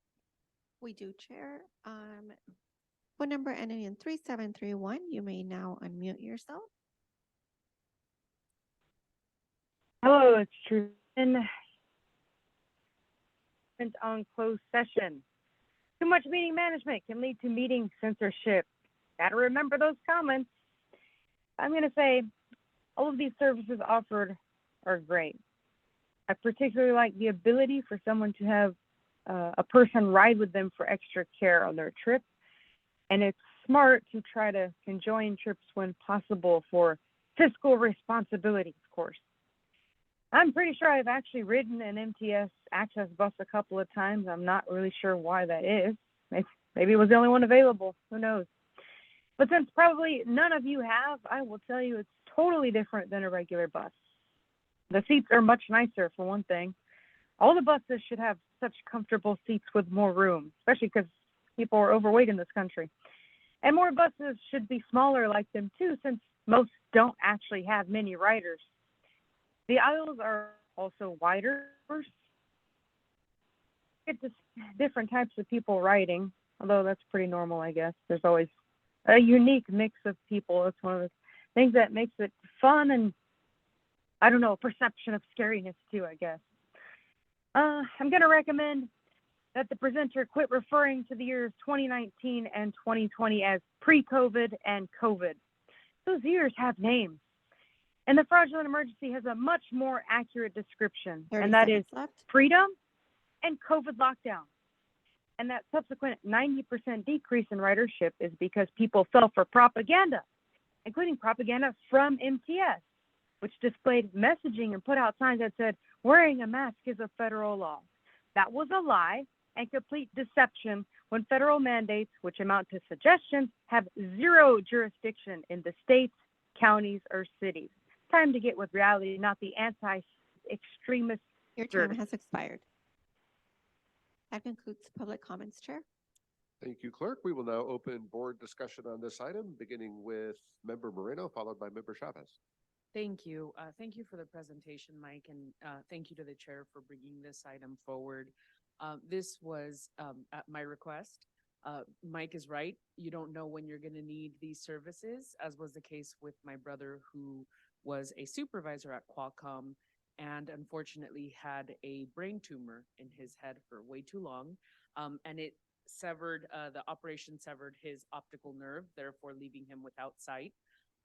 We do, Chair. Phone number ending in 3731. You may now unmute yourself. Hello, it's Truman. On closed session. Too much meeting management can lead to meeting censorship. Gotta remember those comments. I'm gonna say all of these services offered are great. I particularly like the ability for someone to have a person ride with them for extra care on their trip. And it's smart to try to conjoin trips when possible for fiscal responsibility, of course. I'm pretty sure I've actually ridden an MTS access bus a couple of times. I'm not really sure why that is. Maybe it was the only one available. Who knows? But since probably none of you have, I will tell you it's totally different than a regular bus. The seats are much nicer, for one thing. All the buses should have such comfortable seats with more room, especially because people are overweight in this country. And more buses should be smaller like them too, since most don't actually have many riders. The aisles are also wider. Get to different types of people riding, although that's pretty normal, I guess. There's always a unique mix of people. It's one of the things that makes it fun and, I don't know, perception of scariness too, I guess. I'm going to recommend that the presenter quit referring to the years 2019 and 2020 as pre-COVID and COVID. Those years have names. And the fraudulent emergency has a much more accurate description, and that is freedom and COVID lockdown. And that subsequent 90% decrease in ridership is because people fell for propaganda, including propaganda from MTS, which displayed messaging and put out signs that said, wearing a mask is a federal law. That was a lie and complete deception when federal mandates, which amount to suggestions, have zero jurisdiction in the states, counties, or cities. Time to get with reality, not the anti-extremist. Your time has expired. That concludes public comments, Chair. Thank you, Clerk. We will now open board discussion on this item, beginning with Member Moreno, followed by Member Chavez. Thank you. Thank you for the presentation, Mike, and thank you to the chair for bringing this item forward. This was at my request. Mike is right. You don't know when you're going to need these services, as was the case with my brother, who was a supervisor at Qualcomm and unfortunately had a brain tumor in his head for way too long. And it severed, the operation severed his optical nerve, therefore leaving him without sight.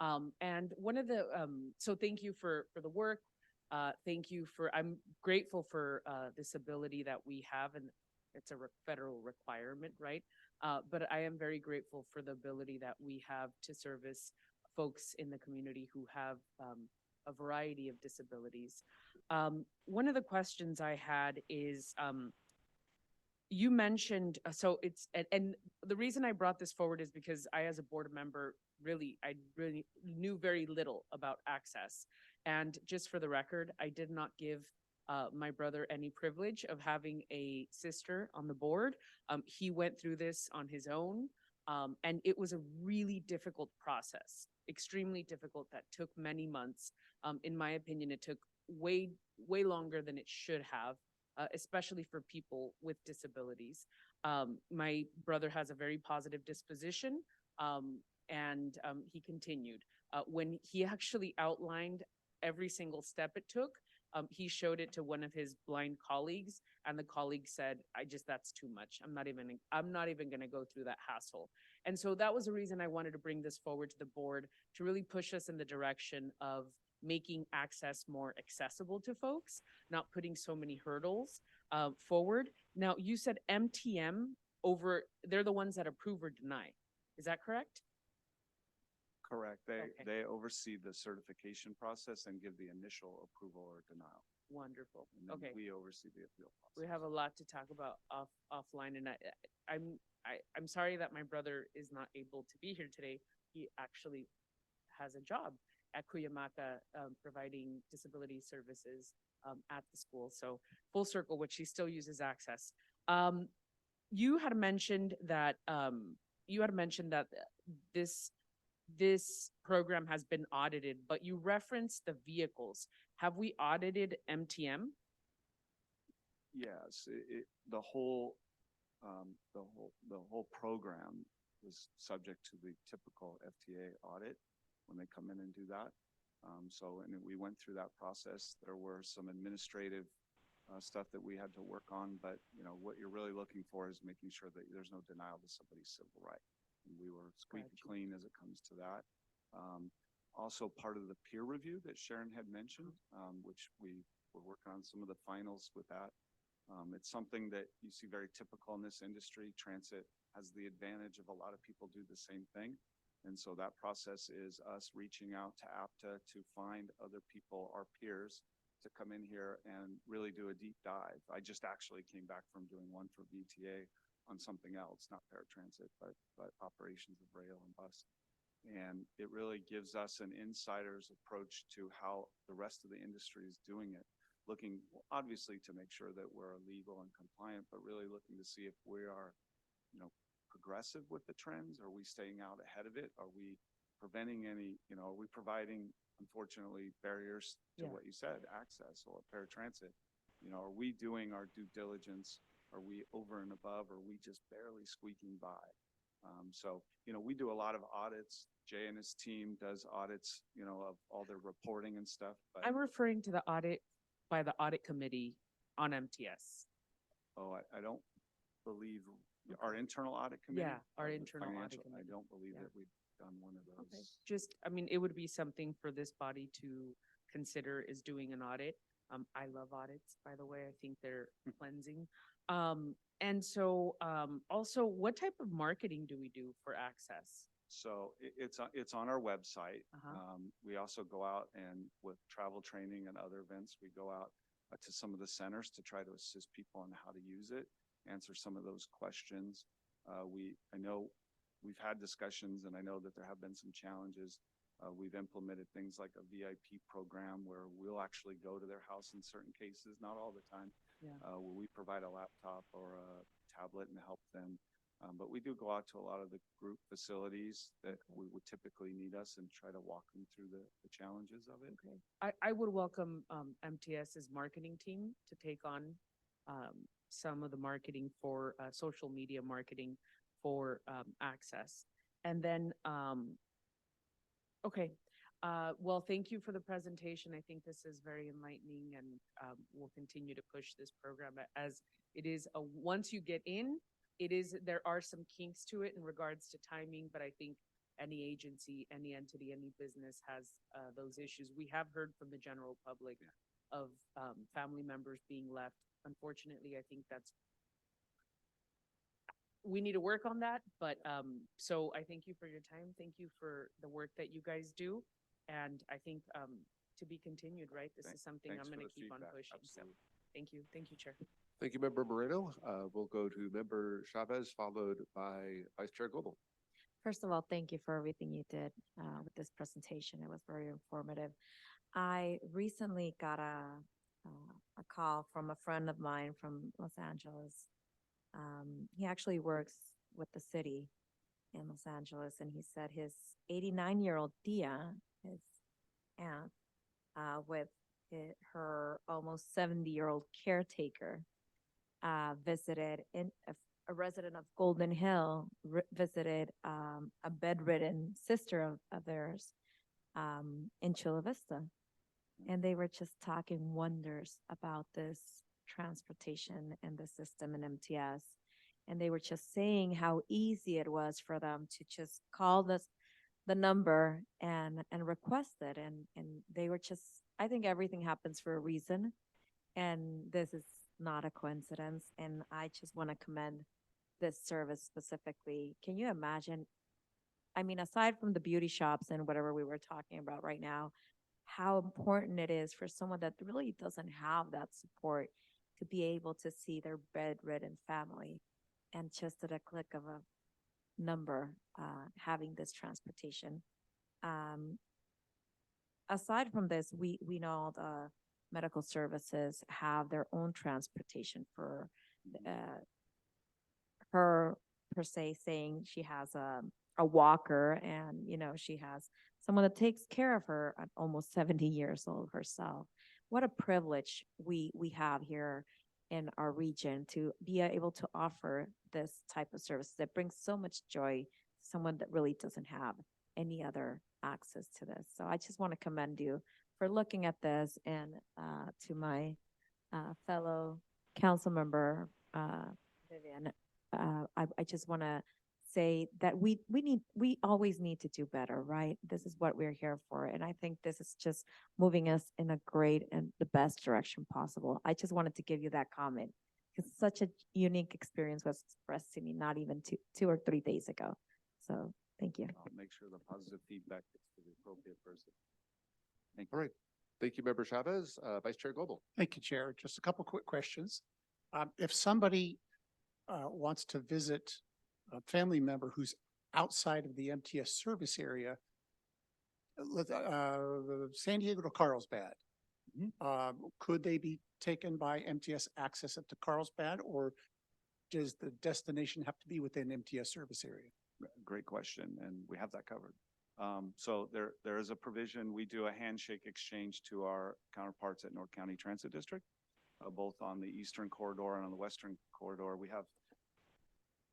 And one of the, so thank you for the work. Thank you for, I'm grateful for this ability that we have, and it's a federal requirement, right? But I am very grateful for the ability that we have to service folks in the community who have a variety of disabilities. One of the questions I had is, you mentioned, so it's, and the reason I brought this forward is because I, as a board member, I really knew very little about access. And just for the record, I did not give my brother any privilege of having a sister on the board. He went through this on his own, and it was a really difficult process, extremely difficult, that took many months. In my opinion, it took way longer than it should have, especially for people with disabilities. My brother has a very positive disposition, and he continued. When he actually outlined every single step it took, he showed it to one of his blind colleagues, and the colleague said, that's too much. I'm not even gonna go through that hassle. And so that was the reason I wanted to bring this forward to the board, to really push us in the direction of making access more accessible to folks, not putting so many hurdles forward. Now, you said MTM they're the ones that approve or deny. Is that correct? Correct. Okay. They oversee the certification process and give the initial approval or denial. Wonderful. And then Okay. we oversee the appeal process. We have a lot to talk about offline, and I'm sorry that my brother is not able to be here today. He actually has a job at Cuyamaca, providing disability services at the school. So full circle, which he still uses access. You had mentioned that this program has been audited, but you referenced the vehicles. Have we audited MTM? Yes, the whole program was subject to the typical FTA audit when they come in and do that. And we went through that process. There were some administrative stuff that we had to work on, but what you're really looking for is making sure that there's no denial to somebody's civil right. And we were squeaky clean as it comes to that. Also part of the peer review that Sharon had mentioned, which we were working on some of the finals with that. It's something that you see very typical in this industry. Transit has the advantage of a lot of people do the same thing. And so that process is us reaching out to APTA to find other people, our peers, to come in here and really do a deep dive. I just actually came back from doing one for VTA on something else, not paratransit, but operations of rail and bus. And it really gives us an insider's approach to how the rest of the industry is doing it. Looking obviously to make sure that we're legal and compliant, but really looking to see if we are, progressive with the trends. Are we staying out ahead of it? Are we preventing any, are we providing, unfortunately, barriers to what you said, access or paratransit? Are we doing our due diligence? Are we over and above? Or are we just barely squeaking by? We do a lot of audits. Jay and his team does audits, of all their reporting and stuff. But I'm referring to the audit by the audit committee on MTS. I don't believe our internal audit committee. Yeah, our the internal audit financial, committee. I don't believe Yeah. that we've done one of those. Okay. Just, it would be something for this body to consider is doing an audit. I love audits, by the way. I think they're cleansing. And so, also, what type of marketing do we do for access? So it's on our website. Uh-huh. We also go out and with travel training and other events, we go out to some of the centers to try to assist people on how to use it, answer some of those questions. I know we've had discussions and I know that there have been some challenges. We've implemented things like a VIP program where we'll actually go to their house in certain cases, not all the time, where we provide a laptop or a tablet and help them. But we do go out to a lot of the group facilities that we would typically need us and try to walk them through the challenges of it. Okay. I would welcome MTS's marketing team to take on some of the marketing for social media marketing for access. And then, okay. Well, thank you for the presentation. I think this is very enlightening and we'll continue to push this program as it is. Once you get in, there are some kinks to it in regards to timing, but I think any agency, any entity, any business has those issues. We have heard from the general public of family members being left. Unfortunately, I think we need to work on that, but so I thank you for your time. Thank you for the work that you guys do. And I think to be continued, right? This is something I'm going to keep on pushing. So thank you. Thank you, Chair. Thank you, Member Moreno. We'll go to Member Chavez, followed by Vice Chair Goebel. First of all, thank you for everything you did with this presentation. It was very informative. I recently got a call from a friend of mine from Los Angeles. He actually works with the city in Los Angeles, and he said his 89-year-old tia, his aunt, with her almost 70-year-old caretaker, visited a resident of Golden Hill, visited a bedridden sister of theirs in Chula Vista. And they were just talking wonders about this transportation and the system in MTS. And they were just saying how easy it was for them to just call the number and request it. And they were just, I think everything happens for a reason. And this is not a coincidence. And I just want to commend this service specifically. Can you imagine? I mean, aside from the beauty shops and whatever we were talking about right now, how important it is for someone that really doesn't have that support to be able to see their bedridden family and just at a click of a number, having this transportation. Aside from this, we know the medical services have their own transportation for her, per se, saying she has a walker and, she has someone that takes care of her at almost 70 years old herself. What a privilege we have here in our region to be able to offer this type of service that brings so much joy to someone that really doesn't have any other access to this. So I just want to commend you for looking at this, and to my fellow council member, Vivian, I just want to say that we always need to do better, right? This is what we're here for. And I think this is just moving us in a great and the best direction possible. I just wanted to give you that comment because such a unique experience was expressed to me not even two or 3 days ago. So thank you. I'll make sure the positive feedback gets to the appropriate person. Thank you. All right. Thank you, Member Chavez. Vice Chair Goebel. Thank you, Chair. Just a couple quick questions. If somebody wants to visit a family member who's outside of the MTS service area, San Diego to Carlsbad, could they be taken by MTS access up to Carlsbad, or does the destination have to be within MTS service area? Great question, and we have that covered. So there is a provision. We do a handshake exchange to our counterparts at North County Transit District, both on the eastern corridor and on the western corridor. We have,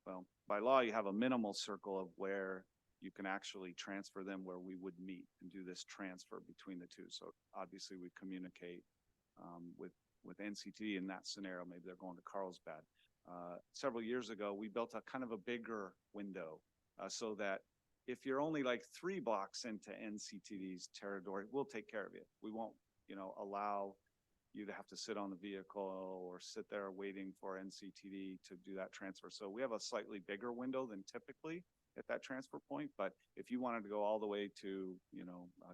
well, by law, you have a minimal circle of where you can actually transfer them, where we would meet and do this transfer between the two. So obviously we communicate with NCT in that scenario. Maybe they're going to Carlsbad. Several years ago, we built a kind of a bigger window so that if you're only like 3 blocks into NCTD's territory, we'll take care of you. We won't, allow you to have to sit on the vehicle or sit there waiting for NCTD to do that transfer. So we have a slightly bigger window than typically at that transfer point. But if you wanted to go all the way to,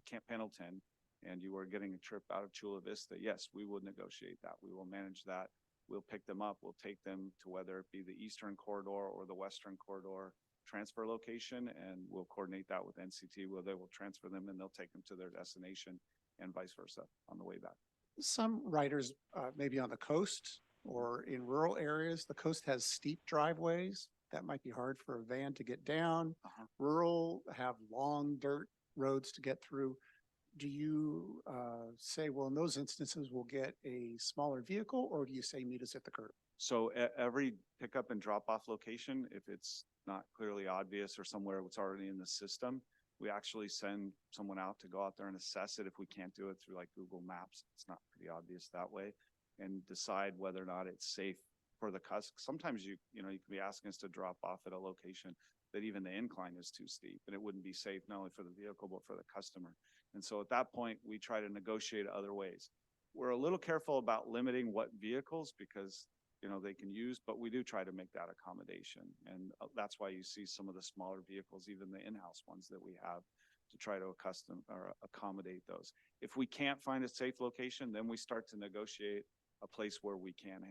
Camp Pendleton and you were getting a trip out of Chula Vista, yes, we would negotiate that. We will manage that. We'll pick them up. We'll take them to whether it be the eastern corridor or the western corridor transfer location, and we'll coordinate that with NCT where they will transfer them and they'll take them to their destination and vice versa on the way back. Some riders, maybe on the coast or in rural areas, the coast has steep driveways. That might be hard for a van to get down. Rural have long dirt roads to get through. Do you say, well, in those instances, we'll get a smaller vehicle, or do you say meet us at the curb? So every pickup and drop off location, if it's not clearly obvious or somewhere it's already in the system, we actually send someone out to go out there and assess it. If we can't do it through like Google Maps, it's not pretty obvious that way, and decide whether or not it's safe for the customer. Sometimes you can be asking us to drop off at a location that even the incline is too steep and it wouldn't be safe not only for the vehicle, but for the customer. And so at that point, we try to negotiate other ways. We're a little careful about limiting what vehicles because they can use, but we do try to make that accommodation. And that's why you see some of the smaller vehicles, even the in-house ones that we have, to try to accommodate those. If we can't find a safe location, then we start to negotiate a place where we can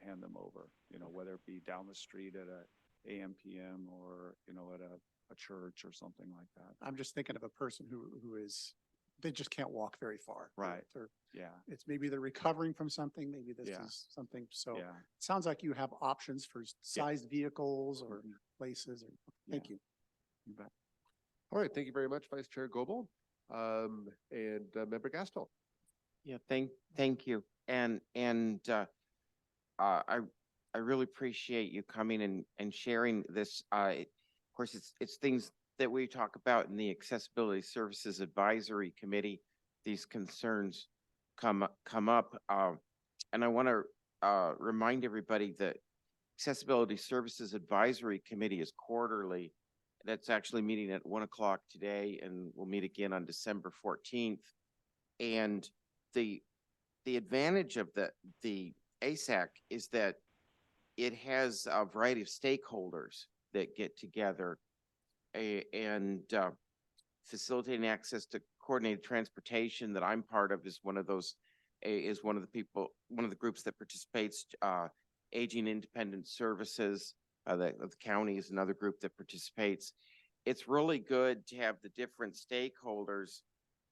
hand them over, whether it be down the street at a AM/PM or, at a church or something like that. I'm just thinking of a person who is, they just can't walk very far. Right. Yeah. It's maybe they're recovering from something. Maybe this is something. So Yeah. it sounds like you have options for sized vehicles or places. Thank you. You bet. All right. Thank you very much, Vice Chair Goebel. And Member Gaston. Yeah, thank you. And I really appreciate you coming and sharing this. Of course, it's things that we talk about in the Accessibility Services Advisory Committee. These concerns come up, and I want to remind everybody that Accessibility Services Advisory Committee is quarterly. That's actually meeting at 1 o'clock today, and we'll meet again on December 14th. And the advantage of the ASAC is that it has a variety of stakeholders that get together and facilitating access to coordinated transportation that I'm part of is one of those, is one of the groups that participates. Aging Independent Services, the county is another group that participates. It's really good to have the different stakeholders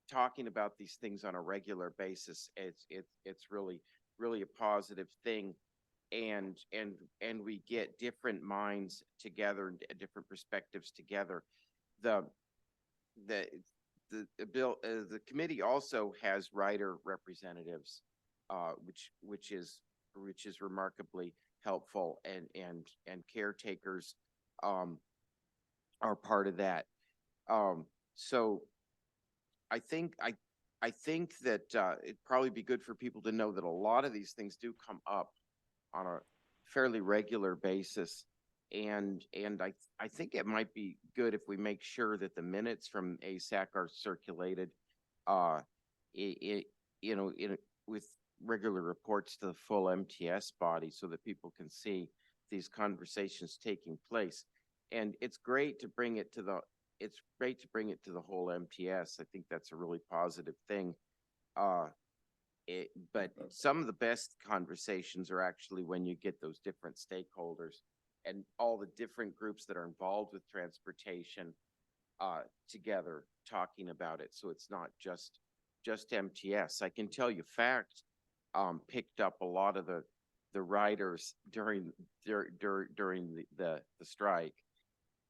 talking about these things on a regular basis. It's really a positive thing. And we get different minds together and different perspectives together. The committee also has rider representatives, which is which is remarkably helpful, and caretakers are part of that. So I think that it'd probably be good for people to know that a lot of these things do come up on a fairly regular basis. And I think it might be good if we make sure that the minutes from ASAC are circulated, with regular reports to the full MTS body so that people can see these conversations taking place. And it's great to bring it to the whole MTS. I think that's a really positive thing. But some of the best conversations are actually when you get those different stakeholders and all the different groups that are involved with transportation together talking about it. So it's not just MTS. I can tell you FACT picked up a lot of the riders during the strike,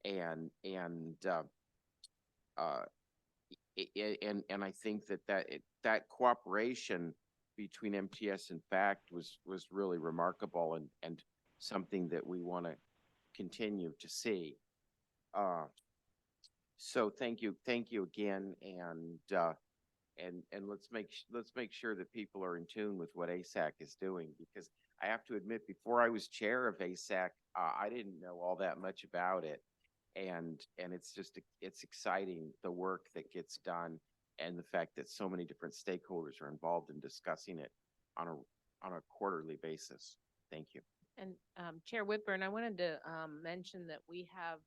and I think that cooperation between MTS and FACT was really remarkable and something that we want to continue to see. So thank you again, and let's make sure that people are in tune with what ASAC is doing, because I have to admit, before I was chair of ASAC, I didn't know all that much about it, and it's exciting, the work that gets done and the fact that so many different stakeholders are involved in discussing it on a quarterly basis. Thank you. And Chair Whitburn, I wanted to mention that we have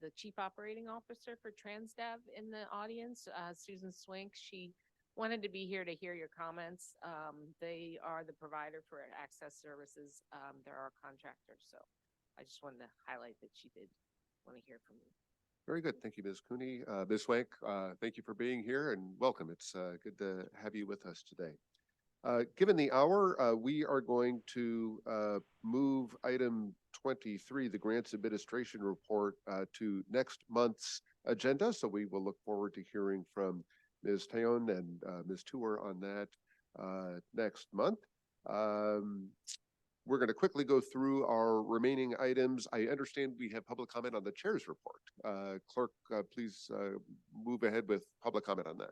the Chief Operating Officer for TransDev in the audience, Susan Swink. She wanted to be here to hear your comments. They are the provider for access services. They're our contractor. So I just wanted to highlight that she did want to hear from you. Very good. Thank you, Ms. Cooney. Ms. Swank, thank you for being here and welcome. It's good to have you with us today. Given the hour, we are going to move item 23, the Grants Administration Report, to next month's agenda. So we will look forward to hearing from Ms. Teon and Ms. Tour on that next month. We're going to quickly go through our remaining items. I understand we have public comment on the chair's report. Clerk, please move ahead with public comment on that.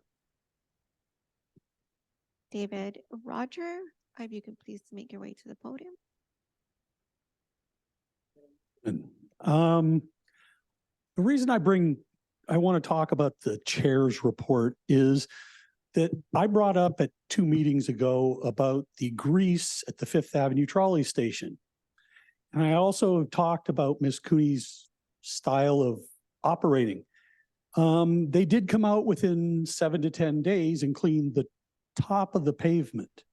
David, Roger, if you can please make your way to the podium. The reason I want to talk about the chair's report is that I brought up at 2 meetings ago about the grease at the Fifth Avenue trolley station. And I also talked about Ms. Cooney's style of operating. They did come out within 7 to 10 days and clean the top of the pavement,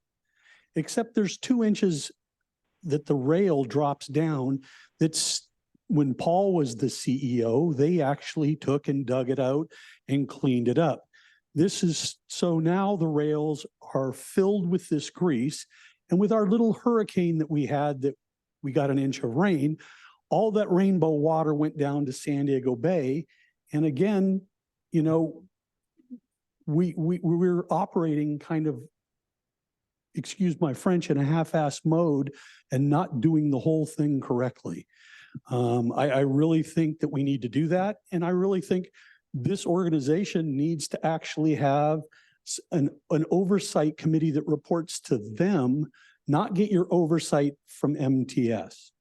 except there's 2 inches that the rail drops down. That's when Paul was the CEO, they actually took and dug it out and cleaned it up. So now the rails are filled with this grease, and with our little hurricane that we had, that we got 1 inch of rain, all that rainbow water went down to San Diego Bay. And again, we're operating kind of, excuse my French, in a half-ass mode and not doing the whole thing correctly. I really think that we need to do that. And I really think this organization needs to actually have an oversight committee that reports to them, not get your oversight from MTS.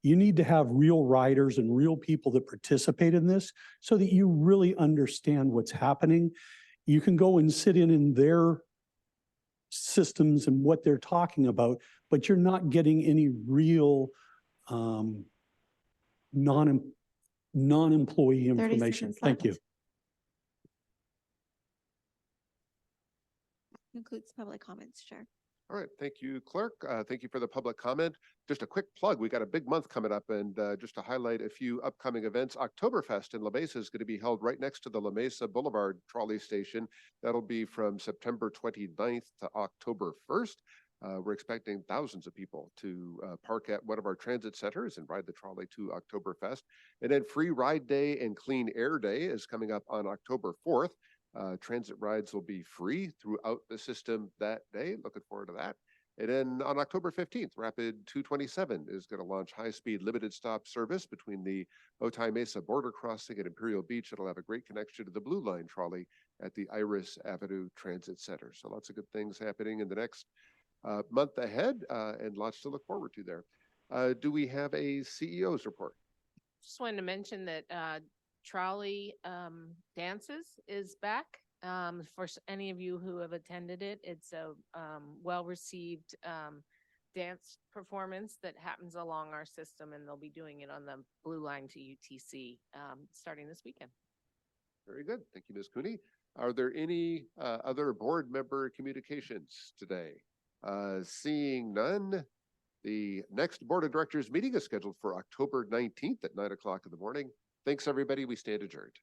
You need to have real riders and real people that participate in this so that you really understand what's happening. You can go and sit in their systems and what they're talking about, but you're not getting any real non-employee information. Thank you. Concludes public comments, Chair. All right. Thank you, Clerk. Thank you for the public comment. Just a quick plug. We got a big month coming up, and just to highlight a few upcoming events, Oktoberfest in La Mesa is going to be held right next to the La Mesa Boulevard trolley station. That'll be from September 29th to October 1st. We're expecting thousands of people to park at one of our transit centers and ride the trolley to Oktoberfest. And then Free Ride Day and Clean Air Day is coming up on October 4th. Transit rides will be free throughout the system that day. Looking forward to that. And then on October 15th, Rapid 227 is going to launch high-speed limited stop service between the Otay Mesa border crossing at Imperial Beach. It'll have a great connection to the Blue Line trolley at the Iris Avenue Transit Center. So lots of good things happening in the next month ahead and lots to look forward to there. Do we have a CEO's report? Just wanted to mention that trolley dances is back. For any of you who have attended it, it's a well-received dance performance that happens along our system, and they'll be doing it on the Blue Line to UTC starting this weekend. Very good. Thank you, Ms. Cooney. Are there any other board member communications today? Seeing none, the next Board of Directors meeting is scheduled for October 19th at 9 o'clock in the morning. Thanks, everybody. We stand adjourned.